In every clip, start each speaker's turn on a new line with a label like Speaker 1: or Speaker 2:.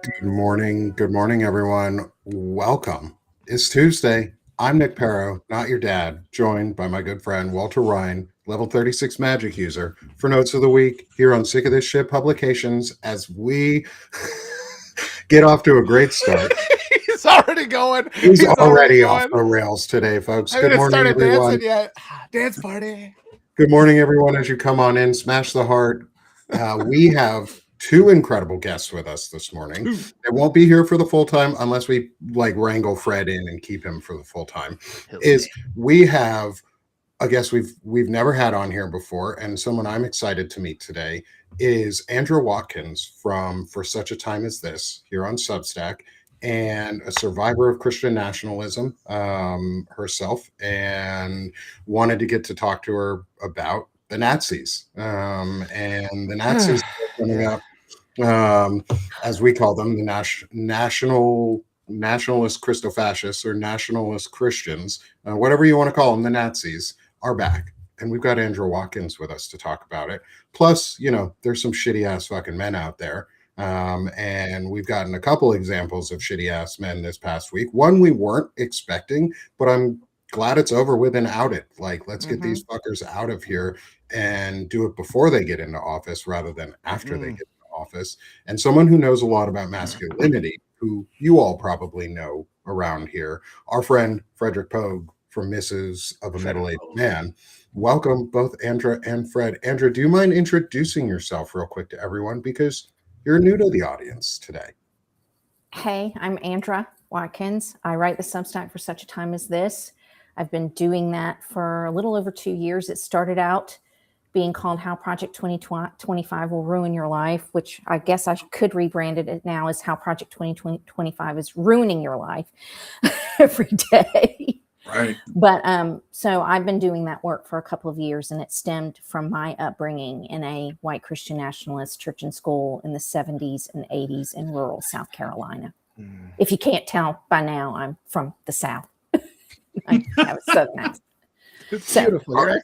Speaker 1: Good morning, everyone. Welcome. It's Tuesday. I'm Nick Paro, not your dad, joined by my good friend Walter Rhein, level 36 magic user, for Notes of the Week here on Sick of This Shit Publications as we get off to a great start.
Speaker 2: He's already going.
Speaker 1: He's already off the rails today, folks.
Speaker 2: I
Speaker 1: Good
Speaker 2: haven't
Speaker 1: morning,
Speaker 2: started
Speaker 1: everyone.
Speaker 2: dancing yet. Dance party.
Speaker 1: Good morning, everyone. As you come on in, smash the heart. We have two incredible guests with us this morning. They won't be here for the full time unless we wrangle Fred in and keep him for the full time. We have a guest we've never had on here before, and someone I'm excited to meet today is Andrea Watkins from For Such a Time as This here on Substack, and a survivor of Christian nationalism herself, and wanted to get to talk to her about the Nazis. And the Nazis coming up, as we call them, the nationalist Christofascists or nationalist Christians, whatever you want to call them, the Nazis are back. And we've got Andrea Watkins with us to talk about it. Plus, there's some shitty ass fucking men out there. And we've gotten a couple examples of shitty ass men this past week. One we weren't expecting, but I'm glad it's over with and outed. Let's get these fuckers out of here and do it before they get into office rather than after they get into office. And someone who knows a lot about masculinity, who you all probably know around here, our friend Frederick Pogue from Mrs. of a Middle-Aged Man. Welcome, both Andrea and Fred. Andrea, do you mind introducing yourself real quick to everyone? Because you're new to the audience today.
Speaker 3: Hey, I'm Andrea Watkins. I write the Substack For Such a Time as This. I've been doing that for a little over 2 years. It started out being called How Project 2025 Will Ruin Your Life, which I guess I could rebrand it now as How Project 2025 is Ruining Your Life every day.
Speaker 2: Right.
Speaker 3: But so I've been doing that work for a couple of years, and it stemmed from my upbringing in a white Christian nationalist church and school in the 70s and 80s in rural South Carolina. If you can't tell by now, I'm from the South. I have a Southern accent.
Speaker 2: It's beautiful.
Speaker 1: Are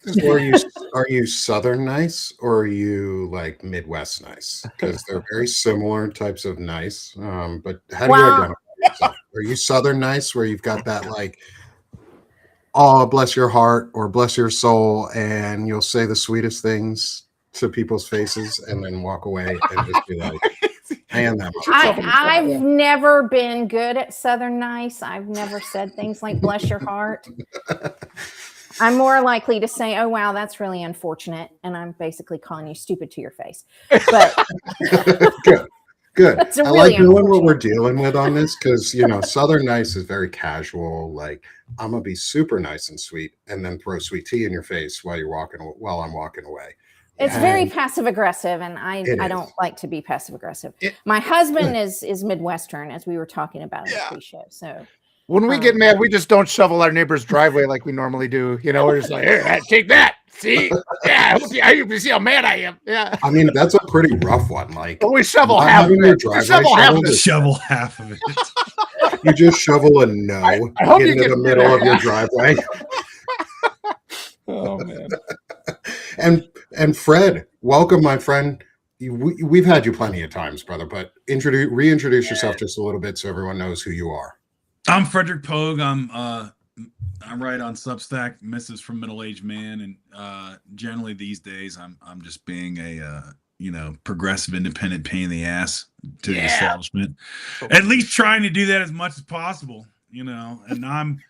Speaker 1: you Southern nice or are you Midwest nice? Because they're very similar types of nice. But how do you identify yourself? Are you Southern nice where you've got that oh, bless your heart or bless your soul, and you'll say the sweetest things to people's faces and then walk away and just be like, hand them up.
Speaker 3: I've never been good at Southern nice. I've never said things like bless your heart. I'm more likely to say, oh, wow, that's really unfortunate. And I'm basically calling you stupid to your face. But
Speaker 1: Good. I like knowing what we're dealing with on this because, Southern nice is very casual. I'm going to be super nice and sweet and then throw sweet tea in your face while I'm walking away.
Speaker 3: It's very passive aggressive, and I don't like to be passive aggressive. My husband is Midwestern, as we were talking about in the pre-show. So
Speaker 2: when we get mad, we just don't shovel our neighbor's driveway like we normally do. We're just like, here, take that. See? Yeah, you see how mad I am. Yeah.
Speaker 1: I mean, that's a pretty rough one.
Speaker 2: We shovel half of it.
Speaker 4: Shovel half of it.
Speaker 1: You just shovel a no into the middle of your driveway.
Speaker 2: Oh, man.
Speaker 1: And Fred, welcome, my friend. We've had you plenty of times, brother, but reintroduce yourself just a little bit so everyone knows who you are.
Speaker 4: I'm Frederick Pogue. I write on Substack, Mrs. from Middle-Aged Man, and generally these days I'm just being a progressive, independent pain in the ass to the establishment. At least trying to do that as much as possible, And I'm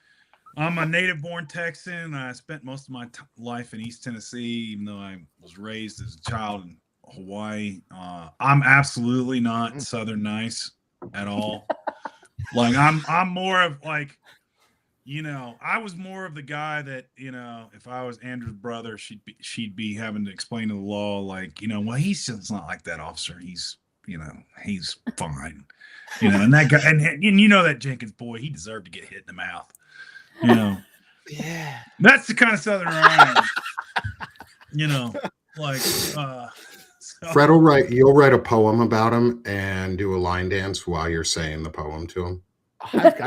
Speaker 4: a native-born Texan. I spent most of my life in East Tennessee, even though I was raised as a child in Hawaii. I'm absolutely not Southern nice at all. I'm more of I was more of the guy that, if I was Andrew's brother, she'd be having to explain to the law, well, he's just not like that officer. He's fine. And that guy, and that Jenkins boy, he deserved to get hit in the mouth.
Speaker 2: Yeah.
Speaker 4: That's the kind of Southern I am.
Speaker 1: Fred you'll write a poem about him and do a line dance while you're saying the poem to him.
Speaker 2: I've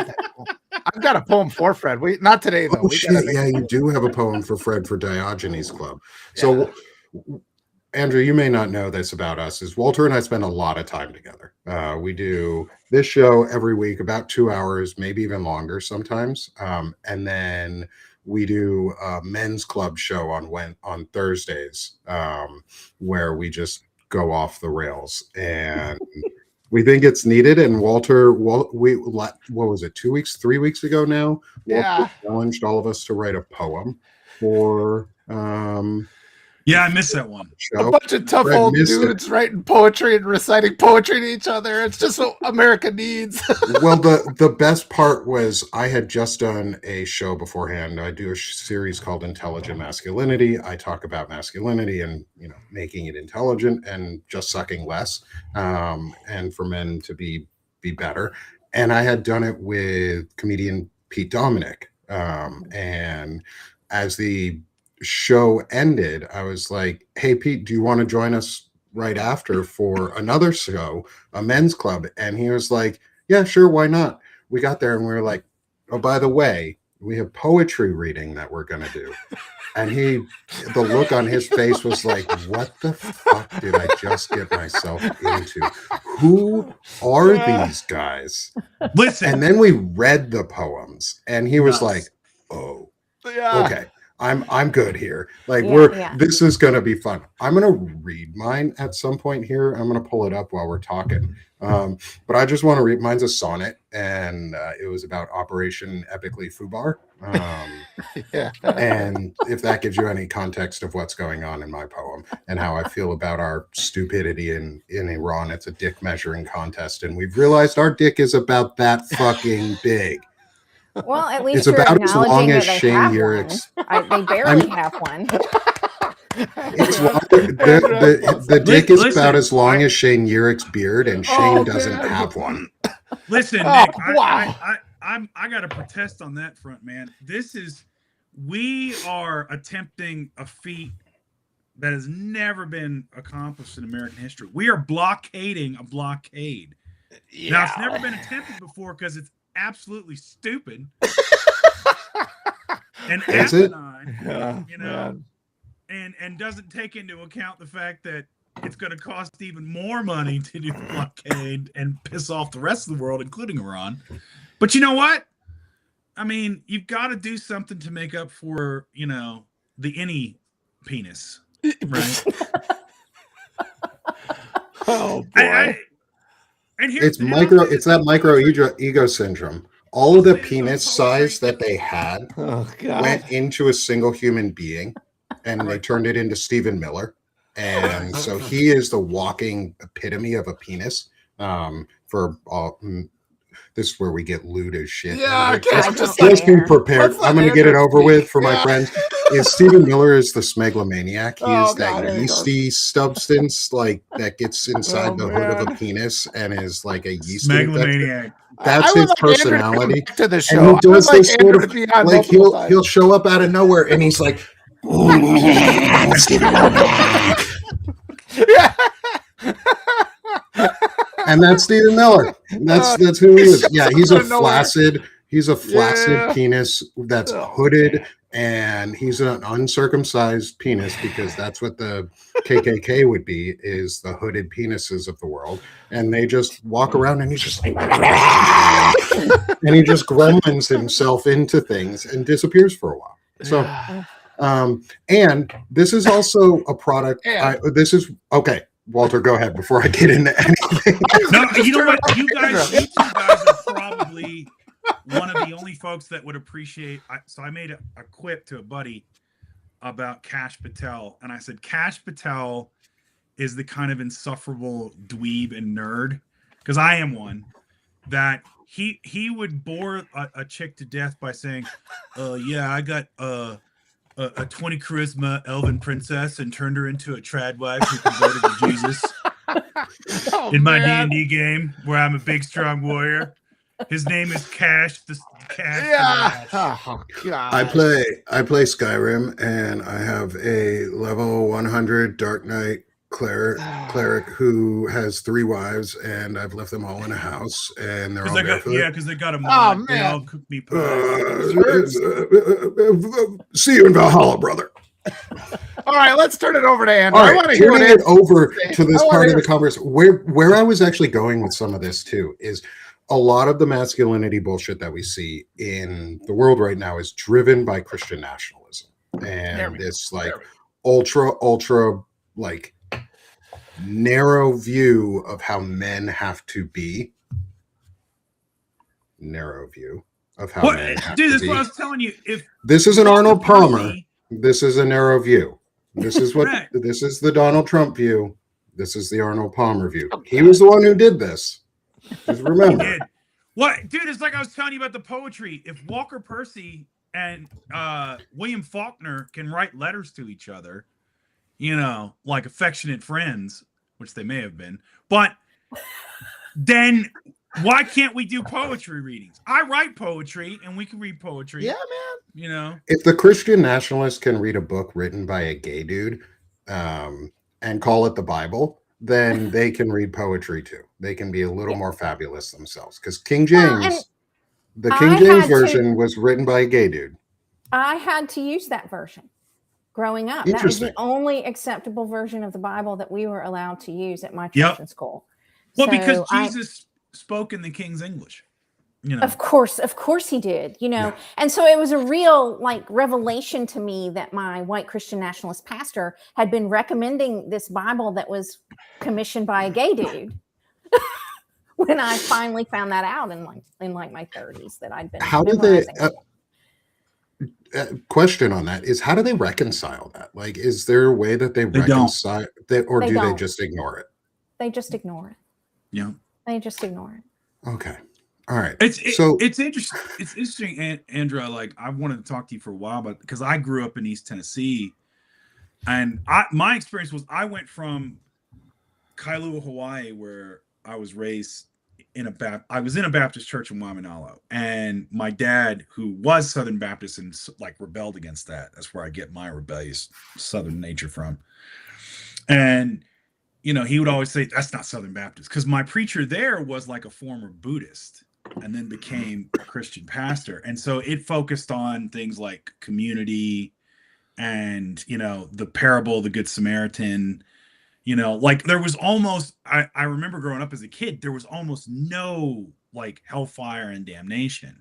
Speaker 2: got a poem for Fred. Not today, though.
Speaker 1: Oh, shit. Yeah, you do have a poem for Fred for Diogenes Club. So Andrew, you may not know this about us, is Walter and I spend a lot of time together. We do this show every week, about 2 hours, maybe even longer sometimes. And then we do a men's club show on Thursdays, where we just go off the rails. And we think it's needed. And Walter, what was it, 2 weeks, 3 weeks ago now?
Speaker 2: Yeah.
Speaker 1: Walter challenged all of us to write a poem for
Speaker 4: Yeah, I missed that one.
Speaker 2: A bunch of tough old dudes writing poetry and reciting poetry to each other. It's just what America needs.
Speaker 1: Well, the best part was I had just done a show beforehand. I do a series called Intelligent Masculinity. I talk about masculinity and, making it intelligent and just sucking less, and for men to be better. And I had done it with comedian Pete Dominic. And as the show ended, I was like, hey, Pete, do you want to join us right after for another show, a men's club? And he was like, yeah, sure, why not? We got there and we were like, oh, by the way, we have poetry reading that we're going to do. And the look on his face was like, what the fuck did I just get myself into? Who are these guys?
Speaker 4: Listen.
Speaker 1: And then we read the poems and he was like, oh, okay. I'm good here. Like this is going to be fun. I'm going to read mine at some point here. I'm going to pull it up while we're talking. But I just want to read, mine's a sonnet, and it was about Operation Epically Fubar. And if that gives you any context of what's going on in my poem and how I feel about our stupidity in Iran, it's a dick measuring contest. And we've realized our dick is about that fucking big.
Speaker 3: Well, at least
Speaker 1: it's
Speaker 3: you're
Speaker 1: about as long as
Speaker 3: they
Speaker 1: Shane
Speaker 3: have
Speaker 1: Urich's.
Speaker 3: They barely have one.
Speaker 1: It's long, the dick is about as long as Shane Urich's beard, and Shane doesn't have one.
Speaker 4: Listen, Nick, I got to protest on that front, man. We are attempting a feat that has never been accomplished in American history. We are blockading a blockade. Yeah. Now, it's never been attempted before because it's absolutely stupid and asinine, and doesn't take into account the fact that it's going to cost even more money to do the blockade and piss off the rest of the world, including Iran. But you know what? I mean, you've got to do something to make up for, the any penis, right?
Speaker 2: Oh boy.
Speaker 4: And
Speaker 1: it's that micro ego syndrome. All of the penis size that they had went into a single human being, and they turned it into Stephen Miller. And so he is the walking epitome of a penis. For all, this is where we get lewd as shit.
Speaker 2: Yeah,
Speaker 1: just be prepared. I'm going to get it over with for my friends. Stephen Miller is the smeglemaniac. He is that yeasty substance that gets inside the hood of a penis and is like a yeast
Speaker 4: smeglemaniac.
Speaker 1: That's his personality.
Speaker 2: To the show.
Speaker 1: And he does this sort of like he'll show up out of nowhere and he's like, Stephen Miller.
Speaker 2: Yeah.
Speaker 1: And that's Stephen Miller. That's who he is. Yeah, he's a flaccid penis that's hooded, and he's an uncircumcised penis because that's what the KKK would be, is the hooded penises of the world. And they just walk around and he's just like, and he just gremlins himself into things and disappears for a while. So, and this is also a product. Okay. Walter, go ahead before I get into anything.
Speaker 4: No, you know what? You two guys are probably one of the only folks that would appreciate. So I made a quip to a buddy about Kash Patel, and I said Kash Patel is the kind of insufferable dweeb and nerd, because I am one, that he would bore a chick to death by saying, yeah, I got a 20 charisma elven princess and turned her into a trad wife who converted to Jesus in my D&D game where I'm a big, strong warrior. His name is Kash.
Speaker 2: Oh, God.
Speaker 1: I play Skyrim, and I have a level 100 Dark Knight cleric who has 3 wives, and I've left them all in a house, and they're all barefoot.
Speaker 4: Because they got a mod.
Speaker 2: Man.
Speaker 4: They all cook me pie.
Speaker 1: See you in Valhalla, brother.
Speaker 2: All right, let's turn it over to Andrew.
Speaker 1: All
Speaker 2: I
Speaker 1: right,
Speaker 2: want to hear what
Speaker 1: turning it
Speaker 2: Andrew
Speaker 1: over
Speaker 2: has to say.
Speaker 1: to this
Speaker 2: I wanna
Speaker 1: part of
Speaker 2: hear-
Speaker 1: the conversation, where I was actually going with some of this too is a lot of the masculinity bullshit that we see in the world right now is driven by Christian nationalism and this like ultra like narrow view of how men have to be. Narrow view of how men have
Speaker 4: dude,
Speaker 1: to
Speaker 4: that's
Speaker 1: be.
Speaker 4: what I was telling you. If
Speaker 1: This is an
Speaker 4: Walter
Speaker 1: Arnold Palmer.
Speaker 4: Percy-
Speaker 1: This is a narrow view. This is what
Speaker 4: Correct.
Speaker 1: this is the Donald Trump view. This is the Arnold Palmer view. He was the one who did this. Just remember.
Speaker 4: He did. What, dude? It's like I was telling you about the poetry. If Walker Percy and William Faulkner can write letters to each other, like affectionate friends, which they may have been, but then why can't we do poetry readings? I write poetry, and we can read poetry.
Speaker 2: Yeah, man.
Speaker 1: If the Christian nationalist can read a book written by a gay dude and call it the Bible, then they can read poetry too. They can be a little more fabulous themselves. Because King James, the King James version was written by a gay dude.
Speaker 3: I had to use that version growing up. That was the only acceptable version of the Bible that we were allowed to use at my church and school.
Speaker 4: Well, because Jesus spoke in the King's English.
Speaker 3: Of course he did, And so it was a real revelation to me that my white Christian nationalist pastor had been recommending this Bible that was commissioned by a gay dude. When I finally found that out in my 30s that I'd been
Speaker 1: question on that is, how do they reconcile that? Like, is there a way that they reconcile that, or do they just ignore it?
Speaker 3: They just ignore it.
Speaker 4: Yeah.
Speaker 3: They just ignore it.
Speaker 1: Okay. All right.
Speaker 4: It's interesting. It's interesting, Andra. Like, I wanted to talk to you for a while, but because I grew up in East Tennessee, and my experience was I went from Kailua, Hawaii, where I was raised I was in a Baptist church in Waimanalo, and my dad, who was Southern Baptist and rebelled against that. That's where I get my rebellious Southern nature from. And he would always say, that's not Southern Baptist, because my preacher there was like a former Buddhist and then became a Christian pastor. And so it focused on things like community and, the parable of the Good Samaritan. There was almost, I remember growing up as a kid, there was almost no hellfire and damnation.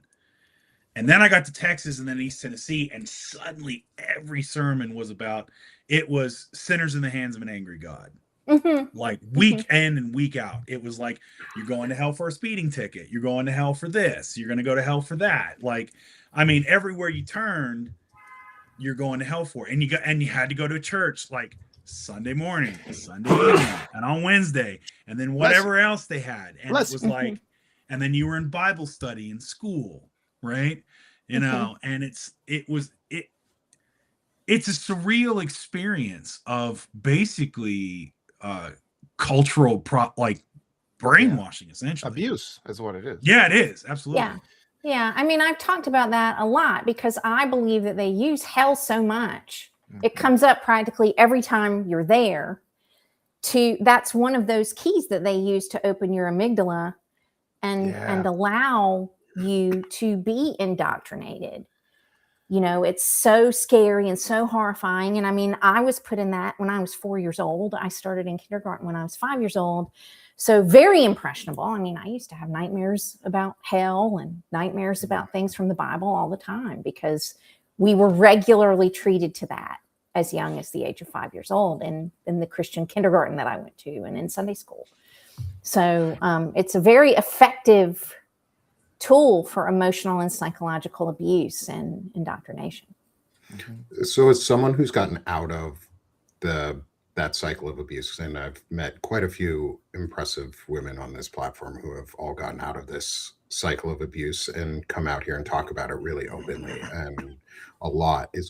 Speaker 4: And then I got to Texas and then East Tennessee, and suddenly every sermon was sinners in the hands of an angry God.
Speaker 3: Mm-hmm.
Speaker 4: Week in and week out. It was like, you're going to hell for a speeding ticket. You're going to hell for this. You're going to go to hell for that. Everywhere you turned, you're going to hell for it. And you had to go to church Sunday morning, Sunday evening, and on Wednesday, and then whatever else they had. And it was and then you were in Bible study in school, right? And it's a surreal experience of basically cultural brainwashing, essentially.
Speaker 2: Abuse is what it is.
Speaker 4: Yeah, it is. Absolutely.
Speaker 3: Yeah. I mean, I've talked about that a lot because I believe that they use hell so much. It comes up practically every time you're there. That's one of those keys that they use to open your amygdala and allow you to be indoctrinated. It's so scary and so horrifying. And I mean, I was put in that when I was 4 years old. I started in kindergarten when I was 5 years old. So very impressionable. I mean, I used to have nightmares about hell and nightmares about things from the Bible all the time because we were regularly treated to that as young as the age of 5 years old in the Christian kindergarten that I went to and in Sunday school. So it's a very effective tool for emotional and psychological abuse and indoctrination.
Speaker 1: So as someone who's gotten out of that cycle of abuse, and I've met quite a few impressive women on this platform who have all gotten out of this cycle of abuse and come out here and talk about it really openly and a lot, is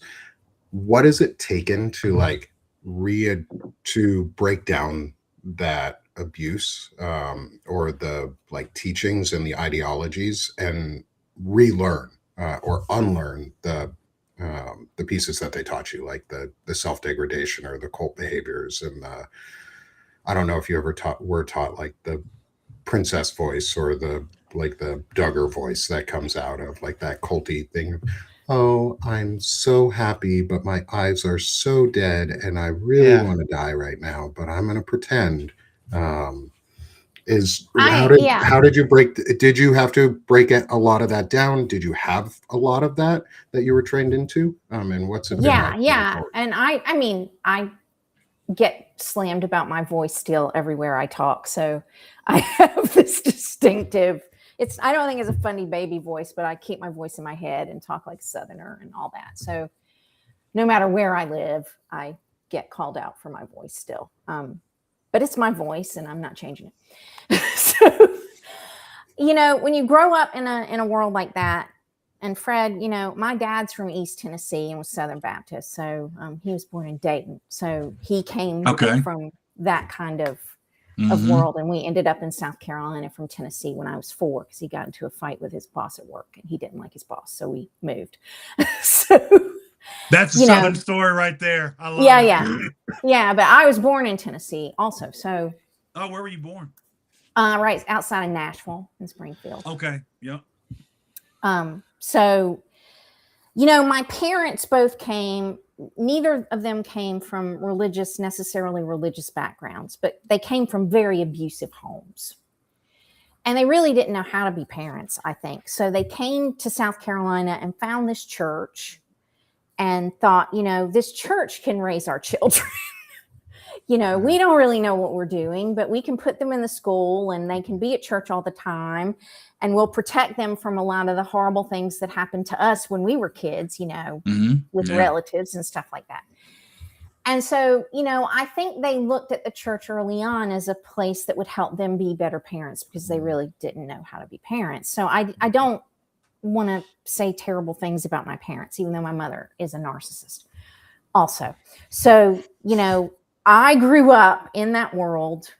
Speaker 1: what has it taken to to break down that abuse or the teachings and the ideologies and relearn or unlearn the pieces that they taught you, like the self-degradation or the cult behaviors and I don't know if you ever were taught the princess voice or the Duggar voice that comes out of that culty thing. Oh, I'm so happy, but my eyes are so dead, and I really
Speaker 2: Yeah.
Speaker 1: want to die right now, but I'm going to pretend. Um, is
Speaker 3: Yeah.
Speaker 1: how did you break? Did you have to break a lot of that down? Did you have a lot of that you were trained into? And what's it been
Speaker 3: Yeah,
Speaker 1: like moving
Speaker 3: yeah.
Speaker 1: forward?
Speaker 3: And I mean, I get slammed about my voice still everywhere I talk. So I have this distinctive, I don't think it's a funny baby voice, but I keep my voice in my head and talk like a Southerner and all that. So no matter where I live, I get called out for my voice still. But it's my voice and I'm not changing it. So, when you grow up in a world like that, and Fred, my dad's from East Tennessee and was Southern Baptist. So he was born in Dayton. So he came
Speaker 4: Okay.
Speaker 3: from that kind of
Speaker 4: Mhm.
Speaker 3: world. And we ended up in South Carolina from Tennessee when I was 4 because he got into a fight with his boss at work and he didn't like his boss. So we moved. So,
Speaker 4: That's a Southern story right there. I love it.
Speaker 3: yeah. Yeah. But I was born in Tennessee also. So,
Speaker 4: Oh, where were you born?
Speaker 3: right outside of Nashville in Springfield.
Speaker 4: Okay. Yep.
Speaker 3: So, my parents both neither of them came from necessarily religious backgrounds, but they came from very abusive homes. And they really didn't know how to be parents, I think. So they came to South Carolina and found this church and thought, this church can raise our children. We don't really know what we're doing, but we can put them in the school and they can be at church all the time. And we'll protect them from a lot of the horrible things that happened to us when we were kids, with relatives and stuff like that. And so, I think they looked at the church early on as a place that would help them be better parents because they really didn't know how to be parents. So I don't want to say terrible things about my parents, even though my mother is a narcissist also. So, I grew up in that world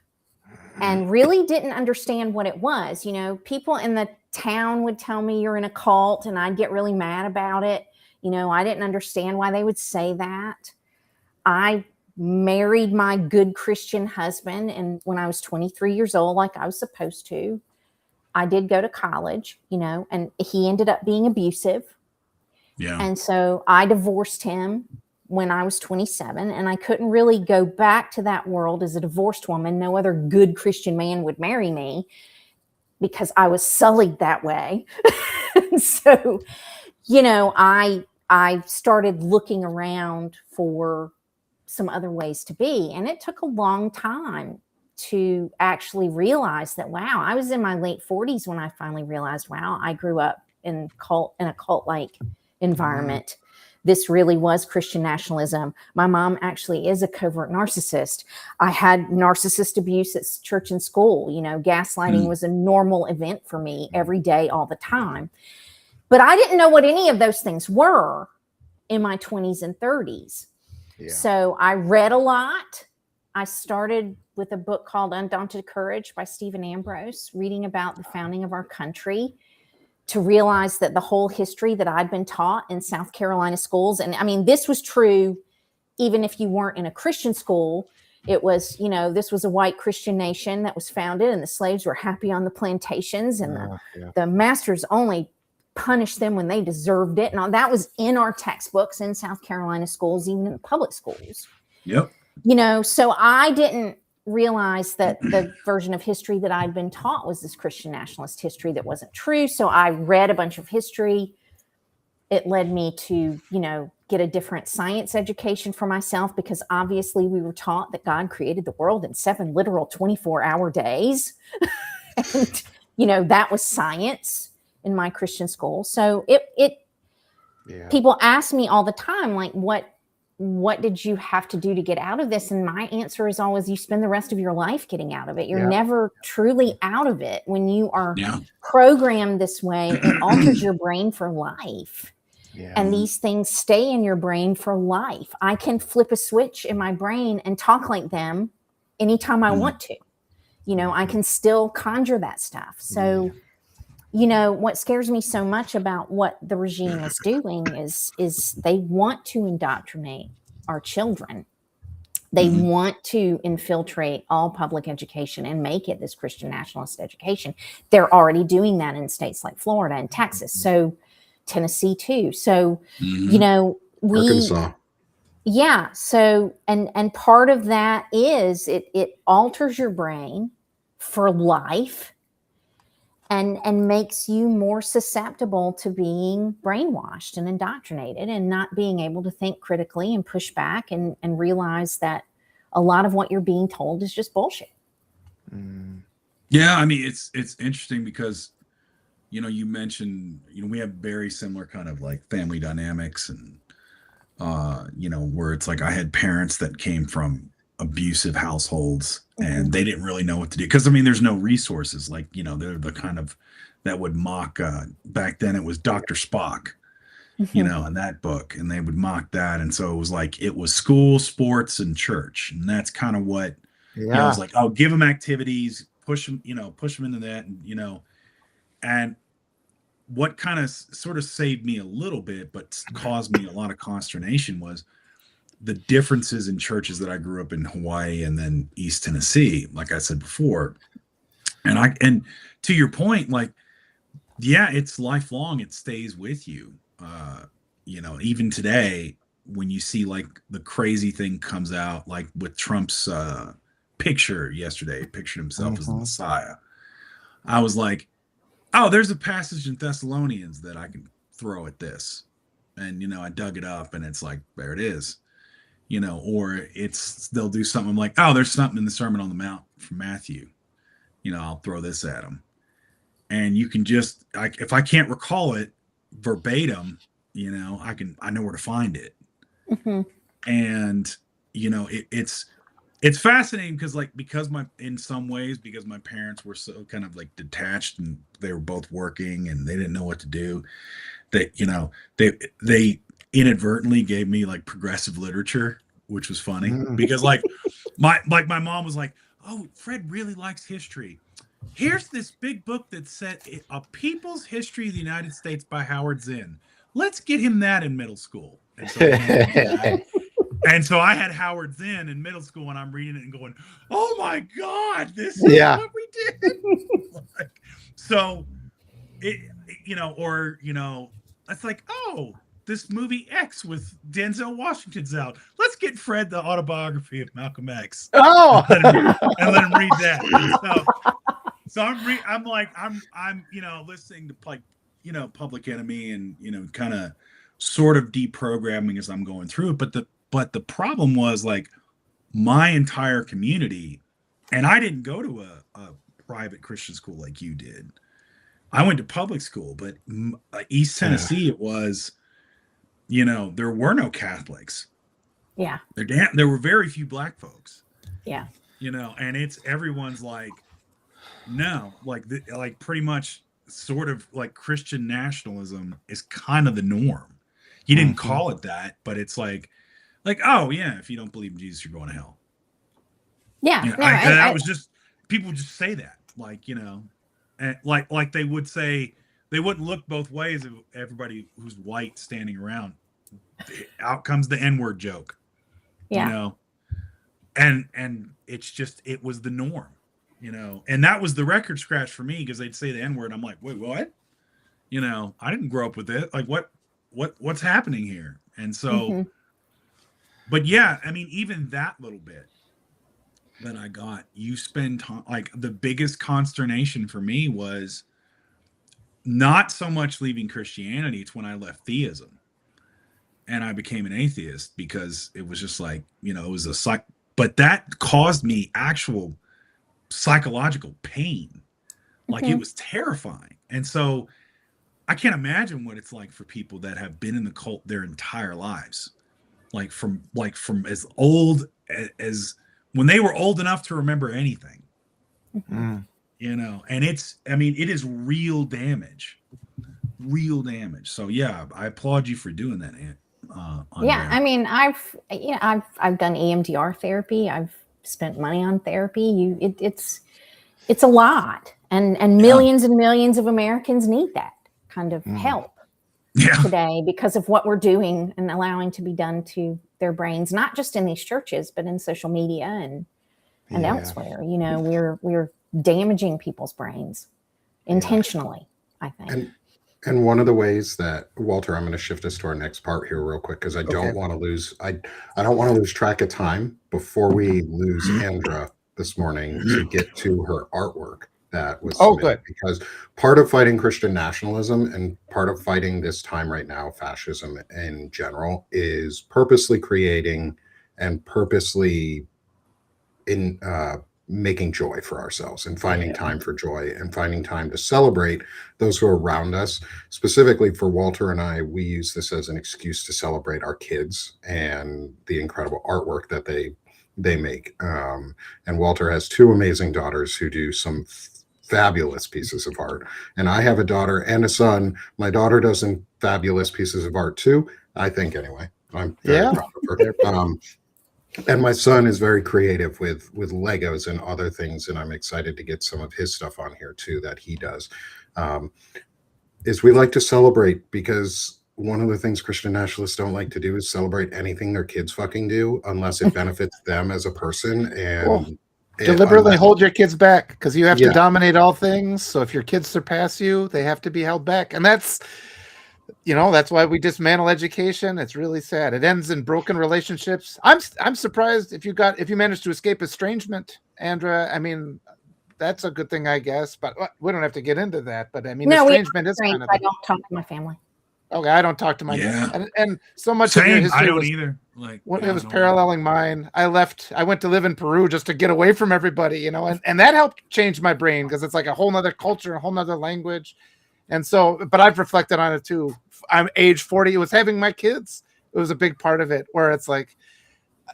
Speaker 3: and really didn't understand what it was. People in the town would tell me you're in a cult and I'd get really mad about it. I didn't understand why they would say that. I married my good Christian husband, and when I was 23 years old, like I was supposed to, I did go to college, and he ended up being abusive.
Speaker 4: Yeah.
Speaker 3: And so I divorced him when I was 27, and I couldn't really go back to that world as a divorced woman. No other good Christian man would marry me because I was sullied that way. So, I started looking around for some other ways to be. And it took a long time to actually realize that, wow, I was in my late 40s when I finally realized, wow, I grew up in a cult-like environment. This really was Christian nationalism. My mom actually is a covert narcissist. I had narcissist abuse at church and school. Gaslighting was a normal event for me every day, all the time. But I didn't know what any of those things were in my 20s and 30s. Yeah. So I read a lot. I started with a book called Undaunted Courage by Stephen Ambrose, reading about the founding of our country, to realize that the whole history that I'd been taught in South Carolina schools, and I mean, this was true even if you weren't in a Christian school. It was, this was a white Christian nation that was founded, and the slaves were happy on the plantations, and the masters only punished them when they deserved it. And all that was in our textbooks in South Carolina schools, even in the public schools.
Speaker 4: Yep.
Speaker 3: So I didn't realize that the version of history that I'd been taught was this Christian nationalist history that wasn't true. So I read a bunch of history. It led me to, get a different science education for myself, because obviously we were taught that God created the world in 7 literal 24-hour days. And, that was science in my Christian school. So people ask me all the time, like, what did you have to do to get out of this? And my answer is always, you spend the rest of your life getting out of it. You're never truly out of it. When you are programmed this way, it alters your brain for life. Yeah. And these things stay in your brain for life. I can flip a switch in my brain and talk like them anytime I want to. I can still conjure that stuff. So, what scares me so much about what the regime is doing is they want to indoctrinate our children. They want to infiltrate all public education and make it this Christian nationalist education. They're already doing that in states like Florida and Texas. So, Tennessee too. So,
Speaker 4: Mhm.
Speaker 3: you know,
Speaker 1: Arkansas.
Speaker 3: yeah. So, and part of that is it alters your brain for life and makes you more susceptible to being brainwashed and indoctrinated and not being able to think critically and push back and realize that a lot of what you're being told is just bullshit.
Speaker 4: Yeah, I mean, it's interesting because, you know, you mentioned, you know, we have very similar kind of like family dynamics and, you know, where it's like I had parents that came from abusive households and they didn't really know what to do. Cause I mean, there's no resources like, you know, they're the kind of that would mock, back then it was Dr. Spock, you know, in that book, and they would mock that. And so it was like, it was school, sports, and church. And that's kind of what, you know, it's like, oh, give them activities, push them, you know, push them into that. And, you know, and what kind of sort of saved me a little bit, but caused me a lot of consternation was the differences in churches that I grew up in Hawaii and then East Tennessee, like I said before. And to your point, like, yeah, it's lifelong. It stays with you. You know, even today, when you see like the crazy thing comes out, like with Trump's picture yesterday, pictured himself as the Messiah. I was like, oh, there's a passage in Thessalonians that I can throw at this. And, you know, I dug it up and it's like, there it is. You know, or they'll do something like, oh, there's something in the Sermon on the Mount from Matthew. You know, I'll throw this at them. And you can just, if I can't recall it verbatim, you know, I know where to find it. And, you know, it's fascinating because in some ways, because my parents were so kind of like detached and they were both working and they didn't know what to do, that, you know, they inadvertently gave me like progressive literature, which was funny because like my mom was like, oh, Fred really likes history. Here's this big book that said A People's History of the United States by Howard Zinn. Let's get him that in middle school. And so I had Howard Zinn in middle school and I'm reading it and going, oh my God, this is what we did. Like, so it, you know, or, you know, it's like, oh, this movie X with Denzel Washington's out. Let's get Fred the autobiography of Malcolm X.
Speaker 2: Oh,
Speaker 4: and let him read that. So I'm you know, listening to like, you know, Public Enemy and, you know, kind of sort of deprogramming as I'm going through it. But the problem was like my entire community, and I didn't go to a private Christian school like you did. I went to public school, but East Tennessee, it was, you know, there were no Catholics.
Speaker 3: Yeah.
Speaker 4: There were very few Black folks.
Speaker 3: Yeah.
Speaker 4: You know, and everyone's like, no, like pretty much sort of like Christian nationalism is kind of the norm. You didn't call it that, but it's like, oh yeah, if you don't believe in Jesus, you're going to hell.
Speaker 3: Yeah.
Speaker 4: You know,
Speaker 3: No,
Speaker 4: I was just, people just say that, like, you know, and like they would say, they wouldn't look both ways of everybody who's white standing around. Out comes the N-word joke.
Speaker 3: Yeah.
Speaker 4: You know, and it's just, it was the norm, you know, and that was the record scratch for me because they'd say the N-word. I'm like, wait, what? You know, I didn't grow up with it. Like, what's happening here? And so, but yeah, I mean, even that little bit that I got, you spend time, like the biggest consternation for me was not so much leaving Christianity. It's when I left theism and I became an atheist because it was just like, you know, it was but that caused me actual psychological pain. Like it was terrifying. And so I can't imagine what it's like for people that have been in the cult their entire lives. Like from as old as when they were old enough to remember anything, you know, and it is real damage. So yeah, I applaud you for doing that, Aunt.
Speaker 3: Yeah, I mean, I've done EMDR therapy. I've spent money on therapy. It's a lot, and millions and millions of Americans need that kind of help today because of what we're doing and allowing to be done to their brains, not just in these churches, but in social media and elsewhere. You know, we're damaging people's brains intentionally, I think.
Speaker 1: And one of the ways that Walter, I'm going to shift us to our next part here real quick because I
Speaker 2: Okay.
Speaker 1: don't want to lose I don't want to lose track of time before we lose Andra this morning to get to her artwork that was submitted.
Speaker 2: Good.
Speaker 1: Because part of fighting Christian nationalism and part of fighting this time right now, fascism in general, is purposely creating and purposely in making joy for ourselves and finding time for joy and finding time to celebrate those who are around us. Specifically for Walter and I, we use this as an excuse to celebrate our kids and the incredible artwork that they make. And Walter has two amazing daughters who do some fabulous pieces of art. And I have a daughter and a son. My daughter does some fabulous pieces of art too, I think, anyway. I'm very proud of her. And my son is very creative with Legos and other things, and I'm excited to get some of his stuff on here too that he does. Is we like to celebrate, because one of the things Christian nationalists don't like to do is celebrate anything their kids fucking do unless it benefits them as a person. And
Speaker 2: deliberately hold your kids back, because you have to dominate all things. So if your kids surpass you, they have to be held back, and that's why we dismantle education. It's really sad. It ends in broken relationships. I'm surprised if you managed to escape estrangement, Andra. I mean, that's a good thing, I guess. But we don't have to get into that. But I mean, estrangement is kind of.
Speaker 3: I don't talk to my family.
Speaker 2: Okay, I don't talk to my and so much of your history
Speaker 4: I don't either. Like
Speaker 2: it was paralleling mine. I went to live in Peru just to get away from everybody, and that helped change my brain, because it's like a whole nother culture, a whole nother language. And so, but I've reflected on it too. I'm age 40. It was having my kids. It was a big part of it, where it's like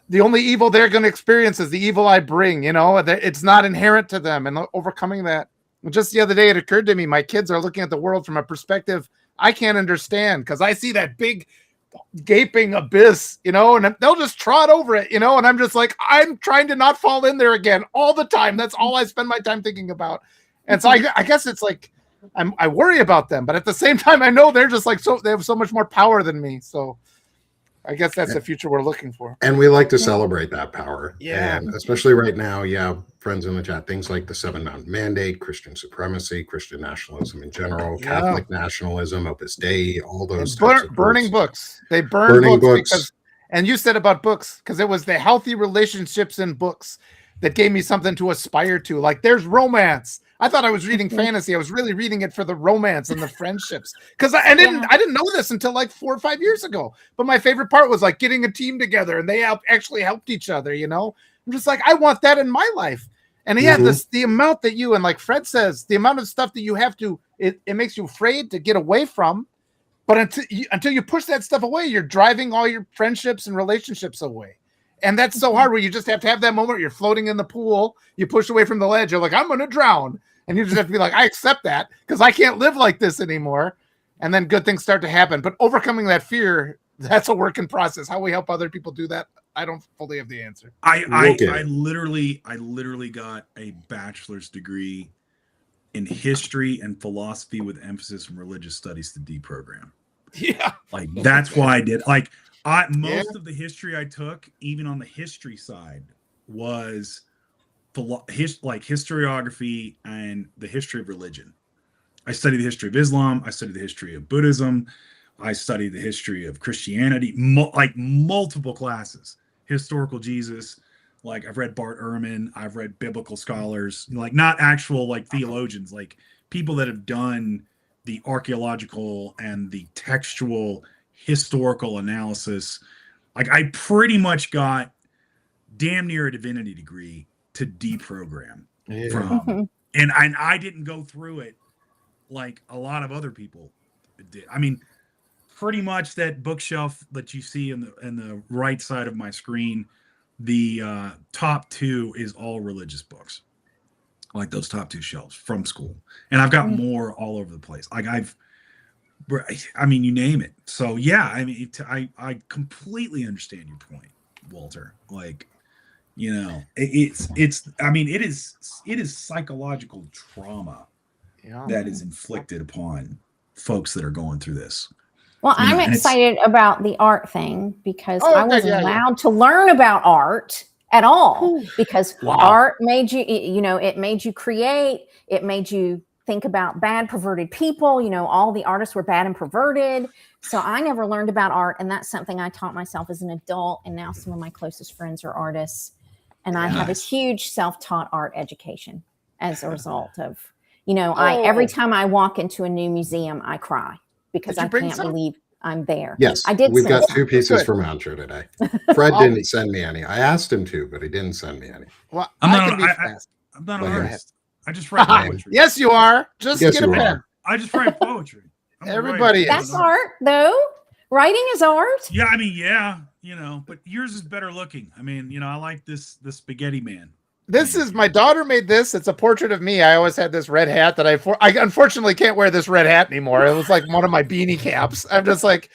Speaker 2: the only evil they're going to experience is the evil I bring, it's not inherent to them, and overcoming that. Just the other day, it occurred to me, my kids are looking at the world from a perspective I can't understand, because I see that big gaping abyss, and they'll just trot over it, and I'm just like, I'm trying to not fall in there again all the time. That's all I spend my time thinking about. And so I guess it's like, I worry about them, but at the same time, I know they're just like, they have so much more power than me. So I guess that's the future we're looking for.
Speaker 1: And we like to celebrate that power.
Speaker 2: Yeah.
Speaker 1: And especially right now, friends in the chat, things like the 7 Mountain Mandate, Christian supremacy, Christian nationalism in general, Catholic nationalism, Opus Dei, all those types of
Speaker 2: burning books. They burn books. Because, and you said about books, because it was the healthy relationships in books that gave me something to aspire to. Like, there's romance. I thought I was reading fantasy. I was really reading it for the romance and the friendships. Because I didn't know this until like 4 or 5 years ago. But my favorite part was like getting a team together, and they actually helped each other, I'm just like, I want that in my life. And the amount that you, and like Fred says, the amount of stuff that you have to, it makes you afraid to get away from. But until you push that stuff away, you're driving all your friendships and relationships away. And that's so hard, where you just have to have that moment where you're floating in the pool, you push away from the ledge, you're like, I'm going to drown. And you just have to be like, I accept that, because I can't live like this anymore. And then good things start to happen. But overcoming that fear, that's a work in process. How we help other people do that, I don't fully have the answer.
Speaker 4: I literally got a bachelor's degree in history and philosophy with emphasis in religious studies to deprogram.
Speaker 2: Yeah.
Speaker 4: Like, that's why I did. Like, most of the history I took, even on the history side, was historiography and the history of religion. I studied the history of Islam. I studied the history of Buddhism. I studied the history of Christianity, multiple classes. Historical Jesus. Like, I've read Bart Ehrman. I've read biblical scholars, like not actual like theologians, like people that have done the archaeological and the textual historical analysis. Like, I pretty much got damn near a divinity degree to deprogram from, and I didn't go through it like a lot of other people did. I mean, pretty much that bookshelf that you see in the right side of my screen, the top 2 is all religious books, like those top 2 shelves from school, and I've got more all over the place. Like, I mean, you name it. So yeah, I mean, I completely understand your point, Walter. Like, it's I mean, it is psychological trauma that is inflicted upon folks that are going through this.
Speaker 3: Well, I'm excited about the art thing, because I wasn't allowed to learn about art at all, because art made you, it made you create, it made you think about bad perverted people. You know, all the artists were bad and perverted. So I never learned about art. And that's something I taught myself as an adult. And now some of my closest friends are artists. And I have a huge self-taught art education as a result of, you know, every time I walk into a new museum, I cry because I can't believe I'm there.
Speaker 1: Yes,
Speaker 3: I did.
Speaker 1: We've got 2 pieces from Andrew today. Fred didn't send me any. I asked him to, but he didn't send me any.
Speaker 2: Well,
Speaker 4: I'm not an artist. I just write poetry.
Speaker 2: Yes, you are. Just get a pen.
Speaker 4: I just write poetry.
Speaker 2: Everybody
Speaker 3: That's art, though. Writing is art.
Speaker 4: Yeah, I mean, you know, but yours is better looking. I mean, you know, I like the spaghetti man.
Speaker 2: This is my daughter made this. It's a portrait of me. I always had this red hat that I unfortunately can't wear this red hat anymore. It was like one of my beanie caps. I'm just like,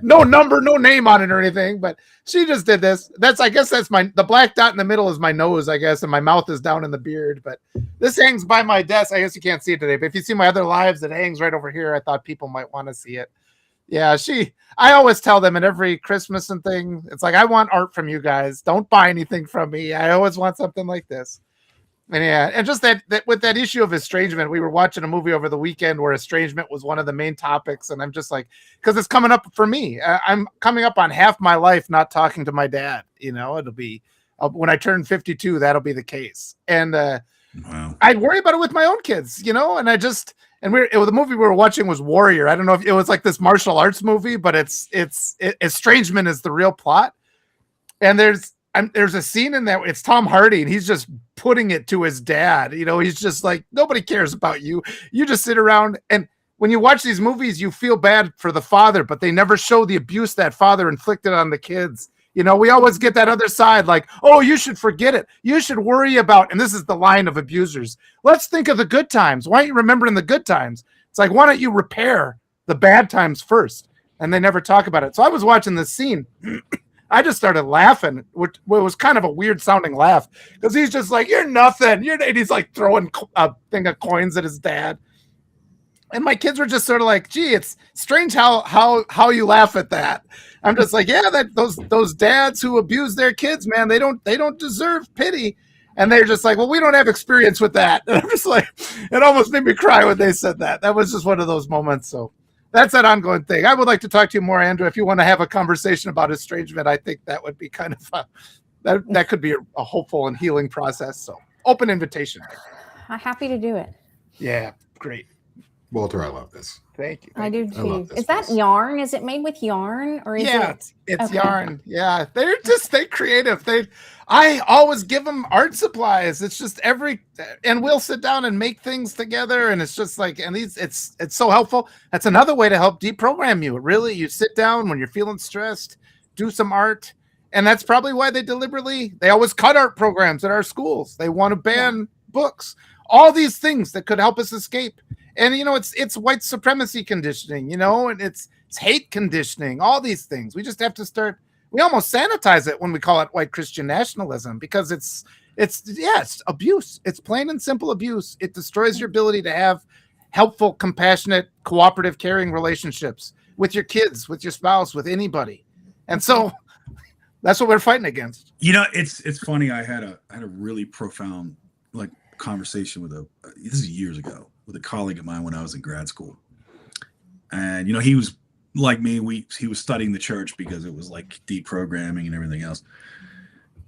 Speaker 2: no number, no name on it or anything. But she just did this. I guess that's the black dot in the middle is my nose, I guess, and my mouth is down in the beard. But this hangs by my desk. I guess you can't see it today, but if you see my other lives, it hangs right over here. I thought people might want to see it. Yeah, I always tell them at every Christmas and thing, it's like, I want art from you guys. Don't buy anything from me. I always want something like this. And yeah, and just that with that issue of estrangement, we were watching a movie over the weekend where estrangement was one of the main topics. And I'm just like, because it's coming up for me. I'm coming up on half my life not talking to my dad. You know, it'll be when I turn 52, that'll be the case. And
Speaker 4: wow.
Speaker 2: I worry about it with my own kids, you know, and the movie we were watching was Warrior. I don't know if it was like this martial arts movie, but it's estrangement is the real plot. And there's a scene in that it's Tom Hardy and he's just putting it to his dad. You know, he's just like, nobody cares about you. You just sit around. And when you watch these movies, you feel bad for the father, but they never show the abuse that father inflicted on the kids. You know, we always get that other side like, oh, you should forget it. You should worry about, and this is the line of abusers. Let's think of the good times. Why aren't you remembering the good times? It's like, why don't you repair the bad times first? And they never talk about it. So I was watching this scene. I just started laughing, which was kind of a weird sounding laugh because he's just like, you're nothing. And he's like throwing a thing of coins at his dad. And my kids were just sort of like, gee, it's strange how you laugh at that. I'm just like, yeah, that those dads who abuse their kids, man, they don't deserve pity. And they're just like, well, we don't have experience with that. And I'm just like, it almost made me cry when they said that. That was just one of those moments. So that's an ongoing thing. I would like to talk to you more, Andrew. If you want to have a conversation about estrangement, I think that would be kind of that could be a hopeful and healing process. So open invitation.
Speaker 3: I'm happy to do it.
Speaker 2: Yeah, great.
Speaker 1: Walter, I love this.
Speaker 2: Thank you.
Speaker 3: I do too. Is that yarn? Is it made with yarn or is it?
Speaker 2: It's yarn. Yeah, they're creative. I always give them art supplies. It's just and we'll sit down and make things together. And it's just like, and it's so helpful. That's another way to help deprogram you. Really, you sit down when you're feeling stressed, do some art. And that's probably why they always cut art programs at our schools. They want to ban books, all these things that could help us escape. And, you know, it's white supremacy conditioning, you know, and it's hate conditioning, all these things. We just have to we almost sanitize it when we call it white Christian nationalism because it's abuse. It's plain and simple abuse. It destroys your ability to have helpful, compassionate, cooperative, caring relationships with your kids, with your spouse, with anybody. And so that's what we're fighting against.
Speaker 4: You know, it's funny. I had a really profound conversation with this is years ago with a colleague of mine when I was in grad school. And, you know, he was like me, he was studying the church because it was like deprogramming and everything else.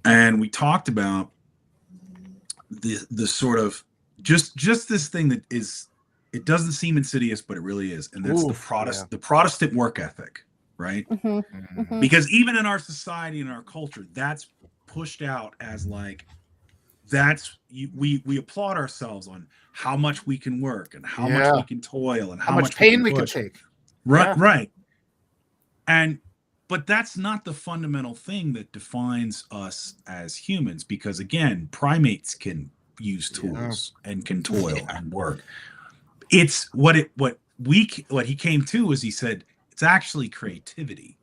Speaker 4: And we talked about the sort of just this thing that it doesn't seem insidious, but it really is. And that's the Protestant work ethic, right?
Speaker 3: Mm-hmm. Mm-hmm.
Speaker 4: Because even in our society and our culture, that's pushed out as like, we applaud ourselves on how much we can work and how much we can toil and how much
Speaker 2: pain we can take.
Speaker 4: Right, right. But that's not the fundamental thing that defines us as humans, because again, primates can use tools and can toil and work. It's what he came to is he said it's actually creativity.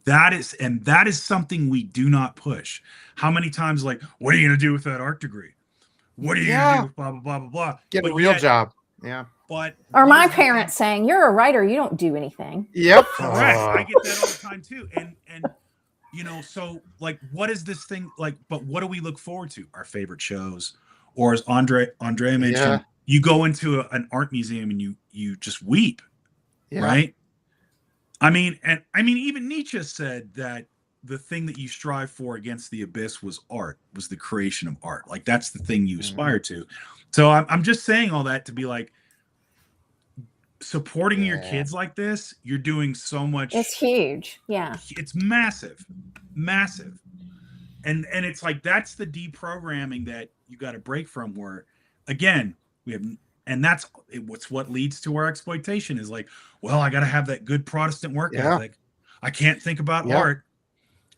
Speaker 4: That is something we do not push. How many times what are you going to do with that art degree? What are you going to do with blah, blah, blah, blah, blah.
Speaker 2: Get a real job. Yeah.
Speaker 3: Or my parents saying, you're a writer, you don't do anything.
Speaker 2: Yep.
Speaker 4: Correct. I get that all the time too. And you know, so what is this thing but what do we look forward to? Our favorite shows, or as Andrea mentioned, you go into an art museum and you just weep, right? I mean, even Nietzsche said that the thing that you strive for against the abyss was the creation of art. Like that's the thing you aspire to. So I'm just saying all that to be like, supporting your kids like this, you're doing so much.
Speaker 3: It's huge. Yeah.
Speaker 4: It's massive. And it's like, that's the deprogramming that you got to break from, where again, and that's what leads to our exploitation is like, well, I got to have that good Protestant work ethic. I can't think about art.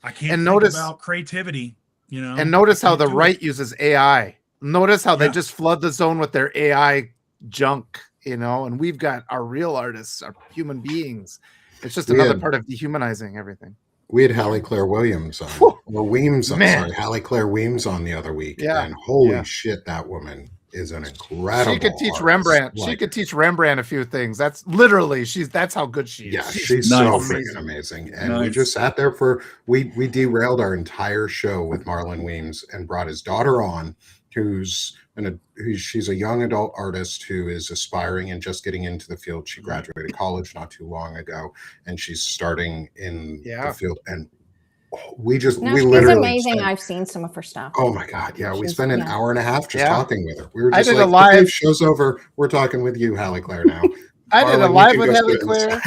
Speaker 4: I can't think about creativity,
Speaker 2: And notice how the right uses AI. Notice how they just flood the zone with their AI junk, and we've got our real artists, our human beings. It's just another part of dehumanizing everything.
Speaker 1: We had Hallie Claire Williams on, or Weems, Hallie Claire Weems on the other week.
Speaker 2: Yeah.
Speaker 1: And holy shit, that woman is an incredible
Speaker 2: She could teach
Speaker 1: artist.
Speaker 2: Rembrandt. She could teach Rembrandt a few things. That's literally, that's how good she is.
Speaker 1: Yeah, she's so freaking amazing. And we just sat there we derailed our entire show with Marlon Weems and brought his daughter on, she's a young adult artist who is aspiring and just getting into the field. She graduated college not too long ago, and she's starting in the field. And she's
Speaker 3: amazing. I've seen some of her stuff.
Speaker 1: Oh my God. Yeah. We spent an hour and a half just talking with her. We were just
Speaker 2: I did
Speaker 1: like,
Speaker 2: a live
Speaker 1: okay, show's over. We're talking with you, Hallie Claire, now.
Speaker 2: I did a live with Hallie Claire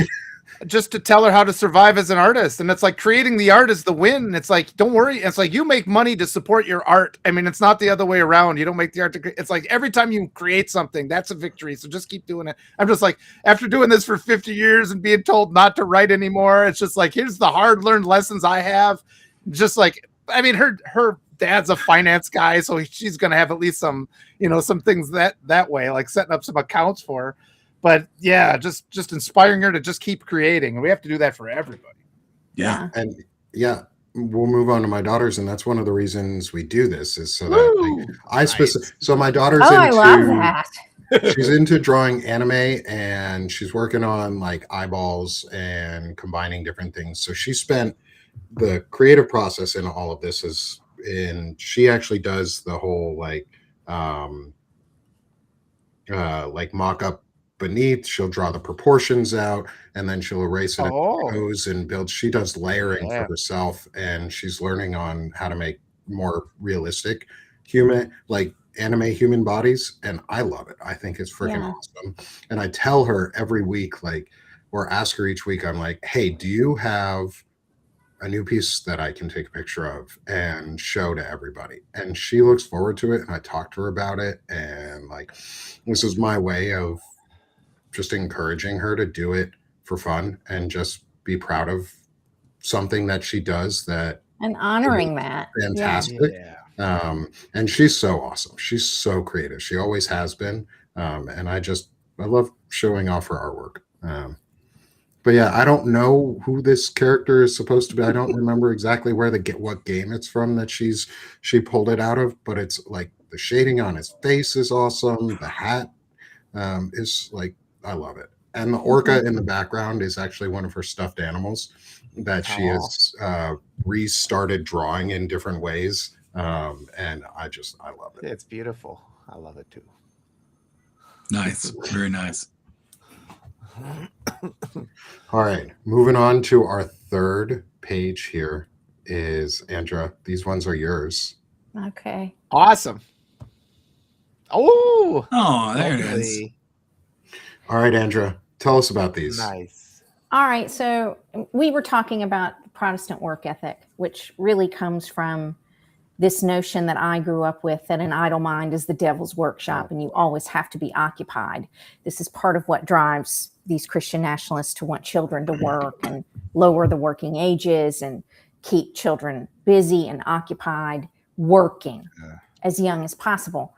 Speaker 2: just to tell her how to survive as an artist. And it's like, creating the art is the win. It's like, don't worry. It's like, you make money to support your art. I mean, it's not the other way around. You don't make the art it's like, every time you create something, that's a victory. So just keep doing it. I'm just like, after doing this for 50 years and being told not to write anymore, it's just like, here's the hard learned lessons I have. Just like, I mean, her dad's a finance guy, so she's going to have at least some, some things that way, like setting up some accounts for her. But yeah, just inspiring her to just keep creating. And we have to do that for everybody.
Speaker 4: Yeah.
Speaker 1: And we'll move on to my daughters. And that's one of the reasons we do this, is so that so my daughter's
Speaker 3: I love that.
Speaker 1: She's into drawing anime, and she's working on like eyeballs and combining different things. So she spent the creative process in all of this she actually does the whole like mock-up beneath. She'll draw the proportions out, and then she'll erase it and build. She does layering for herself, and she's learning on how to make more realistic anime human bodies, and I love it. I think it's freaking awesome. And I tell her every week, or ask her each week, I'm like, hey, do you have a new piece that I can take a picture of and show to everybody? And she looks forward to it, and I talk to her about it, and this is my way of just encouraging her to do it for fun and just be proud of something that she does
Speaker 3: and honoring that.
Speaker 1: Fantastic. And she's so awesome. She's so creative. She always has been. And I love showing off her artwork. But yeah, I don't know who this character is supposed to be. I don't remember exactly what game it's from that she pulled it out of, but it's like the shading on his face is awesome. The hat is I love it. And the orca in the background is actually one of her stuffed animals that she has restarted drawing in different ways. And I love it.
Speaker 2: It's beautiful. I love it too.
Speaker 4: Nice. Very nice.
Speaker 1: All right, moving on to our third page here is Andra. These ones are yours.
Speaker 3: Okay.
Speaker 2: Awesome. Oh,
Speaker 4: there it is.
Speaker 1: All right, Andra, tell us about these.
Speaker 2: Nice.
Speaker 3: All right, so we were talking about Protestant work ethic, which really comes from this notion that I grew up with, that an idle mind is the devil's workshop and you always have to be occupied. This is part of what drives these Christian nationalists to want children to work and lower the working ages and keep children busy and occupied working as young as possible.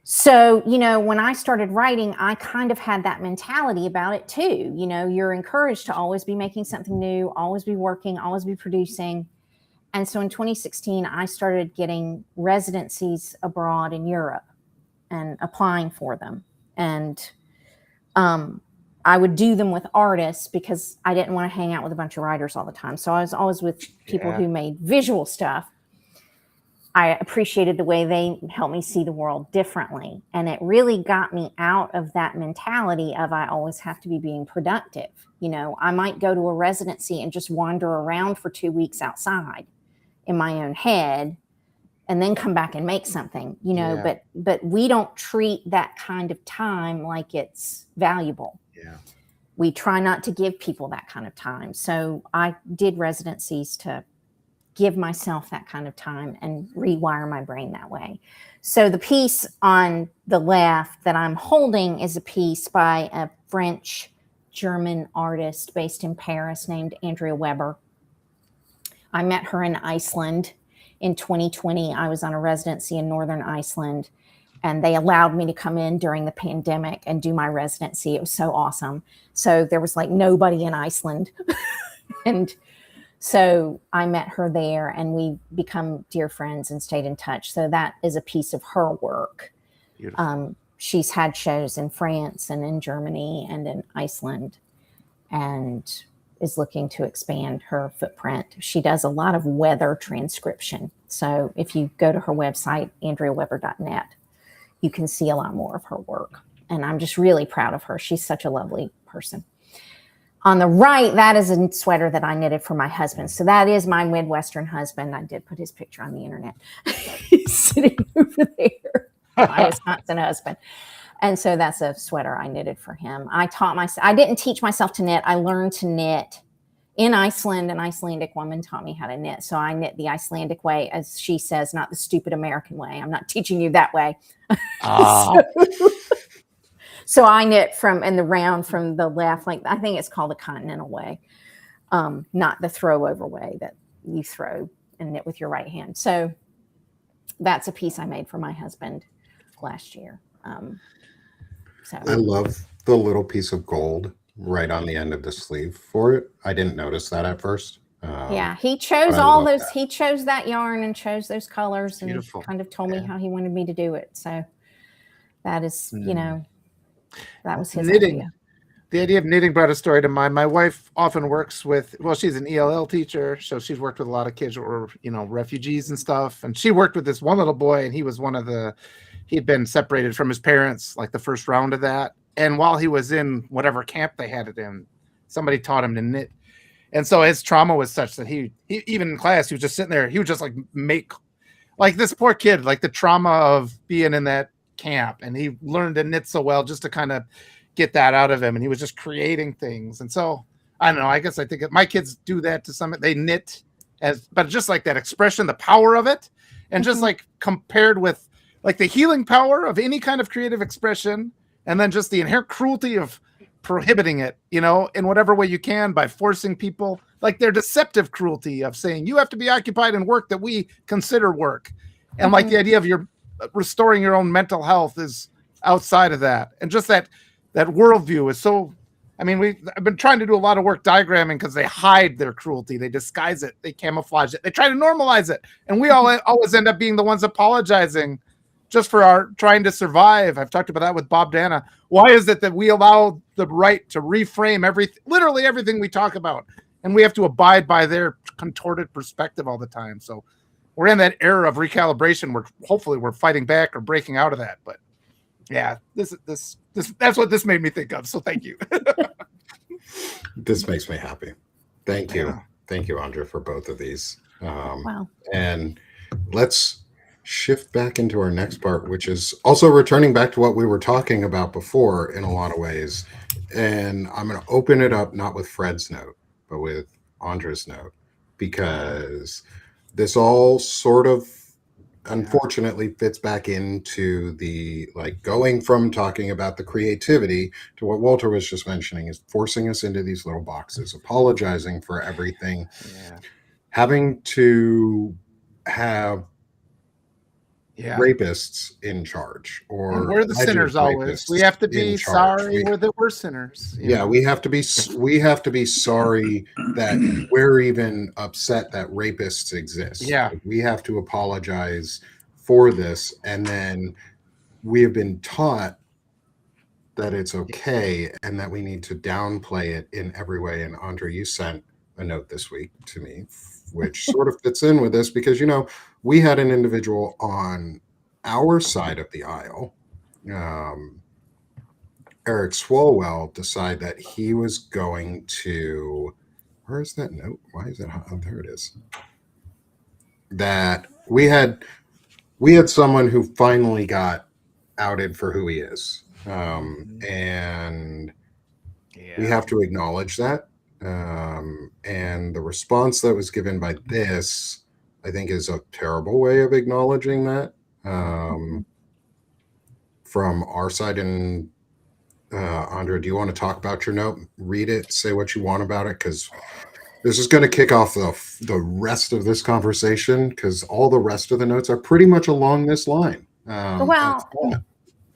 Speaker 3: So, when I started writing, I kind of had that mentality about it too. You're encouraged to always be making something new, always be working, always be producing. And so in 2016, I started getting residencies abroad in Europe and applying for them. And I would do them with artists because I didn't want to hang out with a bunch of writers all the time. So I was always with people who made visual stuff. I appreciated the way they helped me see the world differently. And it really got me out of that mentality of I always have to be being productive. You know, I might go to a residency and just wander around for 2 weeks outside in my own head and then come back and make something, you know, but we don't treat that kind of time like it's valuable.
Speaker 1: Yeah.
Speaker 3: We try not to give people that kind of time. So I did residencies to give myself that kind of time and rewire my brain that way. So the piece on the left that I'm holding is a piece by a French German artist based in Paris named Andrea Weber. I met her in Iceland in 2020. I was on a residency in Northern Iceland, and they allowed me to come in during the pandemic and do my residency. It was so awesome. So there was like nobody in Iceland. And so I met her there, and we become dear friends and stayed in touch. So that is a piece of her work. She's had shows in France and in Germany and in Iceland, and is looking to expand her footprint. She does a lot of weather transcription. So if you go to her website, andreaweber.net, you can see a lot more of her work. And I'm just really proud of her. She's such a lovely person. On the right, that is a sweater that I knitted for my husband. So that is my Midwestern husband. I did put his picture on the internet. He's sitting over there, my Wisconsin husband. And so that's a sweater I knitted for him. I didn't teach myself to knit. I learned to knit in Iceland. An Icelandic woman taught me how to knit. So I knit the Icelandic way, as she says, not the stupid American way. I'm not teaching you that way. So I knit in the round from the left, like I think it's called the continental way, not the throw over way that you throw and knit with your right hand. So that's a piece I made for my husband last year. So
Speaker 1: I love the little piece of gold right on the end of the sleeve for it. I didn't notice that at first.
Speaker 3: Yeah, he chose all those. That. He chose that yarn and chose those colors and
Speaker 2: beautiful.
Speaker 3: Kind of told me how he wanted me to do it. So that is, you know. That was his idea.
Speaker 2: The idea of knitting brought a story to mind. My wife often works with, she's an ELL teacher, so she's worked with a lot of kids who were, refugees and stuff. And she worked with this one little boy, and he was he'd been separated from his parents, like the first round of that. And while he was in whatever camp they had it in, somebody taught him to knit. And so his trauma was such that he even in class, he was just sitting there, he would just make, this poor kid, the trauma of being in that camp, and he learned to knit so well just to kind of get that out of him, and he was just creating things. And so I don't know, I guess I think my kids do that to some, they knit but just like that expression, the power of it, and just compared with the healing power of any kind of creative expression, and then just the inherent cruelty of prohibiting it, in whatever way you can, by forcing people, their deceptive cruelty of saying you have to be occupied in work that we consider work, and the idea of your restoring your own mental health is outside of that. And just that worldview is so, I've been trying to do a lot of work diagramming because they hide their cruelty. They disguise it. They camouflage it. They try to normalize it. And we always end up being the ones apologizing just for our trying to survive. I've talked about that with Bob Dana. Why is it that we allow the right to reframe literally everything we talk about, and we have to abide by their contorted perspective all the time? So we're in that era of recalibration where hopefully we're fighting back or breaking out of that. But yeah, this that's what this made me think of. So thank you.
Speaker 1: This makes me happy. Thank you. Yeah. Thank you, Andrea, for both of these.
Speaker 3: Wow.
Speaker 1: And let's shift back into our next part, which is also returning back to what we were talking about before in a lot of ways. And I'm going to open it up, not with Fred's note, but with Andrea's note, because this all sort of unfortunately fits back into the going from talking about the creativity to what Walter was just mentioning, is forcing us into these little boxes, apologizing for everything, having to have rapists in charge, or
Speaker 2: we're the sinners always. We have to be sorry we're sinners.
Speaker 1: We have to be sorry that we're even upset that rapists exist. We have to apologize for this, and then we have been taught that it's okay and that we need to downplay it in every way. And Andrea, you sent a note this week to me, which sort of fits in with this because, you know, we had an individual on our side of the aisle, Eric Swalwell, decide that he was going to, where is that note? Why is it? Oh, there it is. That we had someone who finally got outed for who he is. And we have to acknowledge that. And the response that was given by this, I think, is a terrible way of acknowledging that from our side. And Andrea, do you want to talk about your note? Read it, say what you want about it, because this is going to kick off the rest of this conversation, because all the rest of the notes are pretty much along this line.
Speaker 3: Well,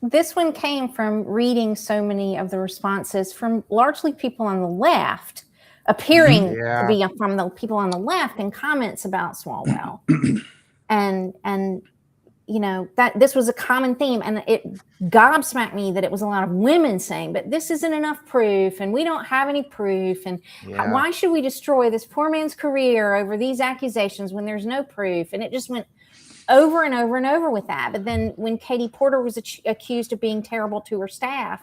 Speaker 3: this one came from reading so many of the responses from largely people on the left, appearing to be from the people on the left in comments about Swalwell. and you know, that this was a common theme, and it gobsmacked me that it was a lot of women saying, but this isn't enough proof, and we don't have any proof, and why should we destroy this poor man's career over these accusations when there's no proof? And it just went over and over and over with that. But then when Katie Porter was accused of being terrible to her staff,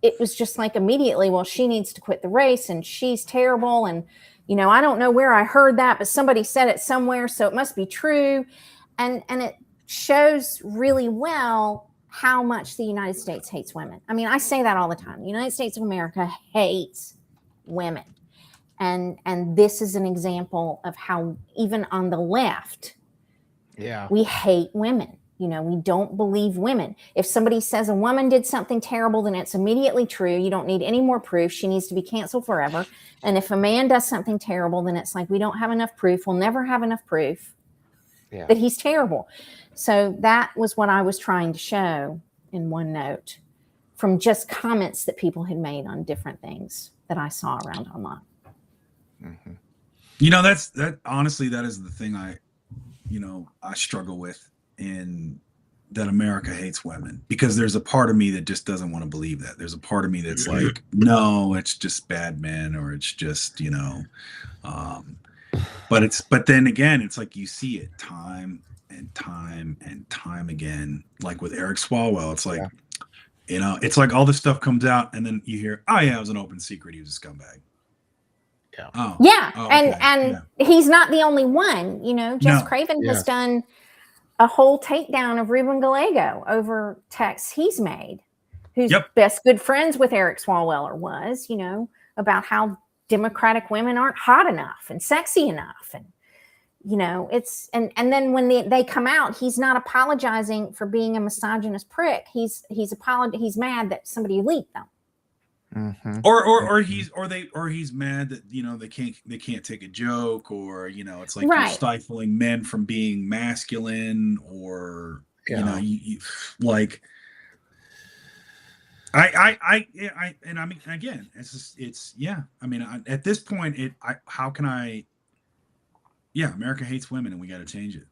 Speaker 3: it was just like immediately, well, she needs to quit the race and she's terrible. And, you know, I don't know where I heard that, but somebody said it somewhere, so it must be true. And it shows really well how much the United States hates women. I mean, I say that all the time. The United States of America hates women. And this is an example of how even on the left, we hate women. You know, we don't believe women. If somebody says a woman did something terrible, then it's immediately true. You don't need any more proof. She needs to be canceled forever. And if a man does something terrible, then it's like, we don't have enough proof. We'll never have enough proof that he's terrible. So that was what I was trying to show in one note from just comments that people had made on different things that I saw around online.
Speaker 4: Mm-hmm. You know, that honestly, that is the thing I struggle with, in that America hates women, because there's a part of me that just doesn't want to believe that. There's a part of me that's like, no, it's just bad men, or it's just, you know, but then again, it's like you see it time and time and time again, like with Eric Swalwell. It's like, you know, it's like all this stuff comes out and then you hear, oh yeah, it was an open secret, he was a scumbag.
Speaker 3: And he's not the only one. You know, Jess Craven has done a whole takedown of Ruben Gallego over texts he's made, who's best good friends with Eric Swalwell was, you know, about how Democratic women aren't hot enough and sexy enough. And, you know, it's, and then when they come out, he's not apologizing for being a misogynist prick. He's mad that somebody leaked them.
Speaker 4: Mm-hmm. Or he's mad that, you know, they can't take a joke, or, you know, it's like you're stifling men from being masculine, or you know, you like I mean, again, I mean, at this point, America hates women and we got to change it.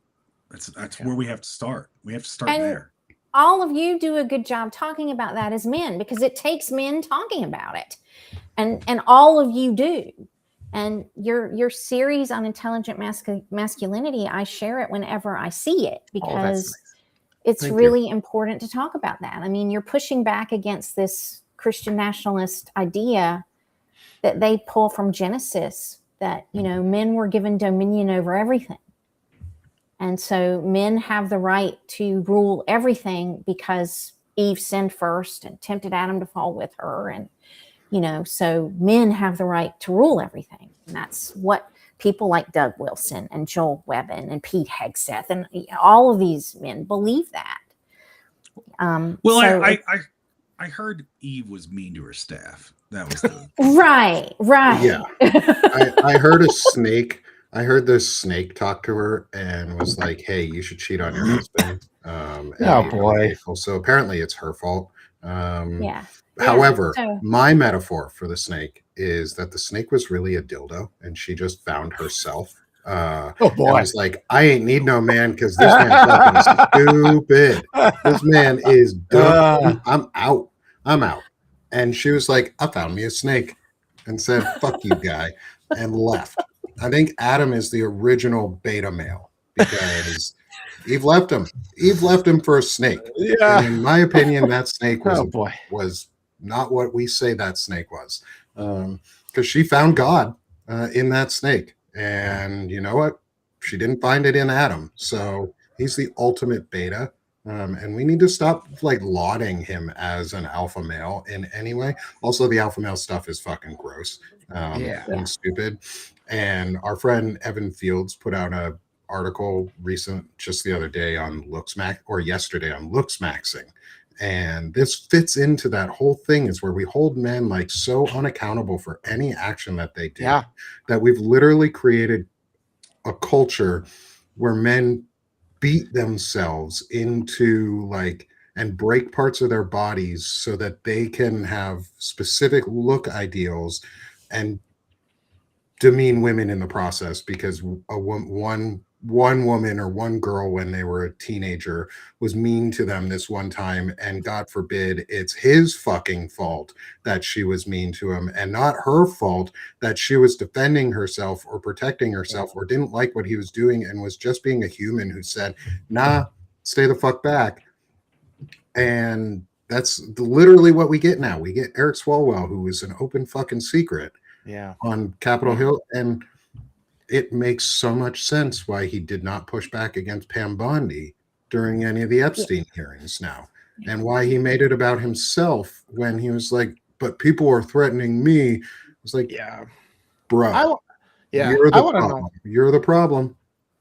Speaker 4: That's where we have to start. We have to start there.
Speaker 3: All of you do a good job talking about that as men, because it takes men talking about it, and all of you do. And your series on intelligent masculinity, I share it whenever I see it, because it's really important to talk about that. I mean, you're pushing back against this Christian nationalist idea that they pull from Genesis, that, you know, men were given dominion over everything. And so men have the right to rule everything because Eve sinned first and tempted Adam to fall with her. And, you know, so men have the right to rule everything. And that's what people like Doug Wilson and Joel Webbin and Pete Hegseth and all of these men believe that.
Speaker 4: I heard Eve was mean to her staff. That was the
Speaker 3: right.
Speaker 1: Yeah. I heard a snake. I heard this snake talk to her and was like, hey, you should cheat on your husband.
Speaker 2: Oh, boy.
Speaker 1: So apparently it's her fault. However, my metaphor for the snake is that the snake was really a dildo and she just found herself.
Speaker 2: Oh, boy.
Speaker 1: I was like, I ain't need no man because this man's fucking stupid. This man is dumb. I'm out. And she was like, I found me a snake, and said, fuck you, guy. and left. I think Adam is the original beta male because Eve left him. Eve left him for a snake.
Speaker 2: Yeah.
Speaker 1: And in my opinion, that snake was,
Speaker 2: Oh boy.
Speaker 1: was not what we say that snake was. Because she found God in that snake. And you know what? She didn't find it in Adam. So he's the ultimate beta. And we need to stop like lauding him as an alpha male in any way. Also, the alpha male stuff is fucking gross and stupid. And our friend Evan Fields put out a article just the other day on yesterday on Looksmaxing. And this fits into that whole thing, is where we hold men like so unaccountable for any action that they do that we've literally created a culture where men beat themselves into like and break parts of their bodies so that they can have specific look ideals and demean women in the process, because one woman or one girl when they were a teenager was mean to them this one time, and God forbid it's his fucking fault that she was mean to him, and not her fault that she was defending herself or protecting herself or didn't like what he was doing and was just being a human who said, nah, stay the fuck back. And that's literally what we get now. We get Eric Swalwell, who is an open fucking secret on Capitol Hill, and it makes so much sense why he did not push back against Pam Bondi during any of the Epstein hearings now, and why he made it about himself when he was like, but people are threatening me. It's like, bro, you're the problem. You're the problem.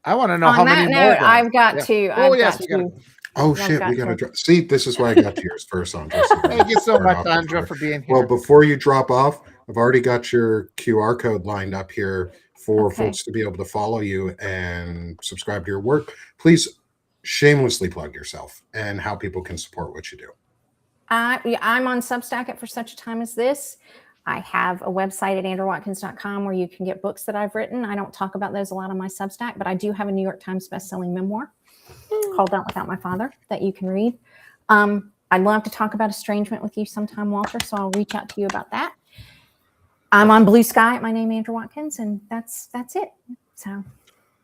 Speaker 2: I want to know
Speaker 3: on
Speaker 2: how
Speaker 3: that
Speaker 2: many
Speaker 3: note,
Speaker 2: more.
Speaker 3: I've got to.
Speaker 1: Oh shit, we got to see, this is why I got to yours first, Andra.
Speaker 2: Thank you so much, Andra, for being here.
Speaker 1: Well, before you drop off, I've already got your QR code lined up here for folks to be able to follow you and subscribe to your work. Please shamelessly plug yourself and how people can support what you do.
Speaker 3: I'm on Substack at For Such a Time as This. I have a website at andrewwatkins.com where you can get books that I've written. I don't talk about those a lot on my Substack, but I do have a New York Times bestselling memoir called Out Without My Father that you can read. I'd love to talk about estrangement with you sometime, Walter, so I'll reach out to you about that. I'm on Blue Sky at my name, Andrew Watkins, and that's it. So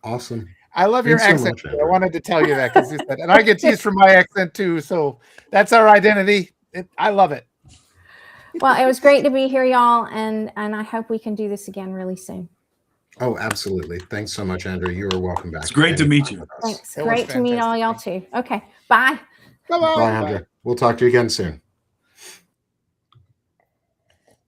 Speaker 1: awesome.
Speaker 2: I love your accent. So I wanted to tell you that because you said, and I get teased for my accent too. So that's our identity. I love it.
Speaker 3: Well, it was great to be here, y'all, and I hope we can do this again really soon.
Speaker 1: Oh, absolutely. Thanks so much, Andrew. You are welcome back.
Speaker 4: It's great to meet you.
Speaker 3: Thanks. Great to meet all y'all too. Okay. Bye.
Speaker 2: Bye-bye.
Speaker 1: Bye, Andrew. We'll talk to you again soon.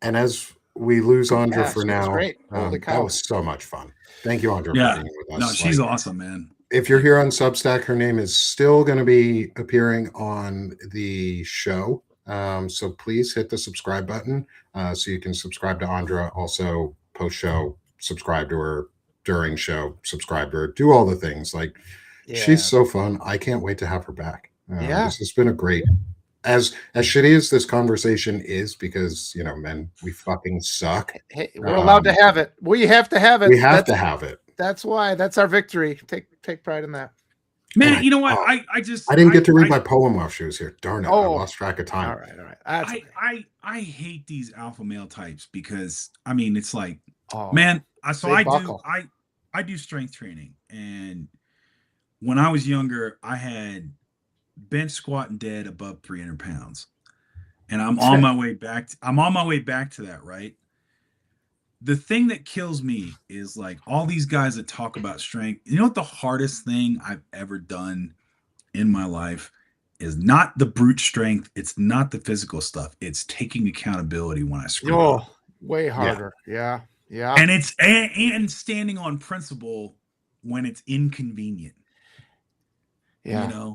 Speaker 1: And as we lose Andra for now, that was so much fun. Thank you, Andra, for being with us.
Speaker 4: No, she's awesome, man.
Speaker 1: If you're here on Substack, her name is still going to be appearing on the show. So please hit the subscribe button so you can subscribe to Andra. Also, post-show, subscribe to her. During show, subscribe to her. Do all the things. Like, she's so fun. I can't wait to have her back. This has been a great... As shitty as this conversation is, because men, we fucking suck.
Speaker 2: Hey, we're allowed to have it. We have to have it.
Speaker 1: We have to have it.
Speaker 2: That's why. That's our victory. Take pride in that.
Speaker 4: Man, you know what? I
Speaker 1: didn't get to read my poem while she was here. Darn it! I lost track of time.
Speaker 2: All right.
Speaker 4: I hate these alpha male types because it's like, man. I do strength training, and when I was younger, I had bench squat and dead above 300 pounds, and I'm on my way back to that. Right. The thing that kills me is like all these guys that talk about strength. You know what the hardest thing I've ever done in my life is? Not the brute strength. It's not the physical stuff. It's taking accountability when I screw up.
Speaker 2: Way harder. Yeah.
Speaker 4: And it's and standing on principle when it's inconvenient.
Speaker 2: Yeah.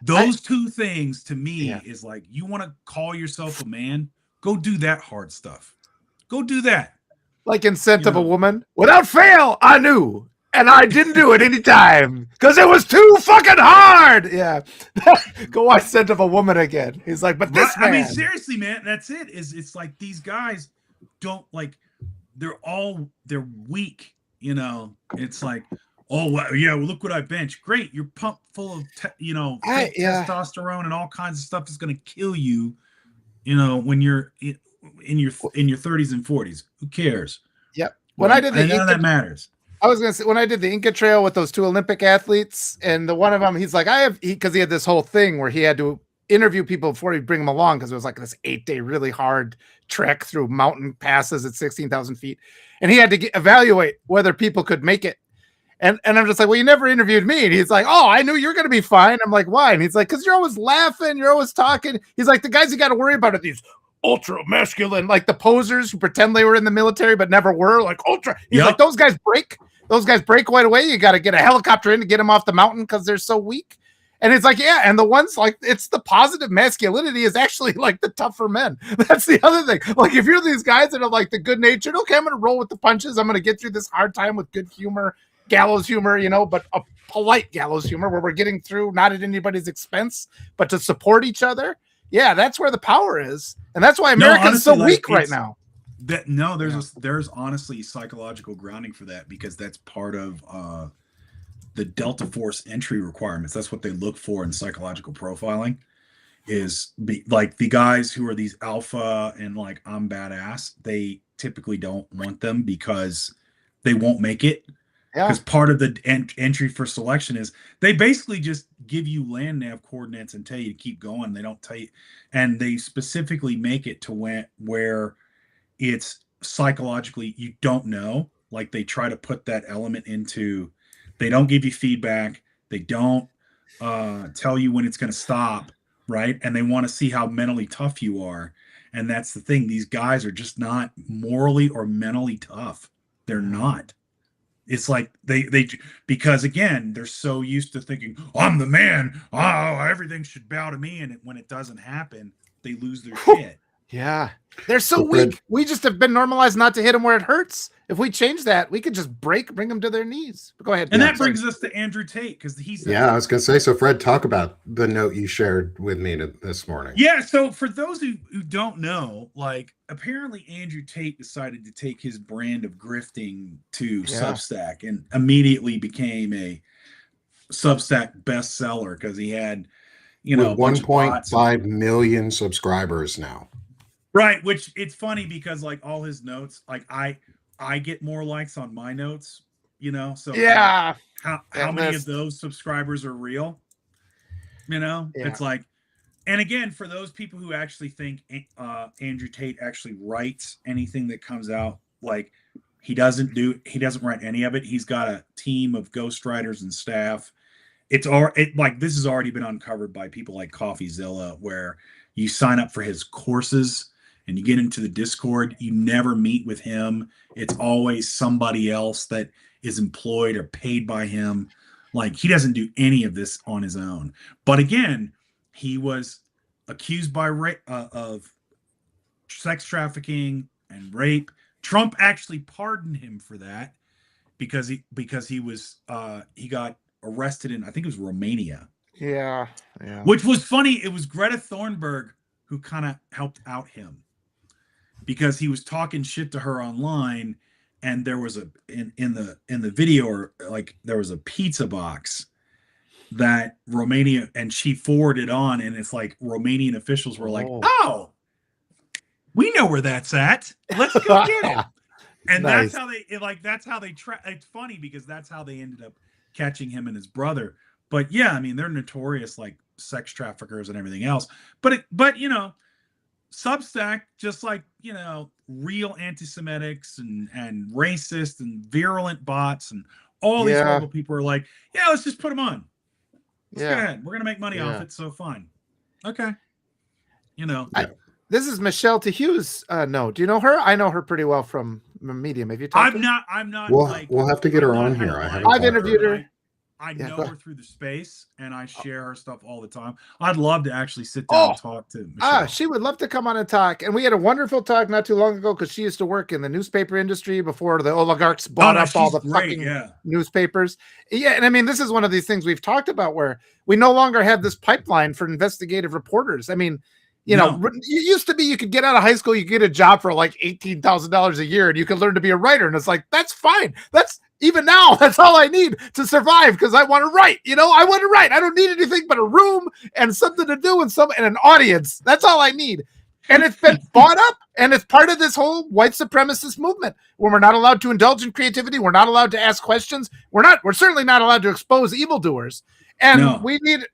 Speaker 4: Those two things to me is like, you want to call yourself a man, go do that hard stuff. Go do that.
Speaker 2: Like in Scent of a Woman. Without fail, I knew. And I didn't do it anytime because it was too fucking hard. Yeah. Go watch Scent of a Woman again. He's like, but this man.
Speaker 4: Seriously, man, that's it. It's like these guys don't like, they're weak. It's like, oh, well, look what I bench. Great. You're pumped full of, testosterone and all kinds of stuff is going to kill you, when you're in your 30s and 40s. Who cares?
Speaker 2: Yep. When I did the
Speaker 4: none of that matters.
Speaker 2: I was gonna say when I did the Inca Trail with those 2 Olympic athletes, and the one of them, he's like, because he had this whole thing where he had to interview people before he'd bring them along because it was like this 8-day really hard trek through mountain passes at 16,000 feet, and he had to evaluate whether people could make it. And I'm just like, well, you never interviewed me. And he's like, oh, I knew you were going to be fine. I'm like, why? And he's like, because you're always laughing. You're always talking. He's like, the guys you got to worry about are these ultra masculine, like the posers who pretend they were in the military but never were, like ultra. He's like, those guys break. Those guys break right away. You got to get a helicopter in to get them off the mountain because they're so weak. And it's like, yeah. And the ones like, it's the positive masculinity is actually like the tougher men. That's the other thing. Like if you're these guys that are like the good natured, okay, I'm going to roll with the punches. I'm going to get through this hard time with good humor. Gallows humor, but a polite gallows humor where we're getting through not at anybody's expense, but to support each other. Yeah, that's where the power is, and that's why America's so weak right now.
Speaker 4: There's honestly psychological grounding for that because that's part of the Delta Force entry requirements. That's what they look for in psychological profiling. Is like the guys who are these alpha and like I'm badass. They typically don't want them because they won't make it. Because part of the entry for selection is they basically just give you land nav coordinates and tell you to keep going. They don't tell you, and they specifically make it to where it's psychologically you don't know. Like they try to put that element into. They don't give you feedback. They don't tell you when it's going to stop, right? And they want to see how mentally tough you are. And that's the thing. These guys are just not morally or mentally tough. They're not. It's like they because again they're so used to thinking I'm the man, everything should bow to me, and when it doesn't happen they lose their shit.
Speaker 2: Yeah, they're so weak. We just have been normalized not to hit them where it hurts. If we change that, we could just bring them to their knees. But go ahead.
Speaker 4: And that brings us to Andrew Tate because he's
Speaker 1: I was gonna say. So Fred, talk about the note you shared with me this morning.
Speaker 4: Yeah. So for those who don't know, like apparently Andrew Tate decided to take his brand of grifting to Substack and immediately became a Substack bestseller because he had,
Speaker 1: 1.5 million subscribers now.
Speaker 4: Right, which it's funny because like all his notes, like I get more likes on my notes, So how many of those subscribers are real? It's like, and again, for those people who actually think Andrew Tate actually writes anything that comes out, like he doesn't write any of it. He's got a team of ghostwriters and staff. This has already been uncovered by people like CoffeeZilla, where you sign up for his courses. And you get into the Discord, you never meet with him. It's always somebody else that is employed or paid by him. Like he doesn't do any of this on his own. But again, he was accused of sex trafficking and rape. Trump actually pardoned him for that because he got arrested in, I think it was Romania.
Speaker 2: Yeah.
Speaker 4: Which was funny. It was Greta Thunberg who kind of helped out him. Because he was talking shit to her online, and there was in the video, or like there was a pizza box that Romania, and she forwarded on, and it's like Romanian officials were like, "Oh, we know where that's at. Let's go get it." And nice. That's how they try. It's funny because that's how they ended up catching him and his brother. But yeah, I mean they're notorious like sex traffickers and everything else. But Substack, just like, real anti-Semitics and racist and virulent bots and all these horrible people are like, let's just put them on. Let's go ahead. We're going to make money off it. So fine. Okay.
Speaker 2: This is Michelle Tehew's note. Do you know her? I know her pretty well from Medium. Have you talked to her?
Speaker 4: I'm not.
Speaker 1: We'll have to get her on here.
Speaker 2: I've interviewed her.
Speaker 4: I know her through the space, and I share her stuff all the time. I'd love to actually sit down and talk to Michelle.
Speaker 2: She would love to come on and talk. And we had a wonderful talk not too long ago because she used to work in the newspaper industry before the oligarchs bought up all the fucking newspapers. Yeah, and I mean, this is one of these things we've talked about where we no longer have this pipeline for investigative reporters. I mean, it used to be you could get out of high school, you get a job for like $18,000 a year, and you could learn to be a writer. And it's like, that's fine. Even now, that's all I need to survive because I want to write. I want to write. I don't need anything but a room and something to do and an audience. That's all I need. And it's been bought up, and it's part of this whole white supremacist movement where we're not allowed to indulge in creativity. We're not allowed to ask questions. We're certainly not allowed to expose evildoers. And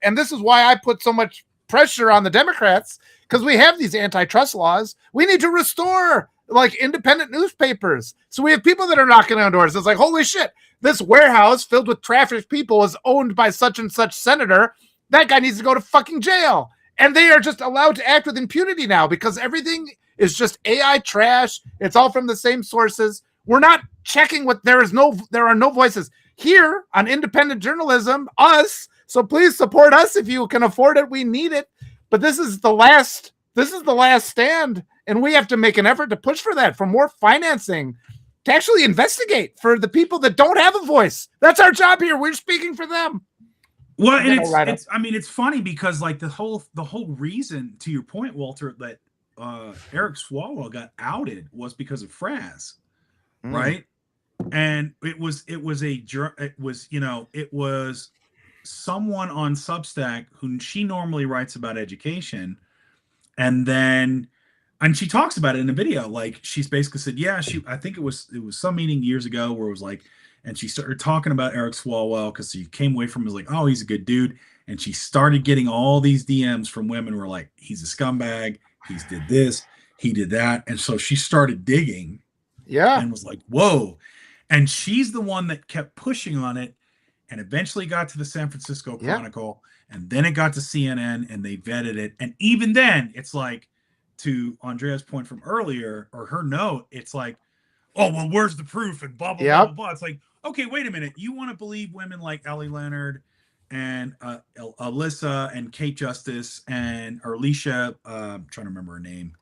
Speaker 2: and this is why I put so much pressure on the Democrats, because we have these antitrust laws. We need to restore like independent newspapers. So we have people that are knocking on doors. It's like, holy shit, this warehouse filled with trafficked people is owned by such and such senator. That guy needs to go to fucking jail. And they are just allowed to act with impunity now because everything is just AI trash. It's all from the same sources. We're not checking what there are no voices here on independent journalism, us. So please support us if you can afford it. We need it. But this is the last stand. And we have to make an effort to push for that, for more financing, to actually investigate for the people that don't have a voice. That's our job here. We're speaking for them.
Speaker 4: Well, and it's funny because like the whole reason, to your point, Walter, that Eric Swalwell got outed was because of Fraz, right? And it was someone on Substack who she normally writes about education, and she talks about it in a video. Like she's basically said, I think it was some meeting years ago where it was like. And she started talking about Eric Swalwell because she came away from it like, oh, he's a good dude. And she started getting all these DMs from women who were like, he's a scumbag. He's did this. He did that. And so she started digging.
Speaker 2: Yeah.
Speaker 4: And was like, whoa. And she's the one that kept pushing on it and eventually got to the San Francisco Chronicle. And then it got to CNN and they vetted it. And even then, it's like, to Andrea's point from earlier, or her note, it's like, oh, well, where's the proof? And blah, blah, blah, blah, blah. It's like, okay, wait a minute. You want to believe women like Ellie Leonard and Alyssa and Kate Justice and Alicia, I'm trying to remember her name.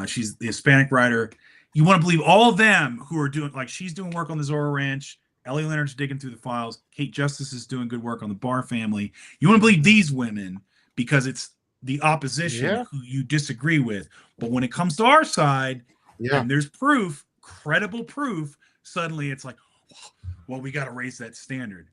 Speaker 4: She's the Hispanic writer. You want to believe all of them who are doing, like she's doing work on the Zorro Ranch. Ellie Leonard's digging through the files. Kate Justice is doing good work on the Barr family. You want to believe these women because it's the opposition who you disagree with. But when it comes to our side and there's proof, credible proof, suddenly it's like, well, we got to raise that standard.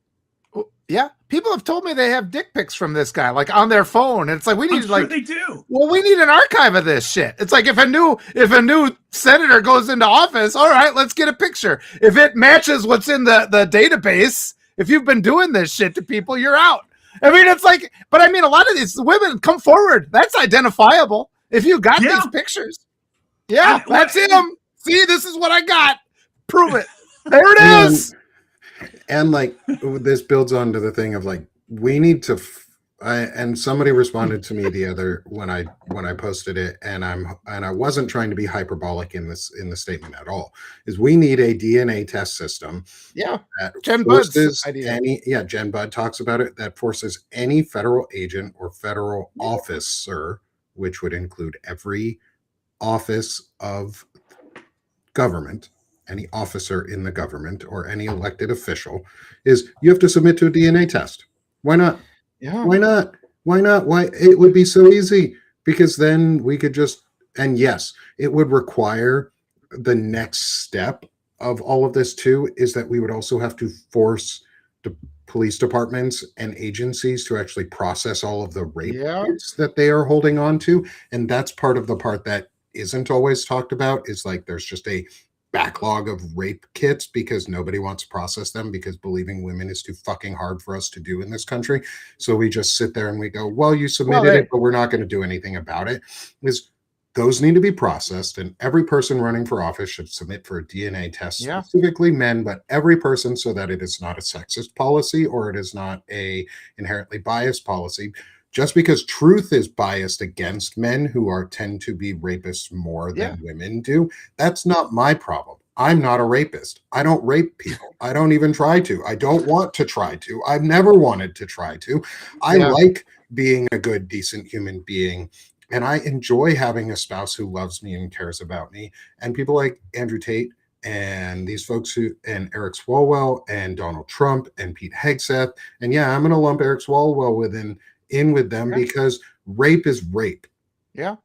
Speaker 2: Yeah, people have told me they have dick pics from this guy, like on their phone, and it's like we need
Speaker 4: they do.
Speaker 2: Well, we need an archive of this shit. It's like if a new senator goes into office, all right, let's get a picture. If it matches what's in the database, if you've been doing this shit to people, you're out. I mean, it's like, but I mean, a lot of these women come forward. That's identifiable. If you got these pictures, that's him. See, this is what I got. Prove it. There it is.
Speaker 1: And like this builds on to the thing of like we need to and somebody responded to me the other when I posted it, and I wasn't trying to be hyperbolic in the statement at all, is we need a DNA test system.
Speaker 2: Jen Budd's
Speaker 1: idea. Jen Budd talks about it, that forces any federal agent or federal officer, which would include every office of government, any officer in the government or any elected official, is you have to submit to a DNA test. Why not? Why not? Why? It would be so easy, because then we could just, and yes, it would require the next step of all of this too, is that we would also have to force the police departments and agencies to actually process all of the rape kits that they are holding on to. And that's part of the part that isn't always talked about, is like there's just a backlog of rape kits because nobody wants to process them, because believing women is too fucking hard for us to do in this country. So we just sit there and we go, well, you submitted it, but we're not going to do anything about it. Is those need to be processed, and every person running for office should submit for a DNA test, specifically men, but every person, so that it is not a sexist policy or it is not a inherently biased policy. Just because truth is biased against men who tend to be rapists more than women do, that's not my problem. I'm not a rapist. I don't rape people. I don't even try to. I don't want to try to. I've never wanted to try to. I like being a good, decent human being. And I enjoy having a spouse who loves me and cares about me. And people like Andrew Tate and these folks and Eric Swalwell and Donald Trump and Pete Hegseth. And I'm going to lump Eric Swalwell in with them because rape is rape.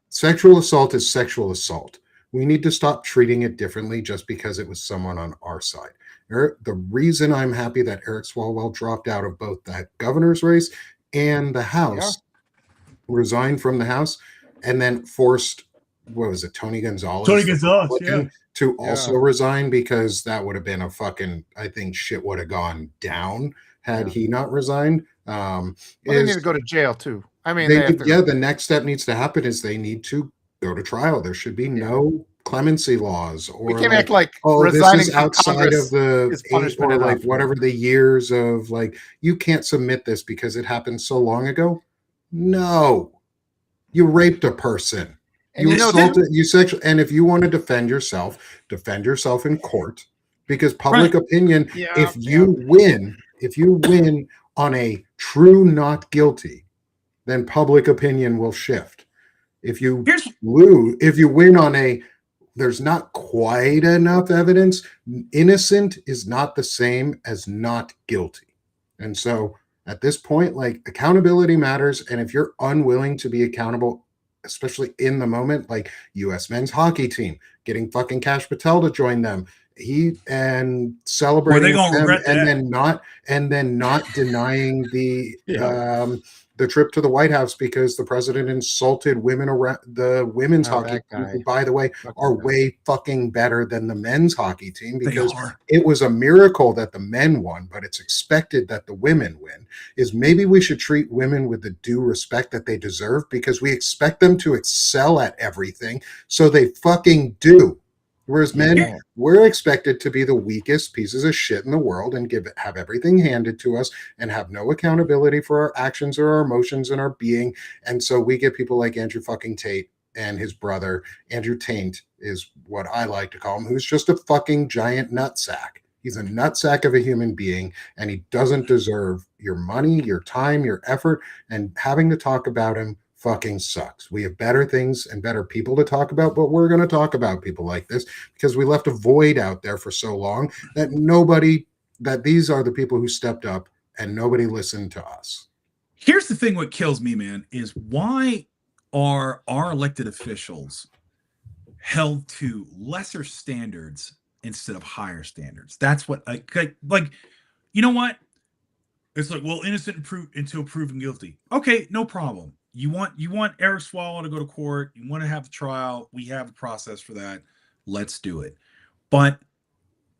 Speaker 1: Sexual assault is sexual assault. We need to stop treating it differently just because it was someone on our side. The reason I'm happy that Eric Swalwell dropped out of both the governor's race and the House, resigned from the House, and then forced what was it, Tony Gonzalez?
Speaker 4: Yeah.
Speaker 1: To also resign, because that would have been a fucking, I think shit would have gone down had he not resigned.
Speaker 2: Well, they need to go to jail too. I mean,
Speaker 1: the next step needs to happen is they need to go to trial. There should be no clemency laws, or
Speaker 2: we can't act like
Speaker 1: this is outside
Speaker 2: Congress
Speaker 1: of the
Speaker 2: is punishment,
Speaker 1: or like whatever the years of like, you can't submit this because it happened so long ago. No, you raped a person. And you assaulted, you sexually, and if you want to defend yourself in court, because public opinion, if you win on a true not guilty, then public opinion will shift. If you win on a there's not quite enough evidence, innocent is not the same as not guilty. And so at this point, like, accountability matters. And if you're unwilling to be accountable, especially in the moment, like U.S. men's hockey team getting fucking Kash Patel to join them, and celebrating them, and then not denying the trip to the White House because the president insulted women around the women's hockey team, who, by the way, are way fucking better than the men's hockey team, because it was a miracle that the men won, but it's expected that the women win. Is maybe we should treat women with the due respect that they deserve, because we expect them to excel at everything, so they fucking do. Whereas men, we're expected to be the weakest pieces of shit in the world and have everything handed to us and have no accountability for our actions or our emotions and our being. And so we get people like Andrew fucking Tate and his brother, Andrew Taint is what I like to call him, who's just a fucking giant nutsack. He's a nutsack of a human being, and he doesn't deserve your money, your time, your effort, and having to talk about him fucking sucks. We have better things and better people to talk about, but we're going to talk about people like this because we left a void out there for so long that these are the people who stepped up and nobody listened to us.
Speaker 4: Here's the thing. What kills me, man, is why are our elected officials held to lesser standards instead of higher standards? That's what like, you know what? It's like, well, innocent until proven guilty. Okay, no problem. You want Eric Swallow to go to court. You want to have the trial. We have a process for that. Let's do it. But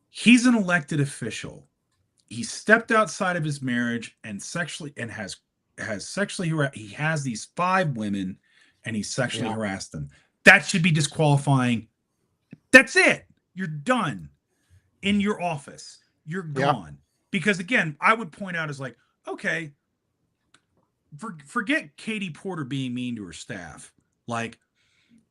Speaker 4: he's an elected official. He stepped outside of his marriage and has sexually harassed. He has these 5 women and he sexually harassed them. That should be disqualifying. That's it. You're done in your office. You're gone. Because again, I would point out as like, okay, forget Katie Porter being mean to her staff. Like,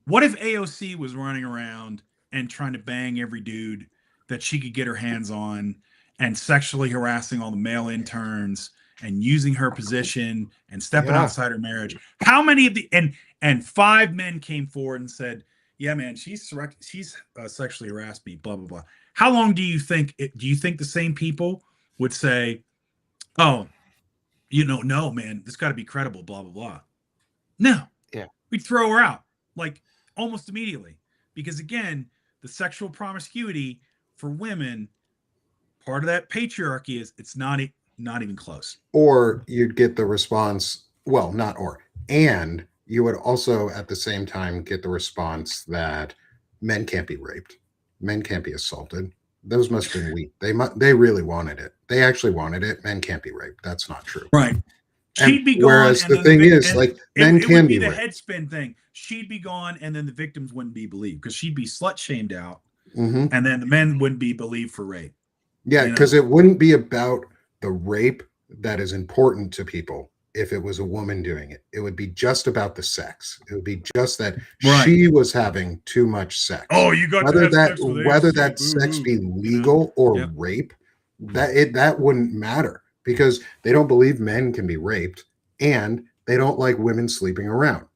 Speaker 4: what if AOC was running around and trying to bang every dude that she could get her hands on and sexually harassing all the male interns and using her position and stepping outside her marriage? How many of the and 5 men came forward and said, yeah, man, she's sexually harassed me, blah, blah, blah. How long do you think the same people would say, oh, no, man, this got to be credible, blah, blah, blah? No.
Speaker 2: Yeah. We'd
Speaker 4: throw her out like almost immediately, because again, the sexual promiscuity for women, part of that patriarchy is it's not even close.
Speaker 1: Or you'd get the response, and you would also at the same time get the response that men can't be raped. Men can't be assaulted. Those must have been weak. They really wanted it. They actually wanted it. Men can't be raped. That's not true.
Speaker 4: Right. She'd be gone.
Speaker 1: Whereas the thing is, like, men can be
Speaker 4: the
Speaker 1: raped.
Speaker 4: head spin thing. She'd be gone, and then the victims wouldn't be believed because she'd be slut shamed out,
Speaker 1: mm-hmm.
Speaker 4: and then the men wouldn't be believed for rape.
Speaker 1: Yeah, because it wouldn't be about the rape that is important to people. If it was a woman doing it, it would be just about the sex. It would be just that she was having too much sex.
Speaker 4: Oh, you got
Speaker 1: whether that sex be legal or rape, that wouldn't matter, because they don't believe men can be raped, and they don't like women sleeping around,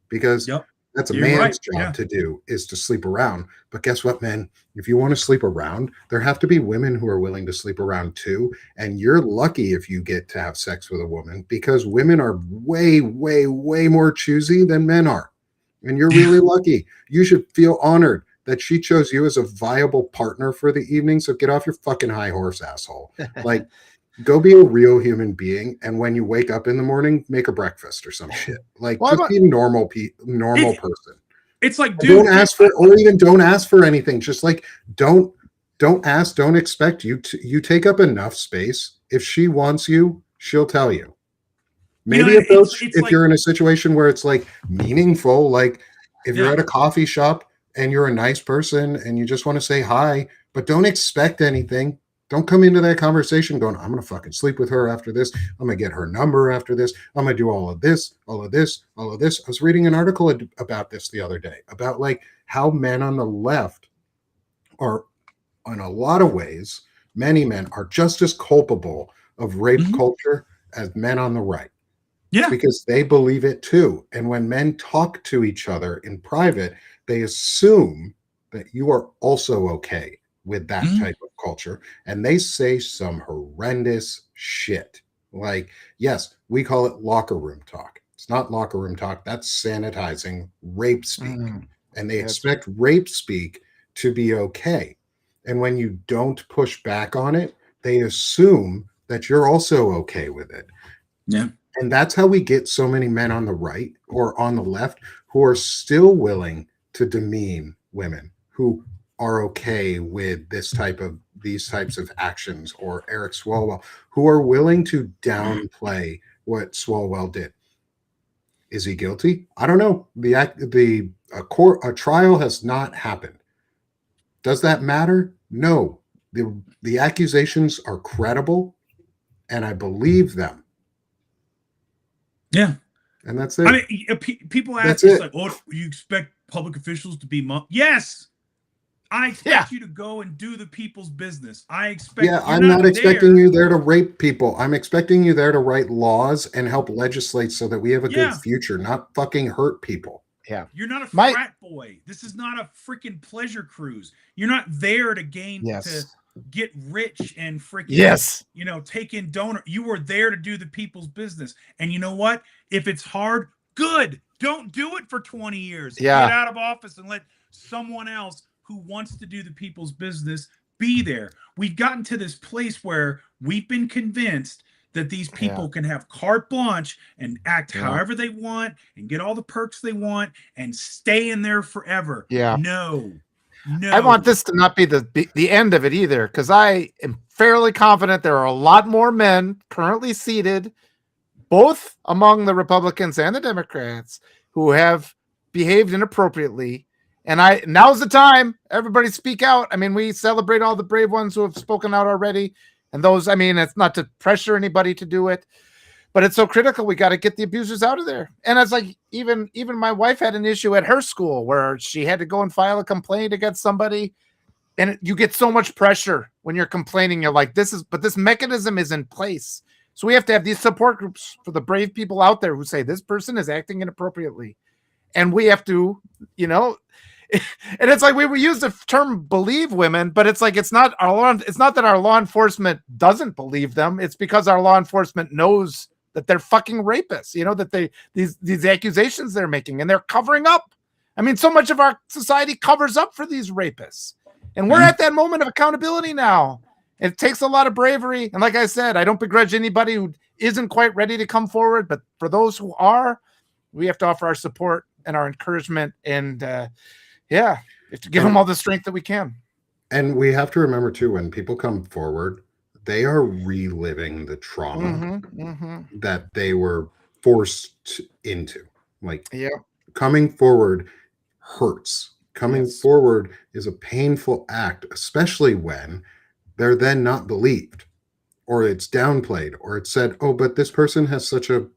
Speaker 1: because that's a man's job to do, is to sleep around. But guess what, men? If you want to sleep around, there have to be women who are willing to sleep around too. And you're lucky if you get to have sex with a woman, because women are way, way, way more choosy than men are. And you're really lucky. You should feel honored that she chose you as a viable partner for the evening. So get off your fucking high horse, asshole. Like, go be a real human being, and when you wake up in the morning, make a breakfast or some shit. Like, just be a normal person.
Speaker 4: It's like,
Speaker 1: dude, don't ask for anything. Just like don't ask, don't expect. You take up enough space. If she wants you, she'll tell you. Maybe approach if you're in a situation where it's like meaningful, like if you're at a coffee shop and you're a nice person and you just want to say hi, but don't expect anything. Don't come into that conversation going, I'm going to fucking sleep with her after this. I'm going to get her number after this. I'm going to do all of this, all of this, all of this. I was reading an article about this the other day, about like how men on the left are, in a lot of ways, many men are just as culpable of rape culture as men on the right.
Speaker 4: Yeah.
Speaker 1: Because they believe it too. And when men talk to each other in private, they assume that you are also okay with that type of culture. And they say some horrendous shit. Like, yes, we call it locker room talk. It's not locker room talk. That's sanitizing rape speak. And they expect rape speak to be okay. And when you don't push back on it, they assume that you're also okay with it.
Speaker 4: Yeah.
Speaker 1: And that's how we get so many men on the right or on the left who are still willing to demean women who are okay with these types of actions, or Eric Swalwell, who are willing to downplay what Swalwell did. Is he guilty? I don't know. A trial has not happened. Does that matter? No. The accusations are credible, and I believe them.
Speaker 4: Yeah.
Speaker 1: And that's it.
Speaker 4: I mean, people ask us, like, oh, you expect public officials to be yes. I expect you to go and do the people's business.
Speaker 1: I'm not expecting you there to rape people. I'm expecting you there to write laws and help legislate so that we have a good future, not fucking hurt people.
Speaker 2: Yeah.
Speaker 4: You're not a frat boy. This is not a freaking pleasure cruise. You're not there to to get rich and freaking take in donor. You were there to do the people's business. And you know what? If it's hard, good. Don't do it for 20 years.
Speaker 2: Yeah.
Speaker 4: Get out of office and let someone else who wants to do the people's business be there. We've gotten to this place where we've been convinced that these people can have carte blanche and act however they want and get all the perks they want and stay in there forever.
Speaker 2: Yeah.
Speaker 4: No.
Speaker 2: I want this to not be the end of it either, because I am fairly confident there are a lot more men currently seated, both among the Republicans and the Democrats, who have behaved inappropriately. And now's the time. Everybody speak out. I mean, we celebrate all the brave ones who have spoken out already. And those, I mean, it's not to pressure anybody to do it, but it's so critical. We got to get the abusers out of there. And it's like, even my wife had an issue at her school where she had to go and file a complaint against somebody. And you get so much pressure when you're complaining. You're like, this mechanism is in place. So we have to have these support groups for the brave people out there who say this person is acting inappropriately. And we have to, and it's like we use the term believe women, but it's like it's not that our law enforcement doesn't believe them. It's because our law enforcement knows that they're fucking rapists, that these accusations they're making, and they're covering up. I mean, so much of our society covers up for these rapists. And we're at that moment of accountability now. It takes a lot of bravery. And like I said, I don't begrudge anybody who isn't quite ready to come forward, but for those who are, we have to offer our support and our encouragement, and we have to give them all the strength that we can.
Speaker 1: And we have to remember too, when people come forward, they are reliving the trauma that they were forced into. Like, coming forward hurts. Coming forward is a painful act, especially when they're then not believed, or it's downplayed, or it's said, oh, but this person has such a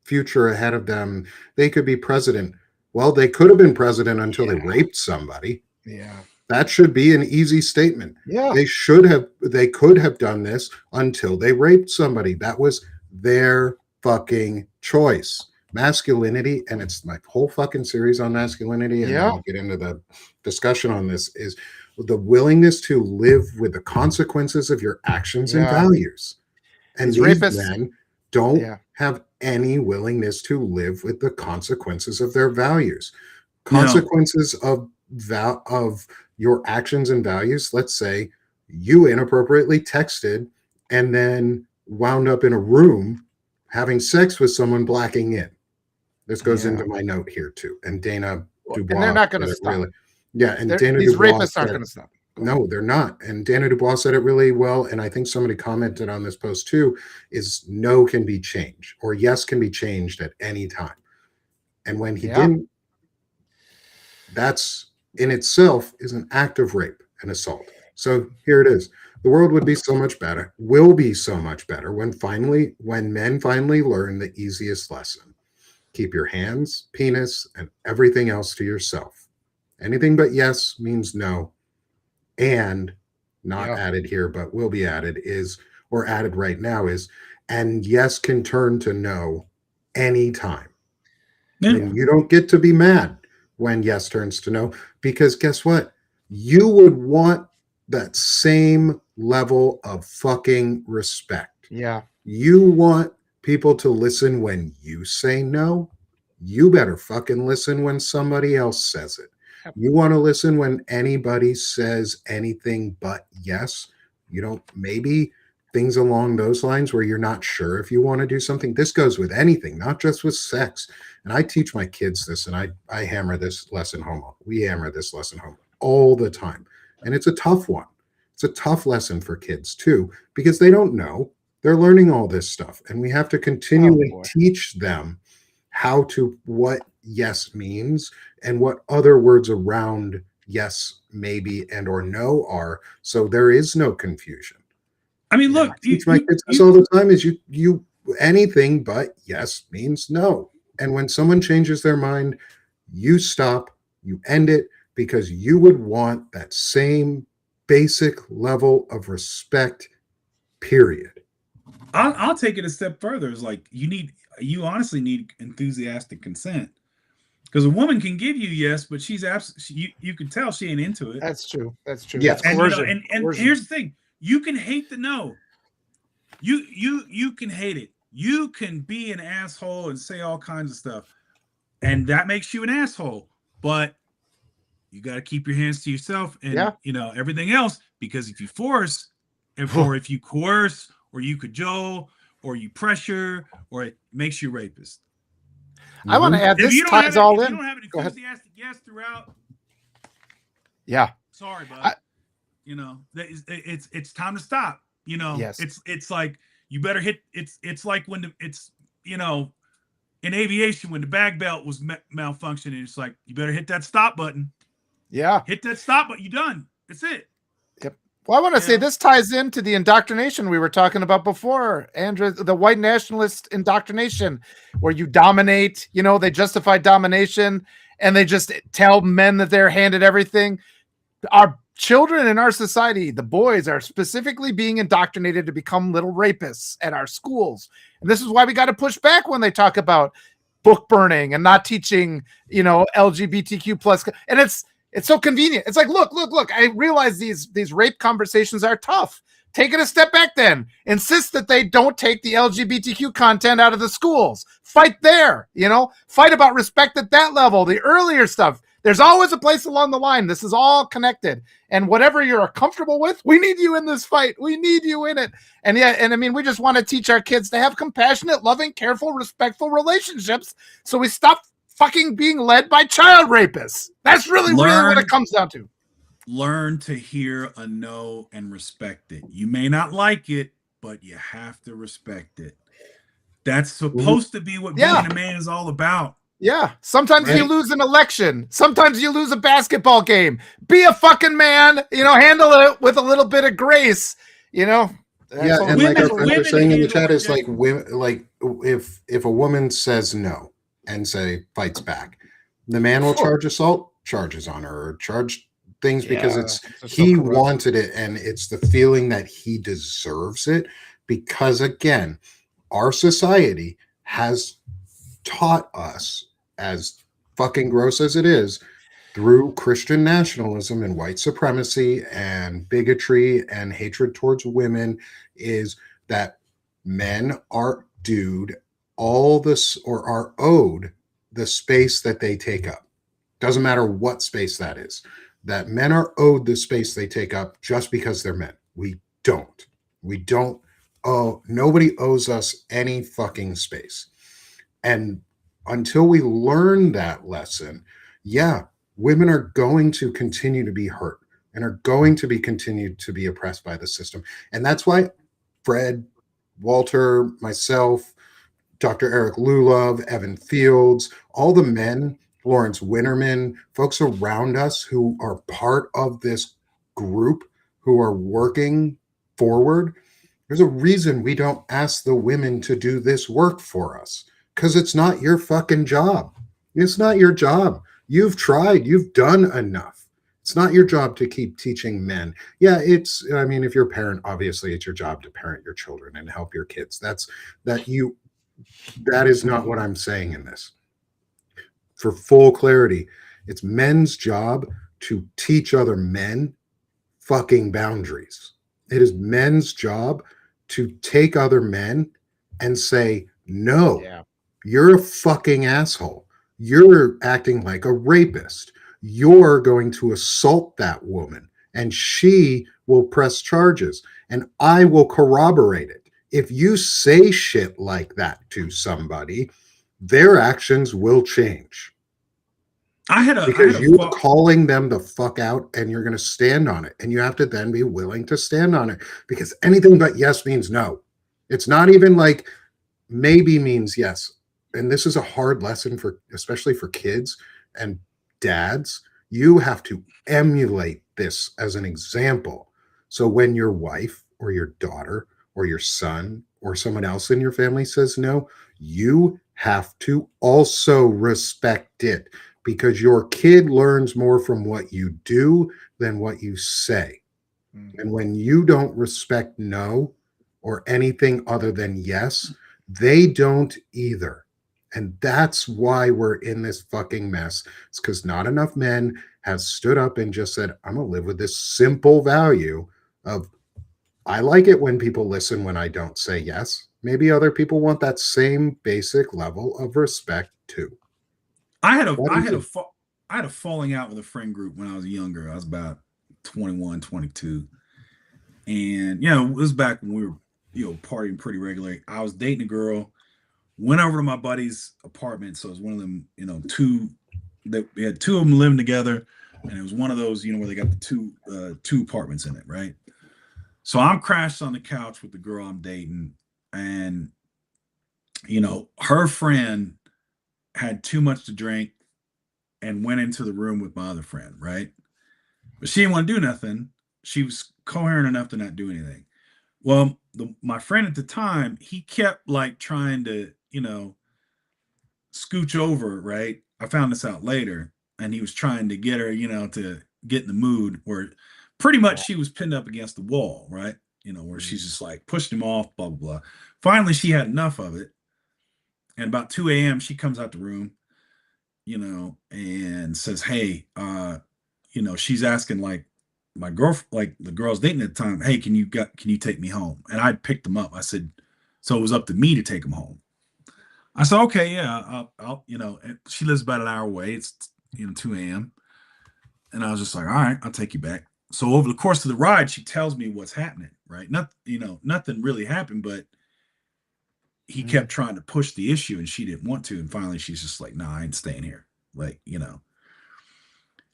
Speaker 1: future ahead of them. They could be president. Well, they could have been president until they raped somebody.
Speaker 2: Yeah.
Speaker 1: That should be an easy statement.
Speaker 2: Yeah.
Speaker 1: They could have done this until they raped somebody. That was their fucking choice. Masculinity, and it's my whole fucking series on masculinity, and I'll get into the discussion on this, is the willingness to live with the consequences of your actions and values. And these men don't have any willingness to live with the consequences of their values. Consequences of your actions and values. Let's say you inappropriately texted and then wound up in a room having sex with someone blacking in. This goes into my note here too. And Dana, Dubois.
Speaker 2: And they're not going to stop.
Speaker 1: Really, yeah, and
Speaker 2: These rapists aren't going to stop.
Speaker 1: No, they're not. And Dana Dubois said it really well. And I think somebody commented on this post too, is no can be changed or yes can be changed at any time. And when he didn't, that's in itself is an act of rape and assault. So here it is. The world would be so much better, will be so much better when men finally learn the easiest lesson. Keep your hands, penis, and everything else to yourself. Anything but yes means no. And not added here, but will be added or added right now and yes can turn to no anytime. Yeah. And you don't get to be mad when yes turns to no, because guess what? You would want that same level of fucking respect.
Speaker 2: Yeah.
Speaker 1: You want people to listen when you say no. You better fucking listen when somebody else says it. You want to listen when anybody says anything but yes. You don't, maybe things along those lines where you're not sure if you want to do something. This goes with anything, not just with sex. And I teach my kids this, and I hammer this lesson home. We hammer this lesson home all the time. And it's a tough one. It's a tough lesson for kids too, because they don't know. They're learning all this stuff. And we have to continually teach them what yes means and what other words around yes, maybe, and or no are, so there is no confusion.
Speaker 4: I mean, look,
Speaker 1: I teach my kids this all the time is you anything but yes means no. And when someone changes their mind, you stop, you end it, because you would want that same basic level of respect, period.
Speaker 4: I'll take it a step further. It's like you honestly need enthusiastic consent, because a woman can give you yes, but she's you can tell she ain't into it.
Speaker 2: That's true.
Speaker 1: Yeah.
Speaker 2: That's
Speaker 4: coercion. And here's the thing: you can hate the no. You can hate it. You can be an asshole and say all kinds of stuff, and that makes you an asshole. But you got to keep your hands to yourself and everything else, because if you force, or if you coerce, or you cajole, or you pressure, or it makes you a rapist.
Speaker 2: I want to add this ties all in.
Speaker 4: You don't have an enthusiastic yes throughout.
Speaker 2: Yeah.
Speaker 4: Sorry, bud. It's time to stop.
Speaker 2: Yes.
Speaker 4: It's like you better hit. It's like when in aviation when the bag belt was malfunctioning. It's like you better hit that stop button.
Speaker 2: Yeah.
Speaker 4: Hit that stop button. You done. That's it.
Speaker 2: Well, I want to say this ties into the indoctrination we were talking about before, Andrew, the white nationalist indoctrination, where you dominate, they justify domination and they just tell men that they're handed everything. Our children in our society, the boys, are specifically being indoctrinated to become little rapists at our schools. And this is why we got to push back when they talk about book burning and not teaching, LGBTQ plus. And it's so convenient. It's like, look. I realize these rape conversations are tough. Take it a step back then. Insist that they don't take the LGBTQ content out of the schools. Fight there, Fight about respect at that level, the earlier stuff. There's always a place along the line. This is all connected. And whatever you're comfortable with, we need you in this fight. We need you in it. And we just want to teach our kids to have compassionate, loving, careful, respectful relationships, so we stop fucking being led by child rapists. That's really what it comes down to.
Speaker 4: Learn to hear a no and respect it. You may not like it, but you have to respect it. That's supposed to be what being a man is all about.
Speaker 2: Yeah. Sometimes you lose an election. Sometimes you lose a basketball game. Be a fucking man, handle it with a little bit of grace,
Speaker 1: And like our friends are saying in the chat, is like if a woman says no and fights back, the man will charge assault charges on her or charge things because he wanted it, and it's the feeling that he deserves it, because again, our society has taught us, as fucking gross as it is, through Christian nationalism and white supremacy and bigotry and hatred towards women, is that men are are owed the space that they take up. Doesn't matter what space that is. That men are owed the space they take up just because they're men. We don't. Nobody owes us any fucking space. And until we learn that lesson, yeah, women are going to continue to be hurt and are going to be continued to be oppressed by the system. And that's why Fred, Walter, myself, Dr. Eric Lulov, Evan Fields, all the men, Lawrence Winterman, folks around us who are part of this group who are working forward. There's a reason we don't ask the women to do this work for us, because it's not your fucking job. It's not your job. You've tried, you've done enough. It's not your job to keep teaching men. Yeah, I mean, if you're a parent, obviously it's your job to parent your children and help your kids. That is not what I'm saying in this. For full clarity, it's men's job to teach other men fucking boundaries. It is men's job to take other men and say, no, you're a fucking asshole. You're acting like a rapist. You're going to assault that woman and she will press charges and I will corroborate it. If you say shit like that to somebody, their actions will change. Because you are calling them the fuck out and you're going to stand on it. And you have to then be willing to stand on it, because anything but yes means no. It's not even like maybe means yes. And this is a hard lesson especially for kids and dads. You have to emulate this as an example. So when your wife or your daughter or your son or someone else in your family says no, you have to also respect it, because your kid learns more from what you do than what you say. And when you don't respect no or anything other than yes, they don't either. And that's why we're in this fucking mess. It's because not enough men have stood up and just said, I'm going to live with this simple value of, I like it when people listen when I don't say yes. Maybe other people want that same basic level of respect too.
Speaker 4: I had a falling out with a friend group when I was younger. I was about 21, 22. And, it was back when we were, partying pretty regularly. I was dating a girl, went over to my buddy's apartment. So it was one of them, we had two of them living together. And it was one of those, where they got the two apartments in it, right? So I'm crashed on the couch with the girl I'm dating. And, her friend had too much to drink and went into the room with my other friend, right? But she didn't want to do nothing. She was coherent enough to not do anything. Well, my friend at the time, he kept like trying to, scooch over, right? I found this out later. And he was trying to get her, to get in the mood where pretty much she was pinned up against the wall, right? Where she's just like pushed him off, blah, blah, blah. Finally, she had enough of it. And about 2 a.m., she comes out the room, and says, hey, she's asking like my girlfriend, like the girl's dating at the time, hey, can you take me home? And I picked him up. I said, so it was up to me to take him home. I said, okay, yeah, I'll and she lives about an hour away. It's 2 a.m. And I was just like, all right, I'll take you back. So over the course of the ride, she tells me what's happening, right? Nothing really happened, but he kept trying to push the issue and she didn't want to. And finally she's just like, nah, I ain't staying here. Like,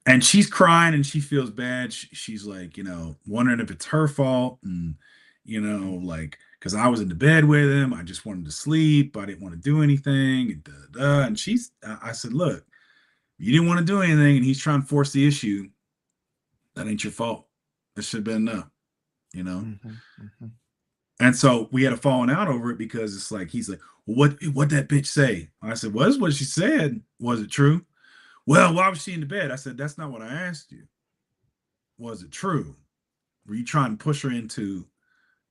Speaker 4: and she's crying and she feels bad. She's like, wondering if it's her fault. And, like, cause I was in the bed with him. I just wanted to sleep. I didn't want to do anything. And I said, look, you didn't want to do anything. And he's trying to force the issue. That ain't your fault. That should have been enough, And so we had a falling out over it because it's like, he's like, well, what that bitch say? I said, well, that's what she said. Was it true? Well, why was she in the bed? I said, that's not what I asked you. Was it true? Were you trying to push her into,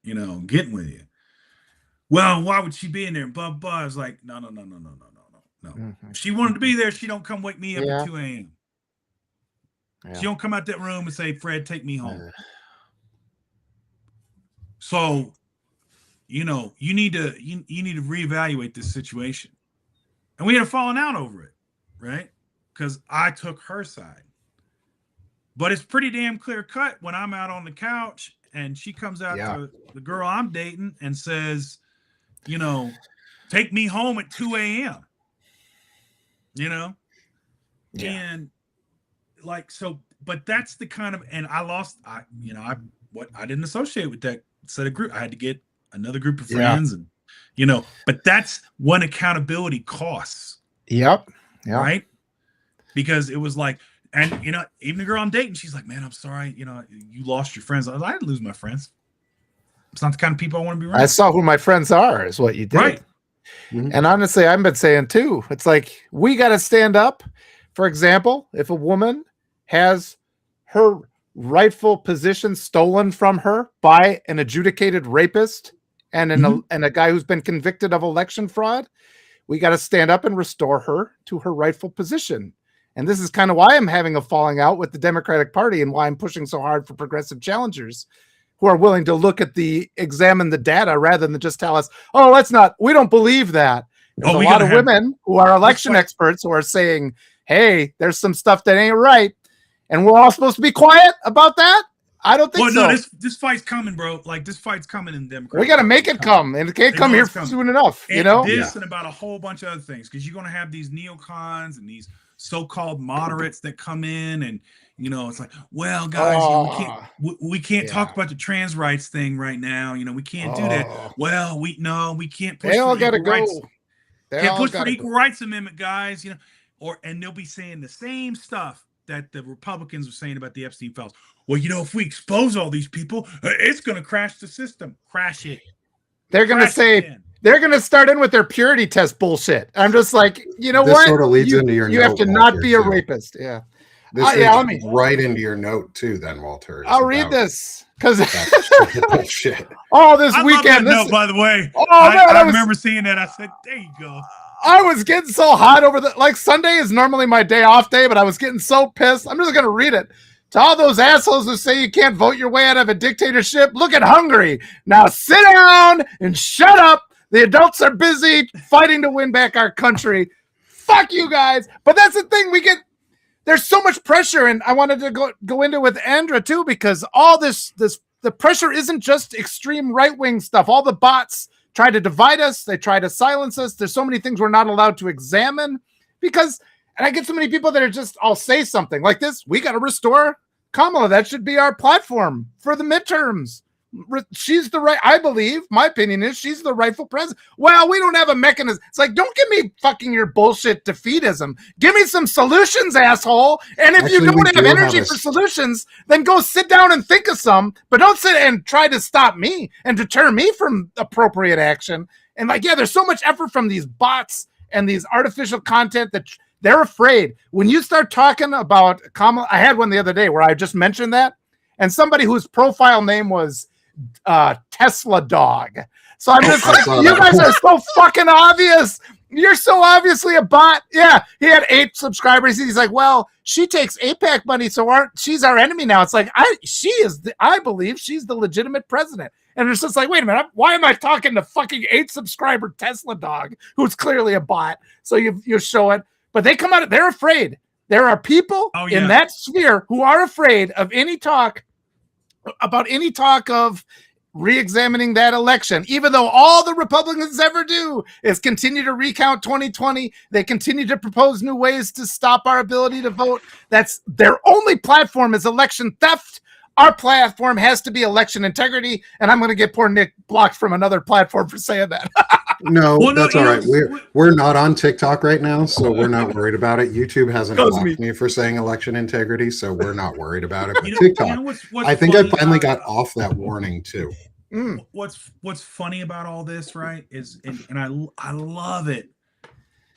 Speaker 4: getting with you? Well, why would she be in there? Blah, blah. I was like, no. If she wanted to be there, she don't come wake me up at 2 a.m. Yeah. She don't come out that room and say, Fred, take me home. So, you need to reevaluate this situation. And we had a falling out over it, right? Because I took her side. But it's pretty damn clear cut when I'm out on the couch and she comes out to the girl I'm dating and says, take me home at 2 a.m. And like, so, but that's the kind of, and I didn't associate with that set of group. I had to get another group of friends and, but that's what accountability costs.
Speaker 2: Yep.
Speaker 4: Right. Because it was like, and, even the girl I'm dating, she's like, man, I'm sorry. You lost your friends. I didn't lose my friends. It's not the kind of people I want to be around.
Speaker 2: I saw who my friends are is what you did.
Speaker 4: Right.
Speaker 2: Mm-hmm. And honestly, I've been saying too, it's like, we got to stand up. For example, if a woman has her rightful position stolen from her by an adjudicated rapist and a guy who's been convicted of election fraud, we got to stand up and restore her to her rightful position. And this is kind of why I'm having a falling out with the Democratic Party and why I'm pushing so hard for progressive challengers who are willing to examine the data rather than just tell us, oh, we don't believe that. There's a lot of women who are election experts who are saying, hey, there's some stuff that ain't right. And we're all supposed to be quiet about that? I don't think so.
Speaker 4: Well, no, this fight's coming, bro. Like, this fight's coming in Democrats.
Speaker 2: We got to make it come. And it can't come here soon enough,
Speaker 4: and This and about a whole bunch of other things. Because you're going to have these neocons and these so-called moderates that come in and, it's like, well, guys, we can't talk about the trans rights thing right now. We can't do that. Well, we can't push.
Speaker 2: They all got to go.
Speaker 4: Can't push for the Equal Rights Amendment, guys. And they'll be saying the same stuff that the Republicans are saying about the Epstein files. Well, if we expose all these people, it's going to crash the system. Crash it.
Speaker 2: They're going to say, they're going to start in with their purity test bullshit. I'm just like,
Speaker 1: this
Speaker 2: what?
Speaker 1: Sort of leads into your
Speaker 2: you have to not be a rapist. Yeah.
Speaker 1: This leads right into your note too, then, Walter.
Speaker 2: I'll read this because
Speaker 1: shit.
Speaker 2: Oh, this weekend.
Speaker 4: Note, by the way. I remember seeing that. I said, there you go.
Speaker 2: I was getting so hot over Sunday is normally my day off day, but I was getting so pissed. I'm just going to read it. To all those assholes who say you can't vote your way out of a dictatorship, look at Hungary. Now sit down and shut up. The adults are busy fighting to win back our country. Fuck you guys. But that's the thing. There's so much pressure, and I wanted to go into it with Andra too, because all the pressure isn't just extreme right-wing stuff. All the bots try to divide us. They try to silence us. There's so many things we're not allowed to examine and I get so many people that are just, I'll say something like this. We got to restore Kamala. That should be our platform for the midterms. She's I believe, my opinion is she's the rightful president. Well, we don't have a mechanism. It's like, don't give me fucking your bullshit defeatism. Give me some solutions, asshole. And if you don't have energy for solutions, then go sit down and think of some, but don't sit and try to stop me and deter me from appropriate action. And there's so much effort from these bots and these artificial content that they're afraid. When you start talking about Kamala, I had one the other day where I just mentioned that, and somebody whose profile name was Tesla Dog. So I'm just like, you guys are so fucking obvious. You're so obviously a bot. Yeah, he had 8 subscribers. He's like, well, she takes APAC money, so she's our enemy now. It's like, I believe she's the legitimate president. And it's just like, wait a minute, why am I talking to fucking 8 subscriber Tesla Dog, who's clearly a bot? So you show it, but they come out, they're afraid. There are people in that sphere who are afraid of any talk of re-examining that election, even though all the Republicans ever do is continue to recount 2020. They continue to propose new ways to stop our ability to vote. That's their only platform is election theft. Our platform has to be election integrity. And I'm going to get poor Nick blocked from another platform for saying that.
Speaker 1: No, that's all right. We're not on TikTok right now, so we're not worried about it. YouTube hasn't blocked me for saying election integrity, so we're not worried about it. But TikTok, I think I finally got off that warning too.
Speaker 4: What's funny about all this, right, is and I love it.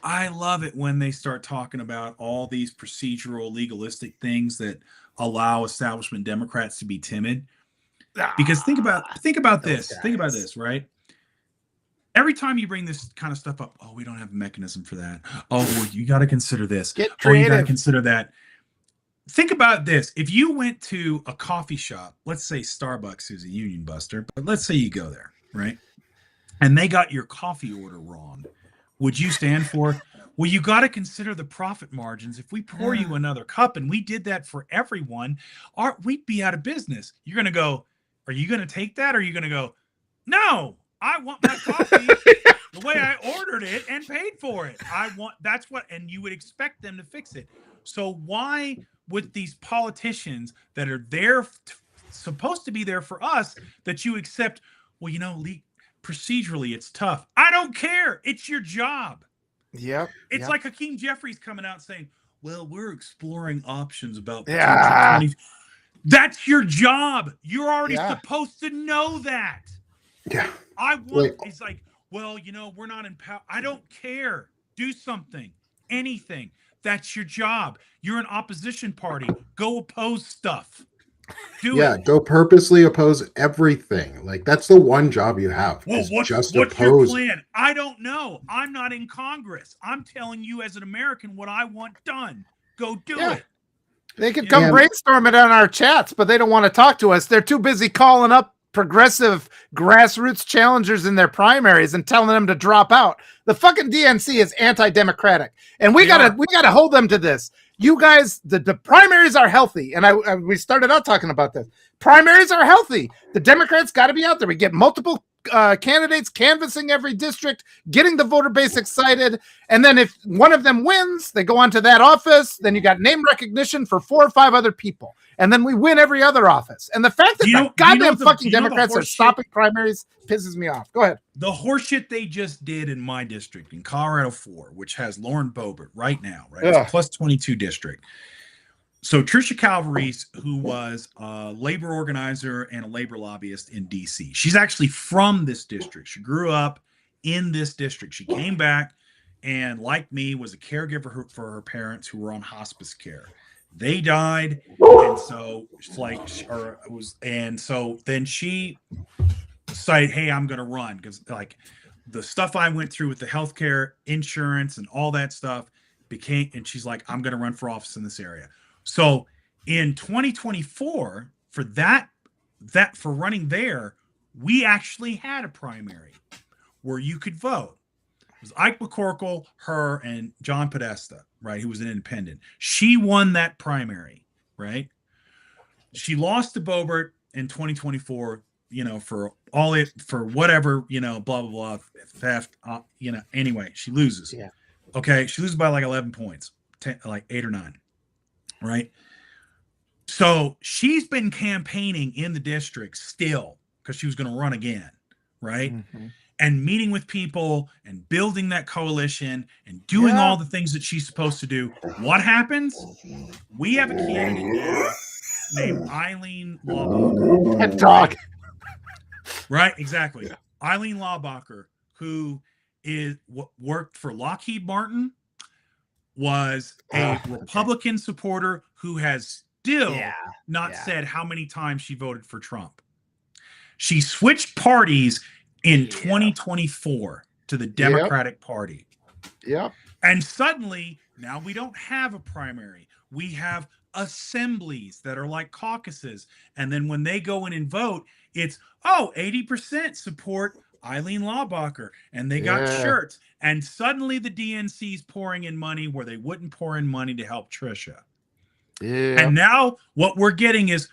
Speaker 4: I love it when they start talking about all these procedural, legalistic things that allow establishment Democrats to be timid. Because think about this. Think about this, right? Every time you bring this kind of stuff up, oh, we don't have a mechanism for that. Oh, well, you got to consider this.
Speaker 2: Get creative.
Speaker 4: You got to consider that. Think about this. If you went to a coffee shop, let's say Starbucks, who's a union buster, but let's say you go there, right? And they got your coffee order wrong. Would you stand for? Well, you got to consider the profit margins. If we pour you another cup and we did that for everyone, we'd be out of business. You're going to go, are you going to take that? Or are you going to go, no, I want my coffee the way I ordered it and paid for it. And you would expect them to fix it. So why would these politicians that are there, supposed to be there for us, that you accept, well, procedurally it's tough. I don't care. It's your job.
Speaker 2: Yep.
Speaker 4: It's like Hakeem Jeffries coming out saying, well, we're exploring options about
Speaker 2: Yeah.
Speaker 4: 20. That's your job. You're already supposed to know that.
Speaker 1: Yeah.
Speaker 4: It's like, well, we're not in power. I don't care. Do something. Anything. That's your job. You're an opposition party. Go oppose stuff. Do it.
Speaker 1: Go purposely oppose everything. Like, that's the one job you have.
Speaker 4: Well, what's your plan? I don't know. I'm not in Congress. I'm telling you as an American what I want done. Go do it.
Speaker 2: They could come brainstorm it on our chats, but they don't want to talk to us. They're too busy calling up progressive grassroots challengers in their primaries and telling them to drop out. The fucking DNC is anti-democratic, and we gotta hold them to this. You guys, the primaries are healthy, and we started out talking about this. Primaries are healthy. The Democrats got to be out there. We get multiple candidates canvassing every district, getting the voter base excited, and then if one of them wins, they go on to that office. Then you got name recognition for 4 or 5 other people, and then we win every other office. And the fact that the goddamn fucking Democrats are stopping primaries pisses me off. Go ahead.
Speaker 4: The horseshit they just did in my district, in Colorado 4, which has Lauren Boebert right now, right? It's a plus 22 district. So Tricia Calvarese, who was a labor organizer and a labor lobbyist in DC, she's actually from this district. She grew up in this district. She came back and, like me, was a caregiver for her parents who were on hospice care. They died, and so then she decided, hey, I'm going to run, because like the stuff I went through with the healthcare insurance and all that stuff and she's like, I'm going to run for office in this area. So in 2024, for running there, we actually had a primary where you could vote. It was Ike McCorkle, her, and John Podesta, right, who was an independent. She won that primary, right? She lost to Boebert in 2024, for whatever, blah, blah, blah, theft, anyway, she loses.
Speaker 2: Yeah.
Speaker 4: Okay, she loses by like 11 points, 10, like 8 or 9. Right. So she's been campaigning in the district still because she was going to run again. Right. Mm-hmm. And meeting with people and building that coalition and doing all the things that she's supposed to do. What happens? We have a candidate named Eileen Laubacher.
Speaker 2: That dog.
Speaker 4: Right. Exactly. Yeah. Eileen Laubacher, who worked for Lockheed Martin, was a Republican supporter who has still not said how many times she voted for Trump. She switched parties in 2024 to the Democratic Party.
Speaker 2: Yep.
Speaker 4: And suddenly, now we don't have a primary. We have assemblies that are like caucuses. And then when they go in and vote, it's, 80% support Eileen Laubacher, and they got shirts, and suddenly the DNC's pouring in money where they wouldn't pour in money to help Tricia. Yeah. And now what we're getting is,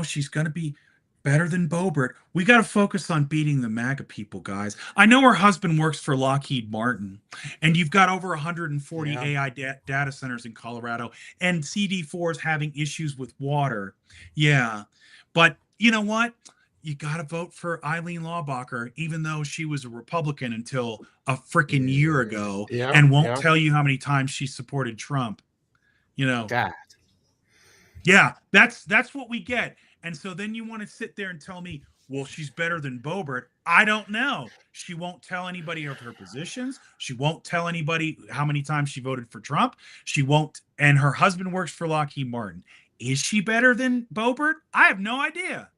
Speaker 4: she's going to be better than Boebert. We got to focus on beating the MAGA people, guys. I know her husband works for Lockheed Martin, and you've got over 140 AI data centers in Colorado, and CD4 is having issues with water. Yeah. But you know what? You got to vote for Eileen Laubacher, even though she was a Republican until a freaking year ago and won't tell you how many times she supported Trump.
Speaker 2: God.
Speaker 4: Yeah, that's what we get. And so then you want to sit there and tell me, well, she's better than Boebert. I don't know. She won't tell anybody of her positions. She won't tell anybody how many times she voted for Trump. She won't. And her husband works for Lockheed Martin. Is she better than Boebert? I have no idea.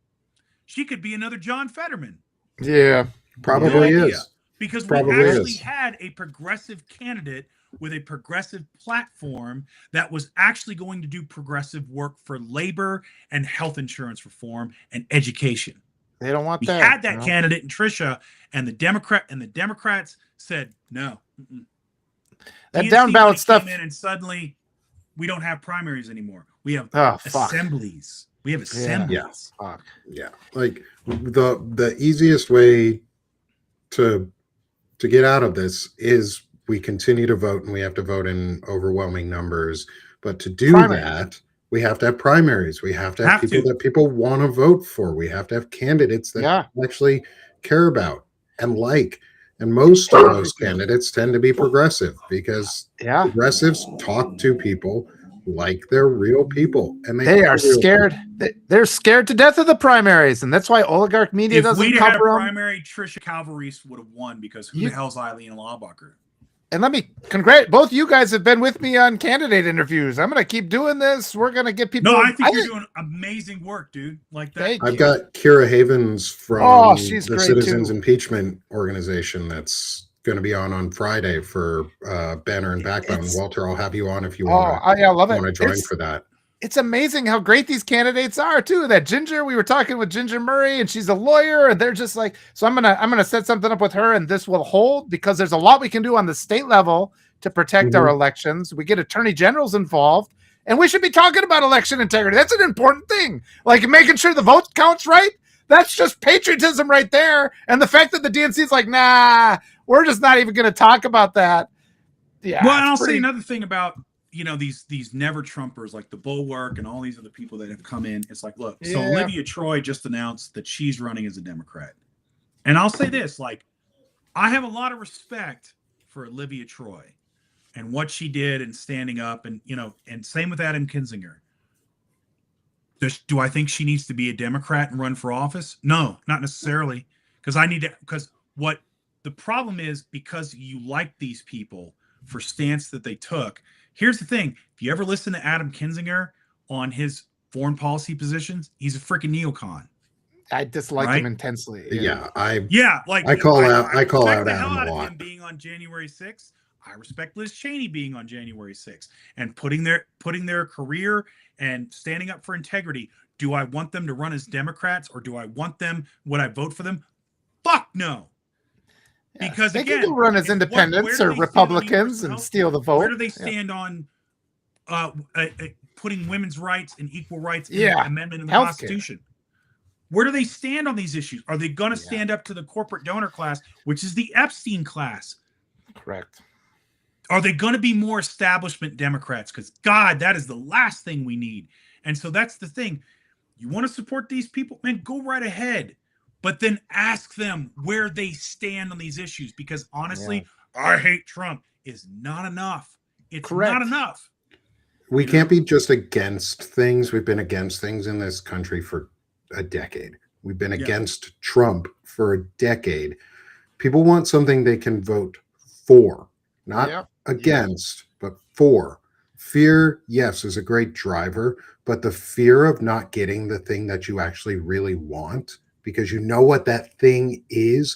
Speaker 4: She could be another John Fetterman.
Speaker 2: Yeah,
Speaker 1: probably is.
Speaker 4: Because we actually had a progressive candidate with a progressive platform that was actually going to do progressive work for labor and health insurance reform and education.
Speaker 2: They don't want that.
Speaker 4: We had that candidate in Tricia, and the Democrats said no.
Speaker 2: That down ballot stuff.
Speaker 4: Came in and suddenly we don't have primaries anymore. We have assemblies. We have assemblies.
Speaker 1: Yeah. Like the easiest way to get out of this is we continue to vote, and we have to vote in overwhelming numbers. But to do that, we have to have primaries. We have to have people that people want to vote for. We have to have candidates that actually care about and like. And most of those candidates tend to be progressive because progressives talk to people like they're real people, and they
Speaker 2: are scared. They're scared to death of the primaries, and that's why oligarch media doesn't cover them. If we'd had a
Speaker 4: primary, Tricia Calvarese would have won, because who the hell's Eileen Laubacher?
Speaker 2: And let me congratulate both you guys have been with me on candidate interviews. I'm going to keep doing this. We're going to get people.
Speaker 4: No, I think you're doing amazing work, dude. Like that.
Speaker 1: I've got Kira Havens from the Citizens Impeachment Organization that's going to be on Friday for Banner and Backbone. Walter, I'll have you on if you want to join for that.
Speaker 2: It's amazing how great these candidates are too. That Ginger, we were talking with Ginger Murray, and she's a lawyer, and they're just like, so I'm gonna set something up with her, and this will hold because there's a lot we can do on the state level to protect our elections. We get attorney generals involved, and we should be talking about election integrity. That's an important thing. Like making sure the vote counts right. That's just patriotism right there. And the fact that the DNC is like, nah, we're just not even going to talk about that. Yeah.
Speaker 4: Well, and I'll say another thing about, these never Trumpers like the Bulwark and all these other people that have come in. It's like, look, so Olivia Troy just announced that she's running as a Democrat. And I'll say this, like, I have a lot of respect for Olivia Troy and what she did and standing up, and, and same with Adam Kinzinger. Do I think she needs to be a Democrat and run for office? No, not necessarily. Because what the problem is, because you like these people for stance that they took. Here's the thing. If you ever listen to Adam Kinzinger on his foreign policy positions, he's a freaking neocon.
Speaker 2: I dislike him intensely.
Speaker 1: I call out Adam a lot.
Speaker 4: Him being on January 6th. I respect Liz Cheney being on January 6th and putting their career and standing up for integrity. Do I want them to run as Democrats, or do I want them? Would I vote for them? Fuck no. Because
Speaker 2: they can run as independents or Republicans and steal the vote.
Speaker 4: Where do they stand on putting women's rights and equal rights in the amendment in the Constitution? Where do they stand on these issues? Are they going to stand up to the corporate donor class, which is the Epstein class?
Speaker 2: Correct.
Speaker 4: Are they going to be more establishment Democrats? Because, God, that is the last thing we need. And so that's the thing. You want to support these people? Man, go right ahead. But then ask them where they stand on these issues. Because, honestly, I hate Trump is not enough. It's not enough.
Speaker 1: We can't be just against things. We've been against things in this country for a decade. We've been against Trump for a decade. People want something they can vote for. Not against, but for. Fear, yes, is a great driver, but the fear of not getting the thing that you actually really want, because you know what that thing is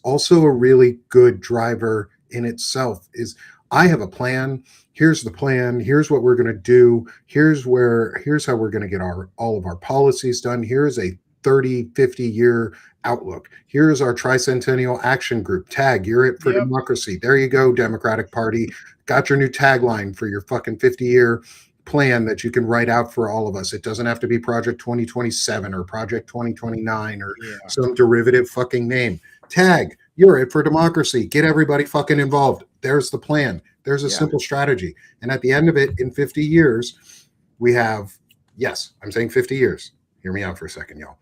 Speaker 1: also a really good driver in itself. Is I have a plan. Here's the plan. Here's what we're going to do. Here's how we're going to get all of our policies done. Here's a 30, 50 year outlook. Here's our tricentennial action group. Tag, you're it for democracy. There you go, Democratic Party. Got your new tagline for your fucking 50-year plan that you can write out for all of us. It doesn't have to be Project 2027 or Project 2029 or some derivative fucking name. Tag, you're it for democracy. Get everybody fucking involved. There's the plan. There's a simple strategy. And at the end of it, in 50 years, we have, I'm saying 50 years. Hear me out for a second, y'all.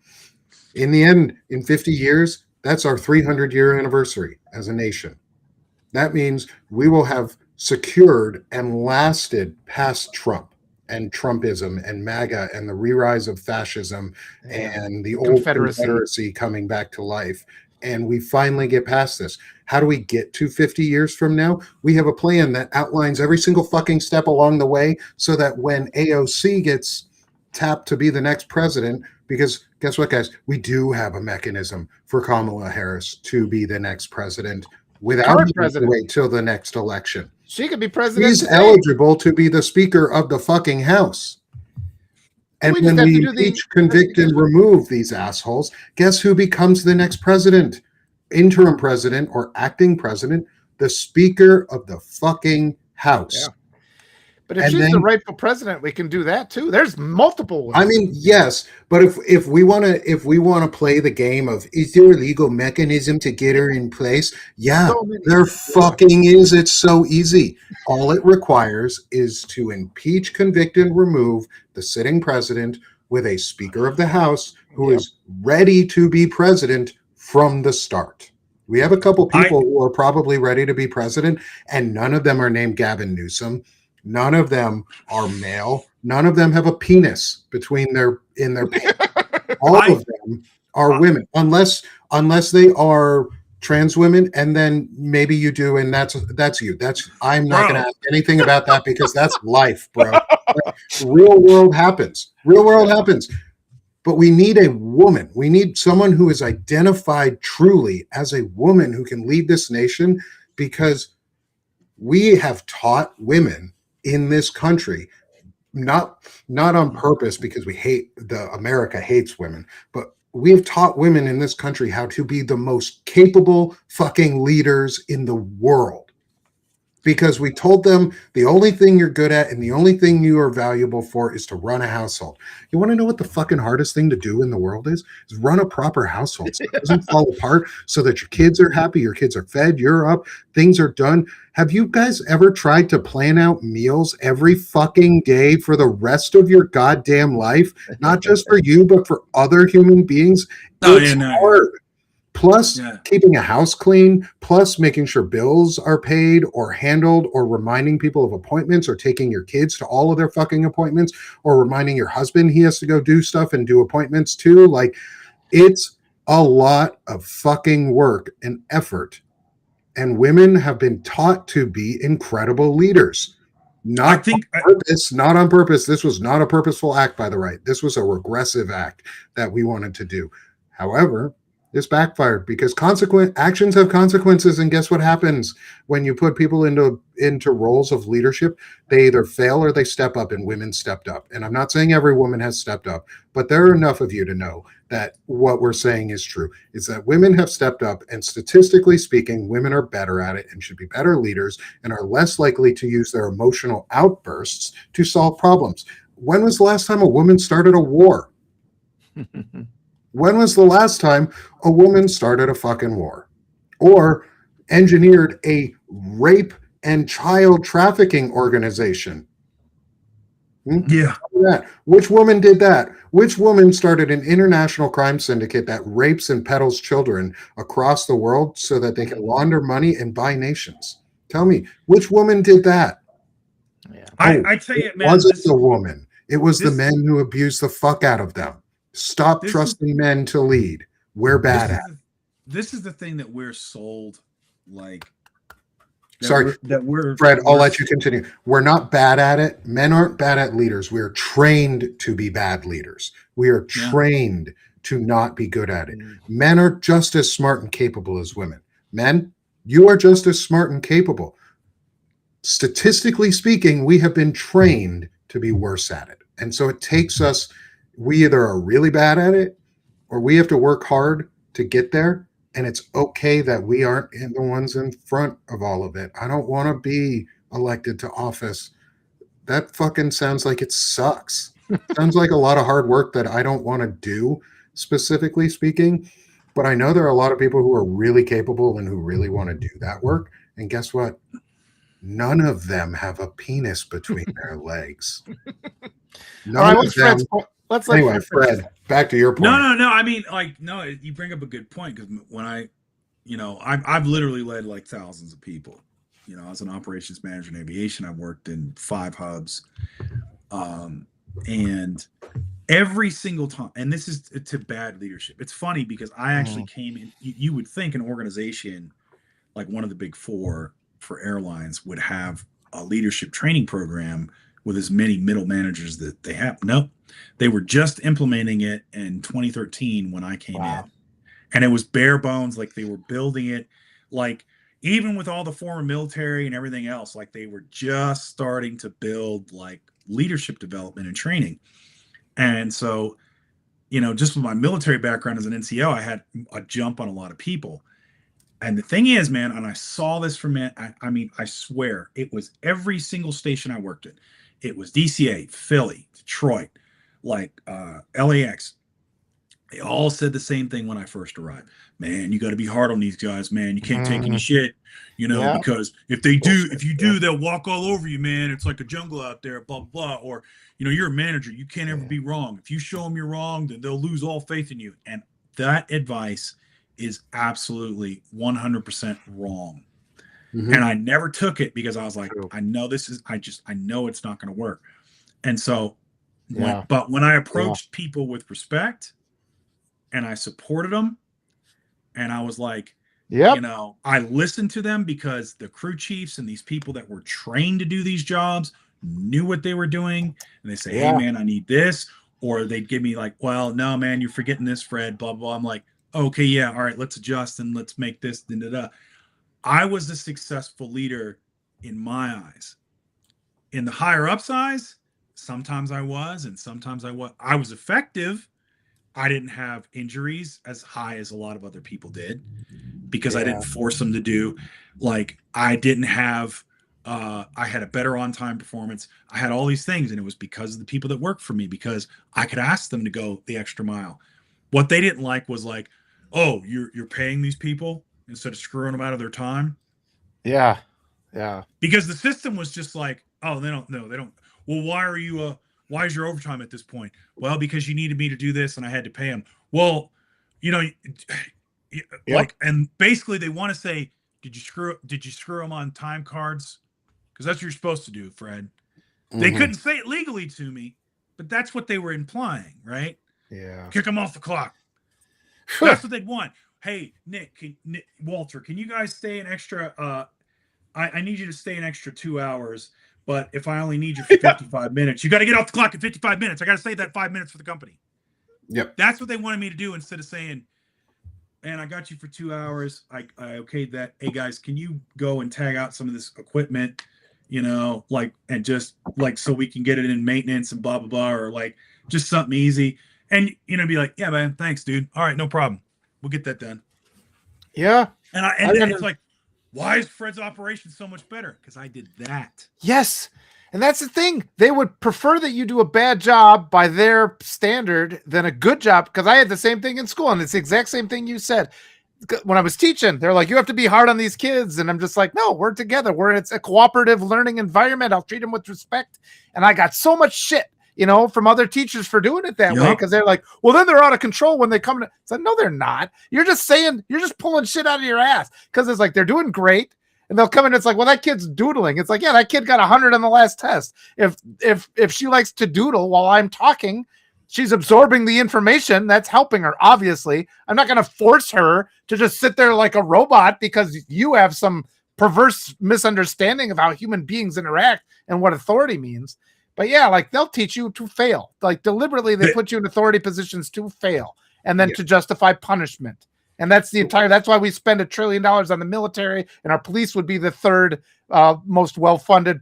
Speaker 1: In the end, in 50 years, that's our 300-year anniversary as a nation. That means we will have secured and lasted past Trump and Trumpism and MAGA and the re-rise of fascism and the old Confederacy coming back to life. And we finally get past this. How do we get to 50 years from now? We have a plan that outlines every single fucking step along the way so that when AOC gets tapped to be the next president, because guess what, guys? We do have a mechanism for Kamala Harris to be the next president without having to wait till the next election.
Speaker 2: She could be president.
Speaker 1: She's eligible to be the Speaker of the fucking House. And when we impeach, convict, and remove these assholes, guess who becomes the next president? Interim president or acting president? The Speaker of the fucking House.
Speaker 2: But if she's the rightful president, we can do that too. There's multiple women.
Speaker 1: I mean, yes, but if we want to play the game of, is there a legal mechanism to get her in place? Yeah, there fucking is. It's so easy. All it requires is to impeach, convict, and remove the sitting president with a Speaker of the House who is ready to be president from the start. We have a couple people who are probably ready to be president, and none of them are named Gavin Newsom. None of them are male. None of them have a penis in their pants. All of them are women, unless they are trans women, and then maybe you do, and that's you. I'm not going to ask anything about that because that's life, bro. Real world happens. But we need a woman. We need someone who is identified truly as a woman who can lead this nation, because we have taught women in this country, not on purpose because America hates women, but we have taught women in this country how to be the most capable fucking leaders in the world. Because we told them the only thing you're good at and the only thing you are valuable for is to run a household. You want to know what the fucking hardest thing to do in the world is? Is run a proper household so it doesn't fall apart, so that your kids are happy, your kids are fed, you're up, things are done. Have you guys ever tried to plan out meals every fucking day for the rest of your goddamn life? Not just for you, but for other human beings? It's hard. Plus keeping a house clean, plus making sure bills are paid or handled, or reminding people of appointments, or taking your kids to all of their fucking appointments, or reminding your husband he has to go do stuff and do appointments too. Like, it's a lot of fucking work and effort. And women have been taught to be incredible leaders. Not on purpose. This was not a purposeful act by the right. This was a regressive act that we wanted to do. However, this backfired because actions have consequences, and guess what happens when you put people into roles of leadership? They either fail or they step up, and women stepped up. And I'm not saying every woman has stepped up, but there are enough of you to know that what we're saying is true, is that women have stepped up, and statistically speaking, women are better at it and should be better leaders and are less likely to use their emotional outbursts to solve problems. When was the last time a woman started a war? When was the last time a woman started a fucking war or engineered a rape and child trafficking organization?
Speaker 4: Yeah.
Speaker 1: Which woman did that? Which woman started an international crime syndicate that rapes and peddles children across the world so that they can launder money and buy nations? Tell me, which woman did that?
Speaker 2: Yeah.
Speaker 4: I tell you, man.
Speaker 1: It wasn't the woman. It was the men who abused the fuck out of them. Stop trusting men to lead. We're bad at it.
Speaker 4: This is the thing that we're sold like.
Speaker 1: Sorry, Fred, I'll let you continue. We're not bad at it. Men aren't bad at leaders. We are trained to be bad leaders. We are trained to not be good at it. Men are just as smart and capable as women. Men, you are just as smart and capable. Statistically speaking, we have been trained to be worse at it. And so it takes us, we either are really bad at it or we have to work hard to get there. And it's okay that we aren't the ones in front of all of it. I don't want to be elected to office. That fucking sounds like it sucks. Sounds like a lot of hard work that I don't want to do, specifically speaking. But I know there are a lot of people who are really capable and who really want to do that work. And guess what? None of them have a penis between their legs. None of them. Anyway, Fred, back to your point.
Speaker 4: No. I mean, you bring up a good point, because when I've literally led like thousands of people. You know, as an operations manager in aviation, I've worked in 5 hubs, and every single time, and this is to bad leadership. It's funny because I actually came in. You would think an organization like one of the big 4 for airlines would have a leadership training program with as many middle managers that they have. Nope. They were just implementing it in 2013 when I came in. And it was bare bones. Like, they were building it, like, even with all the former military and everything else, like, they were just starting to build like leadership development and training. And so, just with my military background as an NCO, I had a jump on a lot of people. And the thing is, man, and I saw this from man, I mean, I swear it was every single station I worked at. It was DCA, Philly, Detroit, like LAX. They all said the same thing when I first arrived. Man, you got to be hard on these guys, man. You can't take any shit, because if you do, they'll walk all over you, man. It's like a jungle out there, blah, blah, blah. Or, you're a manager. You can't ever be wrong. If you show them you're wrong, then they'll lose all faith in you. And that advice is absolutely 100% wrong. Mm-hmm. And I never took it because I was like, I know it's not going to work. And so, when I approached people with respect and I supported them and I was like, I listened to them because the crew chiefs and these people that were trained to do these jobs knew what they were doing. And they say, hey man, I need this. Or they'd give me like, well, no, man, you're forgetting this, Fred, blah, blah. I'm like, okay, yeah, all right, let's adjust and let's make this. Da, da, da. I was a successful leader in my eyes. In the higher ups' eyes, sometimes I was, and sometimes I was. I was effective. I didn't have injuries as high as a lot of other people did because I didn't force them to do. Like, I didn't have, I had a better on-time performance. I had all these things, and it was because of the people that worked for me, because I could ask them to go the extra mile. What they didn't like was like, oh, you're paying these people instead of screwing them out of their time.
Speaker 2: Yeah.
Speaker 4: Because the system was just like, oh, they don't. Well, why is your overtime at this point? Well, because you needed me to do this and I had to pay them. Well, like, and basically they want to say, did you screw them on time cards? Because that's what you're supposed to do, Fred. Mm-hmm. They couldn't say it legally to me, but that's what they were implying, right?
Speaker 2: Yeah.
Speaker 4: Kick them off the clock. That's what they'd want. Hey, Nick, Walter, can you guys stay an extra? I need you to stay an extra 2 hours, but if I only need you for 55 minutes, you got to get off the clock in 55 minutes. I got to save that 5 minutes for the company.
Speaker 1: Yep.
Speaker 4: That's what they wanted me to do instead of saying, and I got you for 2 hours. I okayed that. Hey guys, can you go and tag out some of this equipment, and just like, so we can get it in maintenance and blah, blah, blah, or like just something easy. And, be like, yeah, man, thanks, dude. All right, no problem. We'll get that done.
Speaker 2: Yeah.
Speaker 4: And it's like, why is Fred's operation so much better? Because I did that.
Speaker 2: Yes. And that's the thing. They would prefer that you do a bad job by their standard than a good job. Because I had the same thing in school, and it's the exact same thing you said. When I was teaching, they're like, you have to be hard on these kids. And I'm just like, no, we're together. It's a cooperative learning environment. I'll treat them with respect. And I got so much shit, from other teachers for doing it that way. Because they're like, well, then they're out of control when they come to. It's like, no, they're not. You're just pulling shit out of your ass. Because it's like, they're doing great. And they'll come in. It's like, well, that kid's doodling. It's like, yeah, that kid got 100 on the last test. If she likes to doodle while I'm talking, she's absorbing the information. That's helping her. Obviously, I'm not going to force her to just sit there like a robot because you have some perverse misunderstanding of how human beings interact and what authority means. But yeah, like, they'll teach you to fail. Like, deliberately, they put you in authority positions to fail and then to justify punishment. And that's that's why we spend $1 trillion on the military, and our police would be the third most well-funded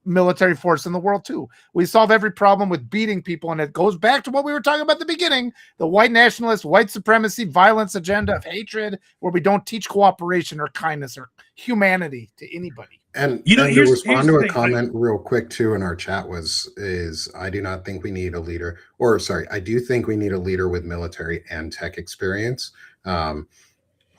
Speaker 2: military force in the world too. We solve every problem with beating people, and it goes back to what we were talking about at the beginning, the white nationalist, white supremacy, violence agenda of hatred, where we don't teach cooperation or kindness or humanity to anybody.
Speaker 1: And to respond to a comment real quick too in our chat is I do not think we need a leader, I do think we need a leader with military and tech experience. I'll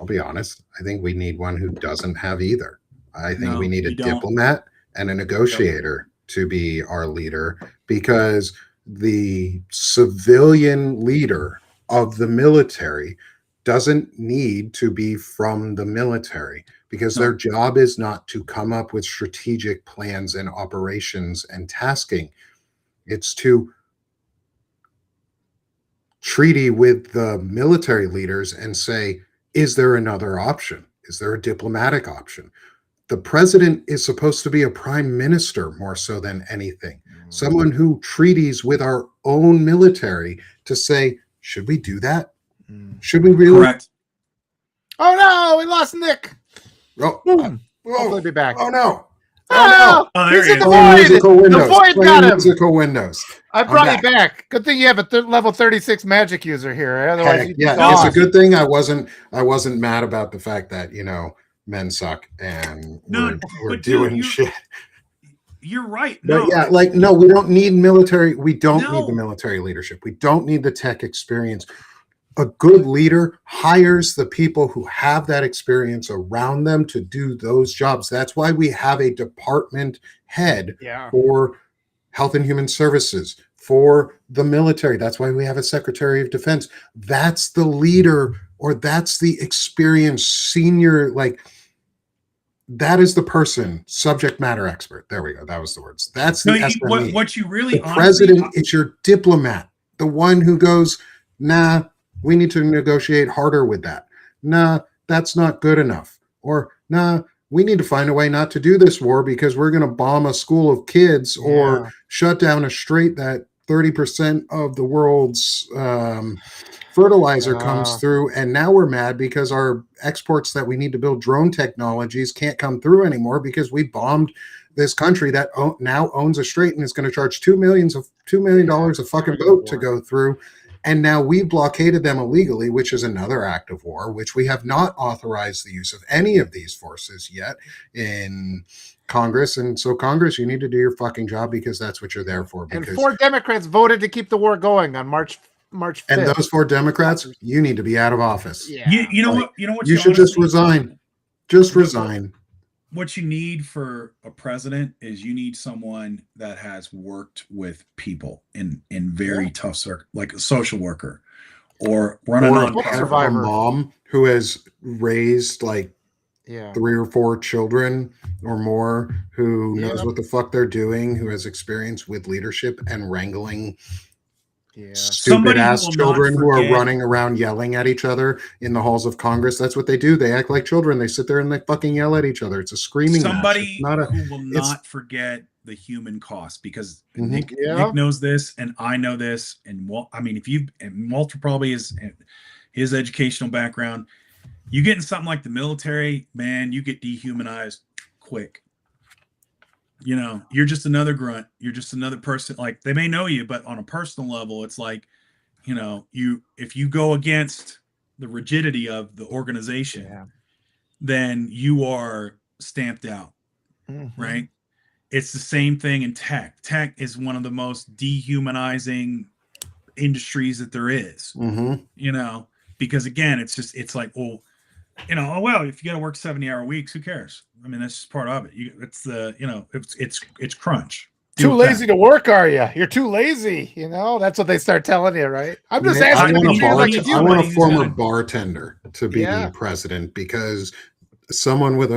Speaker 1: be honest. I think we need one who doesn't have either. I think we need a diplomat and a negotiator to be our leader, because the civilian leader of the military doesn't need to be from the military, because their job is not to come up with strategic plans and operations and tasking. It's to treaty with the military leaders and say, is there another option? Is there a diplomatic option? The president is supposed to be a prime minister more so than anything. Someone who treaties with our own military to say, should we do that? Should we really?
Speaker 4: Correct.
Speaker 2: Oh no, we lost Nick.
Speaker 1: Oh,
Speaker 2: Hopefully be back.
Speaker 1: Oh no.
Speaker 2: Oh,
Speaker 4: Oh, there
Speaker 2: he's
Speaker 4: he
Speaker 2: in the
Speaker 4: is.
Speaker 2: void.
Speaker 1: Musical windows.
Speaker 2: The void got him.
Speaker 1: Musical windows.
Speaker 2: I brought you back. Good thing you have a level 36 magic user here. Otherwise,
Speaker 1: Heck,
Speaker 2: you'd be
Speaker 1: yeah,
Speaker 2: gone.
Speaker 1: it's a good thing I wasn't mad about the fact that men suck and we're doing shit.
Speaker 4: You're right.
Speaker 1: But no, we don't need military. We don't need the military leadership. We don't need the tech experience. A good leader hires the people who have that experience around them to do those jobs. That's why we have a department head for Health and Human Services, for the military. That's why we have a Secretary of Defense. That's the leader, or that's the experienced senior, that is the person, subject matter expert. There we go. That was the words. That's the SME.
Speaker 4: What you really,
Speaker 1: the president is your diplomat, the one who goes, nah, we need to negotiate harder with that. Nah, that's not good enough. Or nah, we need to find a way not to do this war because we're going to bomb a school of kids or shut down a strait that 30% of the world's fertilizer comes through. And now we're mad because our exports that we need to build drone technologies can't come through anymore because we bombed this country that now owns a strait and is going to charge $2 million a fucking boat to go through. And now we blockaded them illegally, which is another act of war, which we have not authorized the use of any of these forces yet in Congress. And so Congress, you need to do your fucking job because that's what you're there for.
Speaker 2: And 4 Democrats voted to keep the war going on March 5th.
Speaker 1: And those 4 Democrats, you need to be out of office.
Speaker 2: Yeah.
Speaker 4: You know what?
Speaker 1: You should just resign. Just resign.
Speaker 4: What you need for a president is you need someone that has worked with people in very tough like a social worker or running on
Speaker 1: a mom who has raised 3 or 4 children or more, who knows what the fuck they're doing, who has experience with leadership and wrangling stupid ass children who are running around yelling at each other in the halls of Congress. That's what they do. They act like children. They sit there and they fucking yell at each other. It's a screaming
Speaker 4: somebody who will not forget the human cost, because Nick knows this and I know this. And Walter probably is his educational background. You get in something like the military, man, you get dehumanized quick. You're just another grunt. You're just another person. Like, they may know you, but on a personal level, it's like, if you go against the rigidity of the organization, then you are stamped out, right? It's the same thing in tech. Tech is one of the most dehumanizing industries that there is, because again, it's like, well, if you got to work 70-hour weeks, who cares? I mean, that's just part of it. It's crunch.
Speaker 2: Too lazy to work, are you? You're too lazy. That's what they start telling you, right? I'm just asking.
Speaker 1: I want a former bartender to be president, because someone with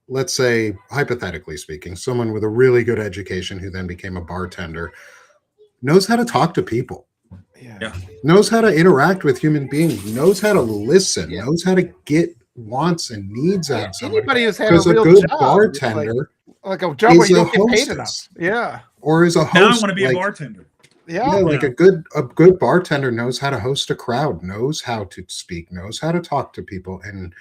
Speaker 1: let's say, hypothetically speaking, someone with a really good education who then became a bartender knows how to talk to people. Knows how to interact with human beings, knows how to listen, knows how to get wants and needs out of somebody.
Speaker 2: Anybody who's had a real
Speaker 1: good
Speaker 2: job,
Speaker 1: bartender,
Speaker 2: like a job where you don't get paid enough.
Speaker 1: Or is a host.
Speaker 4: Now I want to be a bartender.
Speaker 1: A good bartender knows how to host a crowd, knows how to speak, knows how to talk to people and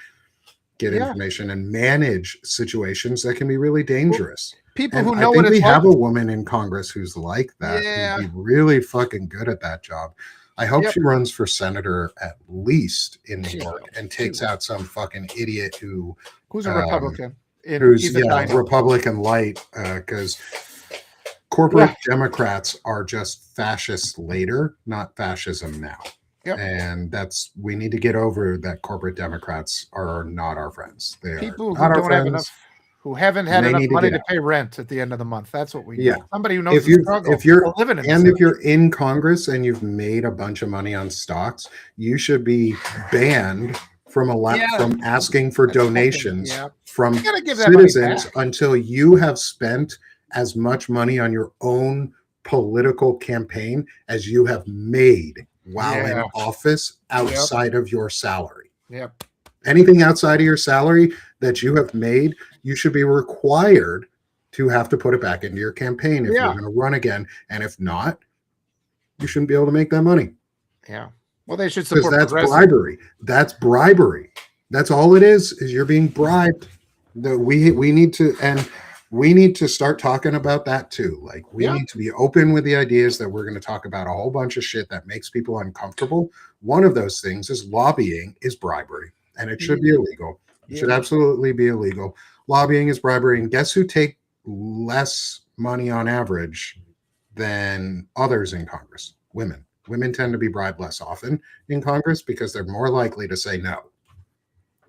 Speaker 1: get information and manage situations that can be really dangerous.
Speaker 2: People
Speaker 1: and
Speaker 2: who know
Speaker 1: I think
Speaker 2: what it's
Speaker 1: we
Speaker 2: like.
Speaker 1: have a woman in Congress who's like that. Who'd be really fucking good at that job. I hope she runs for senator at least in New York and takes out some fucking idiot
Speaker 2: who's a Republican.
Speaker 1: Who's Republican light, because corporate Democrats are just fascists later, not fascism now. And we need to get over that. Corporate Democrats are not our friends. They
Speaker 2: people
Speaker 1: are not
Speaker 2: who
Speaker 1: our
Speaker 2: don't have
Speaker 1: friends.
Speaker 2: enough, who haven't had enough money to pay rent at the end of the month. That's what we need. Somebody who knows the struggle.
Speaker 1: If you're in Congress and you've made a bunch of money on stocks, you should be banned from from asking for donations from citizens until you have spent as much money on your own political campaign as you have made while in office outside of your salary. Anything outside of your salary that you have made, you should be required to have to put it back into your campaign if you're going to run again. And if not, you shouldn't be able to make that money.
Speaker 2: Well, they should support
Speaker 1: that's bribery. That's bribery. That's all it is you're being bribed. We need to, and we need to start talking about that too. Like, we need to be open with the ideas that we're going to talk about a whole bunch of shit that makes people uncomfortable. One of those things is lobbying is bribery, and it should be illegal. It should absolutely be illegal. Lobbying is bribery, and guess who take less money on average than others in Congress? Women. Women tend to be bribed less often in Congress because they're more likely to say no.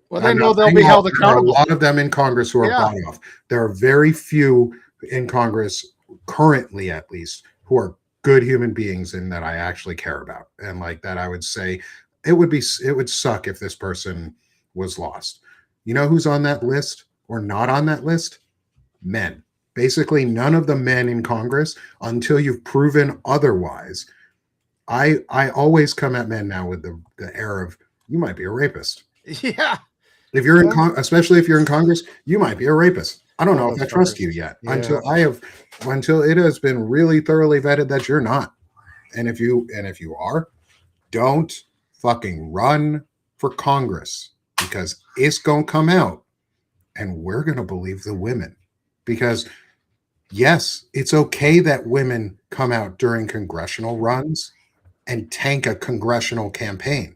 Speaker 2: Well, they know they'll be held accountable.
Speaker 1: There are a lot of them in Congress who are bought off. There are very few in Congress, currently at least, who are good human beings and that I actually care about. And like that, I would say it would suck if this person was lost. You know who's on that list or not on that list? Men. Basically, none of the men in Congress until you've proven otherwise. I always come at men now with the air of, you might be a rapist.
Speaker 2: Yeah.
Speaker 1: If you're especially if you're in Congress, you might be a rapist. I don't know if I trust you yet until it has been really thoroughly vetted that you're not. And if you are, don't fucking run for Congress, because it's going to come out and we're going to believe the women. Because yes, it's okay that women come out during congressional runs and tank a congressional campaign.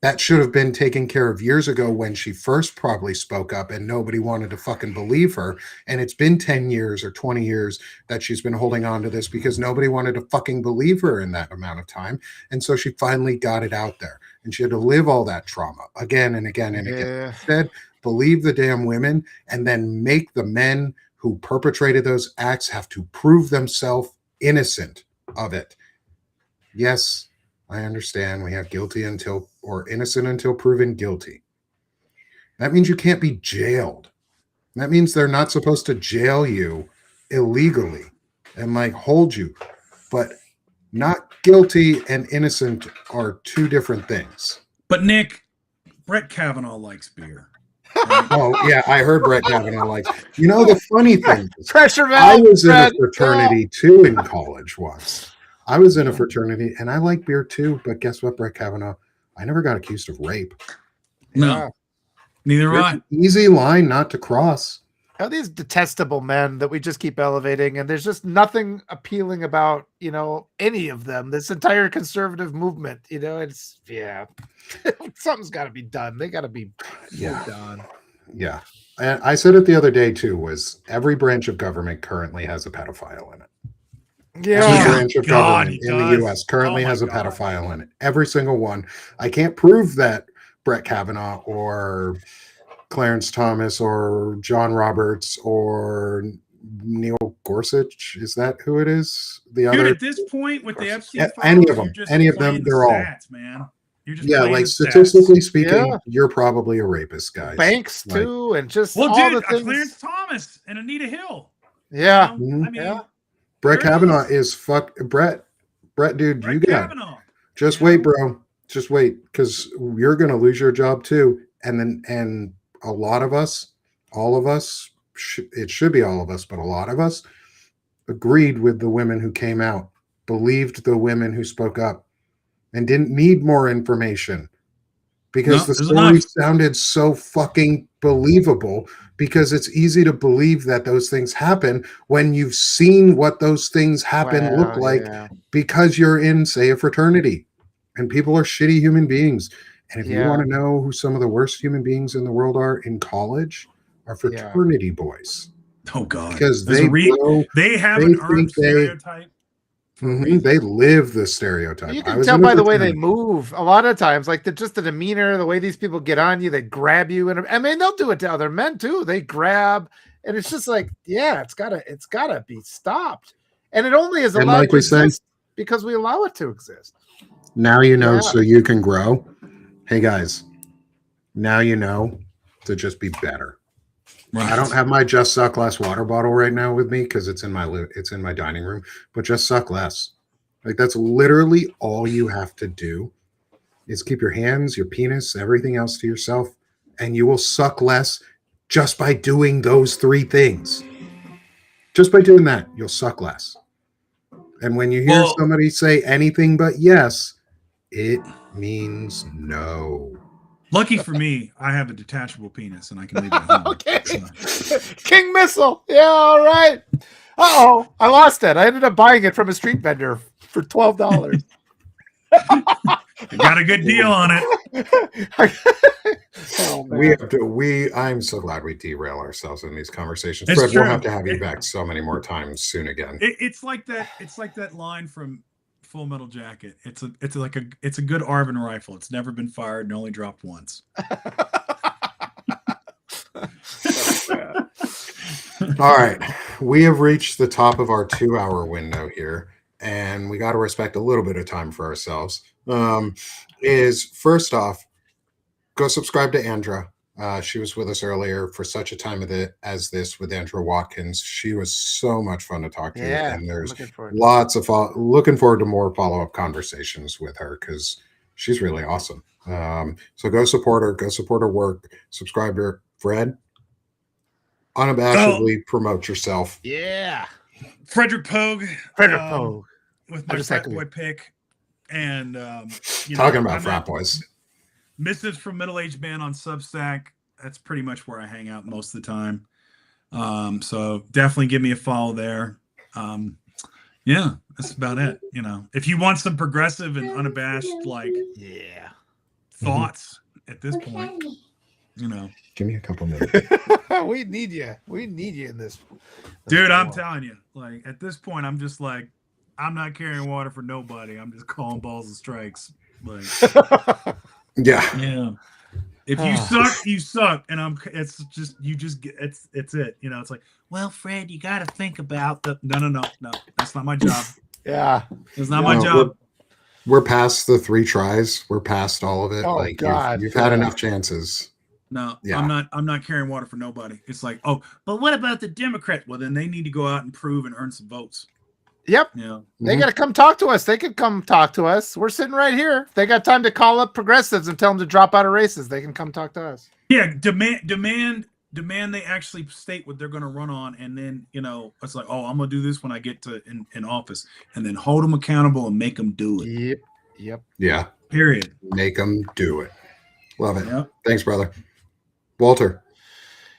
Speaker 1: That should have been taken care of years ago when she first probably spoke up and nobody wanted to fucking believe her. And it's been 10 years or 20 years that she's been holding on to this because nobody wanted to fucking believe her in that amount of time. And so she finally got it out there and she had to live all that trauma again and again and again. Instead, believe the damn women and then make the men who perpetrated those acts have to prove themselves innocent of it. Yes, I understand we have guilty until or innocent until proven guilty. That means you can't be jailed. That means they're not supposed to jail you illegally and like hold you. But not guilty and innocent are two different things.
Speaker 4: But Nick, Brett Kavanaugh likes beer.
Speaker 1: Right? Oh yeah, I heard Brett Kavanaugh likes. You know the funny thing is,
Speaker 2: pressure
Speaker 1: I was in a fraternity too in college once. I was in a fraternity and I like beer too, but guess what, Brett Kavanaugh? I never got accused of rape.
Speaker 4: No, neither have I.
Speaker 1: Easy line not to cross.
Speaker 2: How these detestable men that we just keep elevating, and there's just nothing appealing about, any of them. This entire conservative movement, it's something's got to be done. They got to be done.
Speaker 1: Yeah, and I said it the other day too. Was every branch of government currently has a pedophile in it?
Speaker 2: Yeah,
Speaker 1: every branch of government in the U.S. currently has a pedophile in it. Every single one. I can't prove that Brett Kavanaugh or Clarence Thomas or John Roberts or Neil Gorsuch, is that who it is? The
Speaker 4: Dude,
Speaker 1: other
Speaker 4: at this point with the Epstein files,
Speaker 1: any of them, they're all.
Speaker 4: Man. You're just
Speaker 1: like statistically speaking, you're probably a rapist, guys.
Speaker 2: Banks too, and just
Speaker 4: all
Speaker 2: dude,
Speaker 4: the things. Clarence Thomas and Anita Hill.
Speaker 2: Yeah,
Speaker 4: I mean,
Speaker 1: Brett Kavanaugh is Brett, dude.
Speaker 4: Brett
Speaker 1: you got
Speaker 4: Kavanaugh.
Speaker 1: Just wait, bro. Just wait, because you're gonna lose your job too. And a lot of us, all of us, it should be all of us, but a lot of us agreed with the women who came out, believed the women who spoke up, and didn't need more information because the story sounded so fucking believable. Because it's easy to believe that those things happen when you've seen what those things happen look like because you're in, say, a fraternity and people are shitty human beings. And if you want to know who some of the worst human beings in the world are in college, are fraternity boys.
Speaker 4: Oh God,
Speaker 1: because
Speaker 4: they have an earned stereotype.
Speaker 1: They live the stereotype.
Speaker 2: You can tell by the way they move. A lot of times, like just the demeanor, the way these people get on you, they grab you, and I mean they'll do it to other men too. They grab, and it's just like, it's gotta be stopped. And it only is allowed to exist because we allow it to exist.
Speaker 1: Now you know, so you can grow. Hey guys, now you know to just be better. Right. I don't have my Just Suck Less water bottle right now with me because it's in my dining room, but just suck less. Like that's literally all you have to do is keep your hands, your penis, everything else to yourself, and you will suck less just by doing those three things. Just by doing that, you'll suck less. And when you hear somebody say anything but yes, it means no.
Speaker 4: Lucky for me, I have a detachable penis and I can leave it at home.
Speaker 2: Okay.
Speaker 4: So.
Speaker 2: King Missile. Yeah, all right. Uh-oh, I lost it. I ended up buying it from a street vendor for $12.
Speaker 4: You got a good deal on it.
Speaker 1: I'm so glad we derail ourselves in these conversations.
Speaker 4: It's
Speaker 1: Fred,
Speaker 4: true.
Speaker 1: we'll have to have you back so many more times soon again.
Speaker 4: It's like that line from Full Metal Jacket. It's a good Arvin rifle. It's never been fired and only dropped once.
Speaker 1: All right, we have reached the top of our 2-hour window here, and we got to respect a little bit of time for ourselves. Is first off, go subscribe to Andra. She was with us earlier for such a time as this with Andra Watkins. She was so much fun to talk to, and there's lots of looking forward to more follow-up conversations with her because she's really awesome. So go support her, go support her work, subscribe to her. Fred, unabashedly promote yourself.
Speaker 2: Yeah.
Speaker 4: Frederick Pogue.
Speaker 2: Pogue.
Speaker 4: With my frat boy pick. And
Speaker 1: talking about frat boys.
Speaker 4: Mrs. from Middle-Aged Man on Substack. That's pretty much where I hang out most of the time. So definitely give me a follow there. Yeah, that's about it. If you want some progressive and unabashed thoughts at this point,
Speaker 1: give me a couple minutes.
Speaker 2: We need you. We need you in this.
Speaker 4: Dude, I'm telling you, at this point, I'm just I'm not carrying water for nobody. I'm just calling balls and strikes.
Speaker 1: Yeah.
Speaker 4: If you suck, you suck, and it's it. It's like, well, Fred, you got to think about no. That's not my job.
Speaker 2: Yeah,
Speaker 4: it's not my job.
Speaker 1: We're past the 3 tries. We're past all of it.
Speaker 2: Oh, God.
Speaker 1: You've had enough chances.
Speaker 4: No, yeah. I'm not carrying water for nobody. It's like, oh, but what about the Democrats? Well, then they need to go out and prove and earn some votes.
Speaker 2: Yep.
Speaker 4: Yeah.
Speaker 2: They got to come talk to us. They could come talk to us. We're sitting right here. If they got time to call up progressives and tell them to drop out of races, they can come talk to us.
Speaker 4: Yeah. Demand they actually state what they're going to run on. And then, it's like, oh, I'm going to do this when I get to in office, and then hold them accountable and make them do it.
Speaker 2: Yep.
Speaker 1: Yeah.
Speaker 4: Period.
Speaker 1: Make them do it. Love it.
Speaker 4: Yep.
Speaker 1: Thanks, brother. Walter.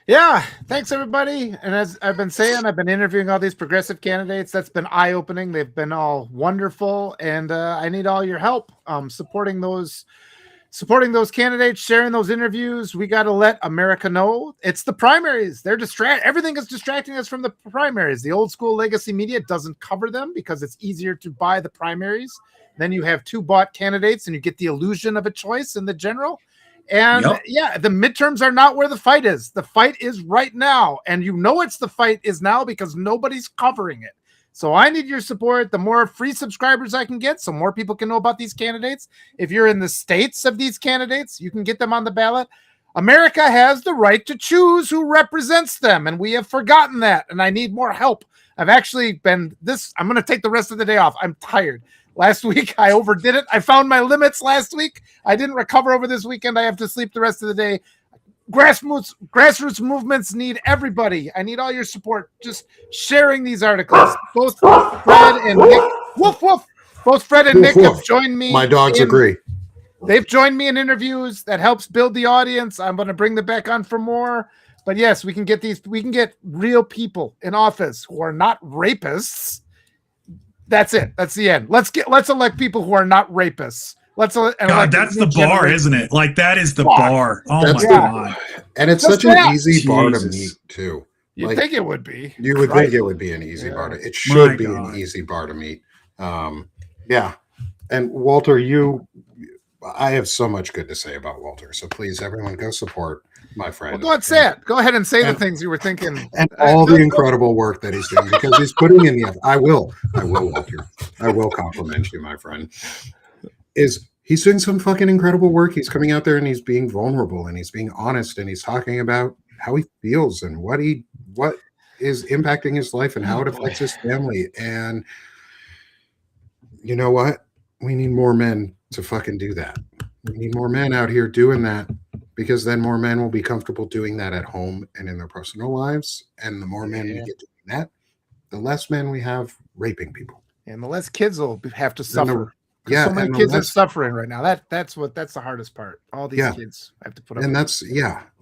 Speaker 2: Yeah, thanks everybody. And as I've been saying, I've been interviewing all these progressive candidates. That's been eye-opening. They've been all wonderful, and I need all your help supporting those candidates, sharing those interviews. We got to let America know it's the primaries. They're everything is distracting us from the primaries. The old school legacy media doesn't cover them because it's easier to buy the primaries. Then you have 2 bought candidates, and you get the illusion of a choice in the general. And the midterms are not where the fight is. The fight is right now. And it's the fight is now because nobody's covering it. So I need your support. The more free subscribers I can get, so more people can know about these candidates. If you're in the states of these candidates, you can get them on the ballot. America has the right to choose who represents them. And we have forgotten that. And I need more help. I'm going to take the rest of the day off. I'm tired. Last week, I overdid it. I found my limits last week. I didn't recover over this weekend. I have to sleep the rest of the day. Grassroots movements need everybody. I need all your support. Just sharing these articles. Both Fred and Nick. Woof, woof. Both Fred and Nick have joined me.
Speaker 1: My dogs agree.
Speaker 2: They've joined me in interviews. That helps build the audience. I'm going to bring them back on for more. But yes, we can get real people in office who are not rapists. That's it. That's the end. Let's elect people who are not rapists.
Speaker 4: That's the bar, isn't it? That is the bar. Oh my God.
Speaker 1: And it's such an easy bar to meet too.
Speaker 2: You'd think it would be.
Speaker 1: You would think it would be an easy bar to. It should be an easy bar to meet. Yeah. And Walter, I have so much good to say about Walter. So please, everyone, go support my friend.
Speaker 2: Well, go ahead and say the things you were thinking.
Speaker 1: And all the incredible work that he's doing, because he's putting in the effort. I will, Walter. I will compliment you, my friend. He's doing some fucking incredible work. He's coming out there and he's being vulnerable and he's being honest and he's talking about how he feels and what is impacting his life and how it affects his family. And you know what? We need more men to fucking do that. We need more men out here doing that, because then more men will be comfortable doing that at home and in their personal lives. And the more men we get doing that, the less men we have raping people.
Speaker 2: And the less kids will have to suffer.
Speaker 1: Yeah,
Speaker 2: so many kids are suffering right now. That's the hardest part. All these kids have to put up.
Speaker 1: And that's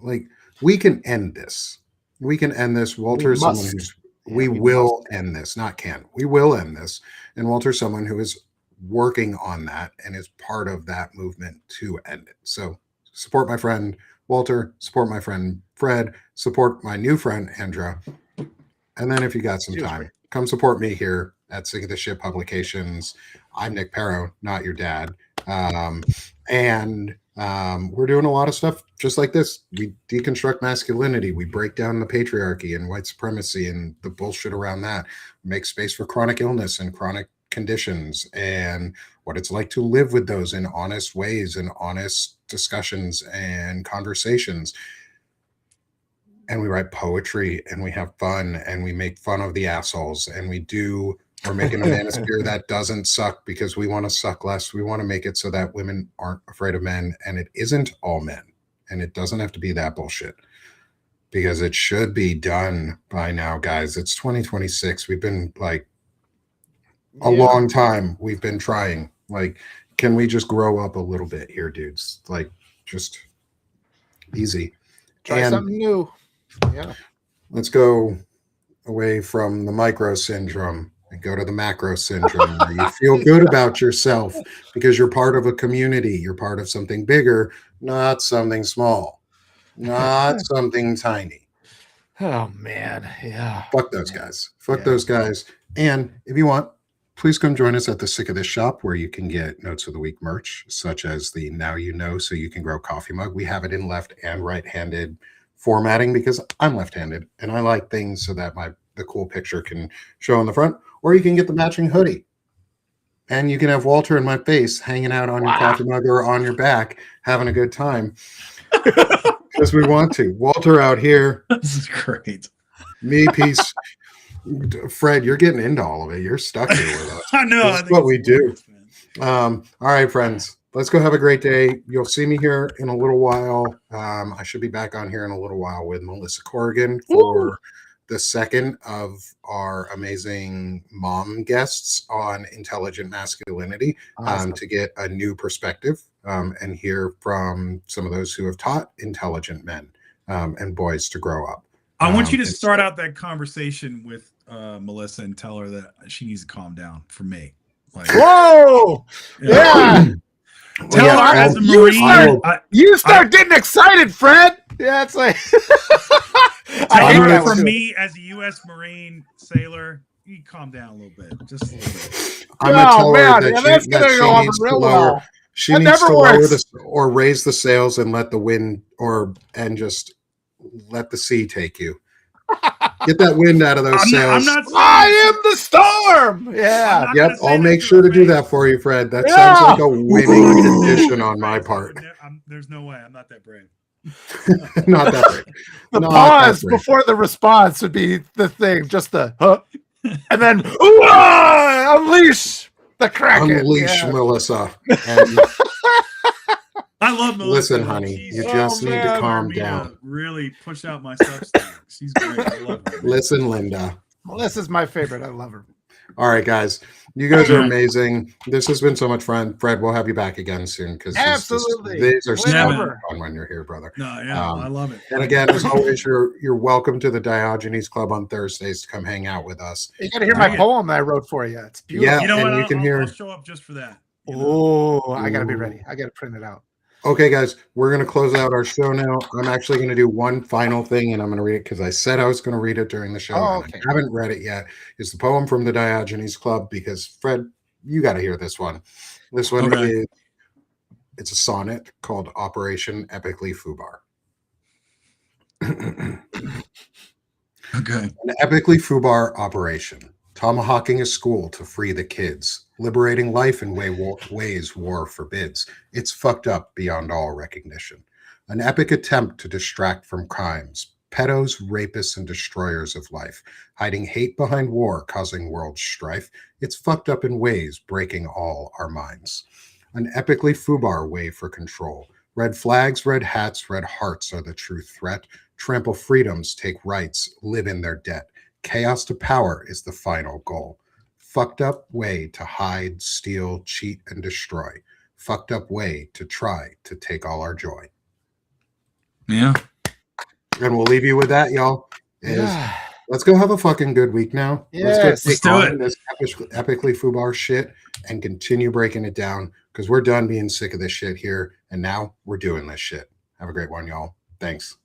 Speaker 1: like we can end this. We can end this. Walter is someone who's we will end this, not can. We will end this. And Walter's someone who is working on that and is part of that movement to end it. So support my friend Walter, support my friend Fred, support my new friend Andra. And then if you got some time, come support me here at Sing of the Ship Publications. I'm Nick Paro, not your dad. And we're doing a lot of stuff just like this. We deconstruct masculinity. We break down the patriarchy and white supremacy and the bullshit around that. Make space for chronic illness and chronic conditions and what it's like to live with those in honest ways and honest discussions and conversations. And we write poetry and we have fun and we make fun of the assholes and we're making a manosphere that doesn't suck because we want to suck less. We want to make it so that women aren't afraid of men, and it isn't all men, and it doesn't have to be that bullshit because it should be done by now, guys. It's 2026. We've been like a long time. We've been trying. Like, can we just grow up a little bit here, dudes? Like, just easy.
Speaker 2: Try something new. Yeah.
Speaker 1: Let's go away from the micro syndrome and go to the macro syndrome where you feel good about yourself because you're part of a community. You're part of something bigger, not something small, not something tiny.
Speaker 2: Oh, man. Yeah.
Speaker 1: Fuck those guys. Fuck those guys. And if you want, please come join us at the Sick of This shop where you can get Notes of the Week merch, such as the Now You Know So You Can Grow coffee mug. We have it in left and right-handed formatting because I'm left-handed and I like things so that the cool picture can show on the front. Or you can get the matching hoodie. And you can have Walter and my face hanging out on your coffee mug or on your back, having a good time. Because we want to. Walter out here.
Speaker 4: This is great.
Speaker 1: Me, peace. Fred, you're getting into all of it. You're stuck here with us.
Speaker 4: I know.
Speaker 1: That's what we do. All right, friends. Let's go have a great day. You'll see me here in a little while. I should be back on here in a little while with Melissa Corrigan for the second of our amazing mom guests on intelligent masculinity, to get a new perspective and hear from some of those who have taught intelligent men and boys to grow up.
Speaker 4: I want you to start out that conversation with Melissa and tell her that she needs to calm down for me. Like,
Speaker 2: whoa! Yeah.
Speaker 4: Tell her as a Marine.
Speaker 2: You start getting excited, Fred. Yeah, it's like
Speaker 4: I hate that for me as a U.S. Marine sailor. You calm down a little bit, just a little bit.
Speaker 1: I'm gonna tell her that she needs to lower. She needs to lower or raise the sails and let the wind and just let the sea take you. Get that wind out of those sails.
Speaker 2: I am the storm. Yeah.
Speaker 1: Yep. I'll make sure to do that for you, Fred. That sounds like a winning condition on my part.
Speaker 4: There's no way. I'm not that brave.
Speaker 1: Not that brave.
Speaker 2: The pause before the response would be the thing. Just the and then unleash the Kraken.
Speaker 1: Unleash Melissa. And
Speaker 4: I love Melissa.
Speaker 1: Listen, honey, you just need to calm down.
Speaker 4: Really push out my Substack. She's great. I love her.
Speaker 1: Listen, Linda.
Speaker 2: Melissa's my favorite. I love her.
Speaker 1: All right, guys. You guys are amazing. This has been so much fun. Fred, we'll have you back again soon because
Speaker 2: absolutely
Speaker 1: these are so fun when you're here, brother.
Speaker 4: No, yeah, I love it.
Speaker 1: And again, as always, you're welcome to the Diogenes Club on Thursdays to come hang out with us.
Speaker 2: You got to hear my poem that I wrote for you. It's beautiful.
Speaker 1: Yeah,
Speaker 4: you know
Speaker 1: and
Speaker 4: what?
Speaker 1: I'll
Speaker 4: show up just for that.
Speaker 2: Oh, I got to be ready. I got to print it out.
Speaker 1: Okay, guys, we're going to close out our show now. I'm actually going to do one final thing, and I'm going to read it because I said I was going to read it during the show. Okay. I haven't read it yet. It's the poem from the Diogenes Club because, Fred, you got to hear this one. This one it's a sonnet called Operation Epically Fubar.
Speaker 4: Okay.
Speaker 1: An epically Fubar operation. Tomahawking a school to free the kids. Liberating life in ways war forbids. It's fucked up beyond all recognition. An epic attempt to distract from crimes. Pedos, rapists, and destroyers of life. Hiding hate behind war, causing world strife. It's fucked up in ways breaking all our minds. An epically Fubar way for control. Red flags, red hats, red hearts are the true threat. Trample freedoms, take rights, live in their debt. Chaos to power is the final goal. Fucked up way to hide, steal, cheat, and destroy. Fucked up way to try to take all our joy.
Speaker 4: Yeah.
Speaker 1: And we'll leave you with that, y'all. Let's go have a fucking good week now.
Speaker 2: Yes.
Speaker 1: Let's go take on this epically foobar shit and continue breaking it down because we're done being sick of this shit here. And now we're doing this shit. Have a great one, y'all. Thanks.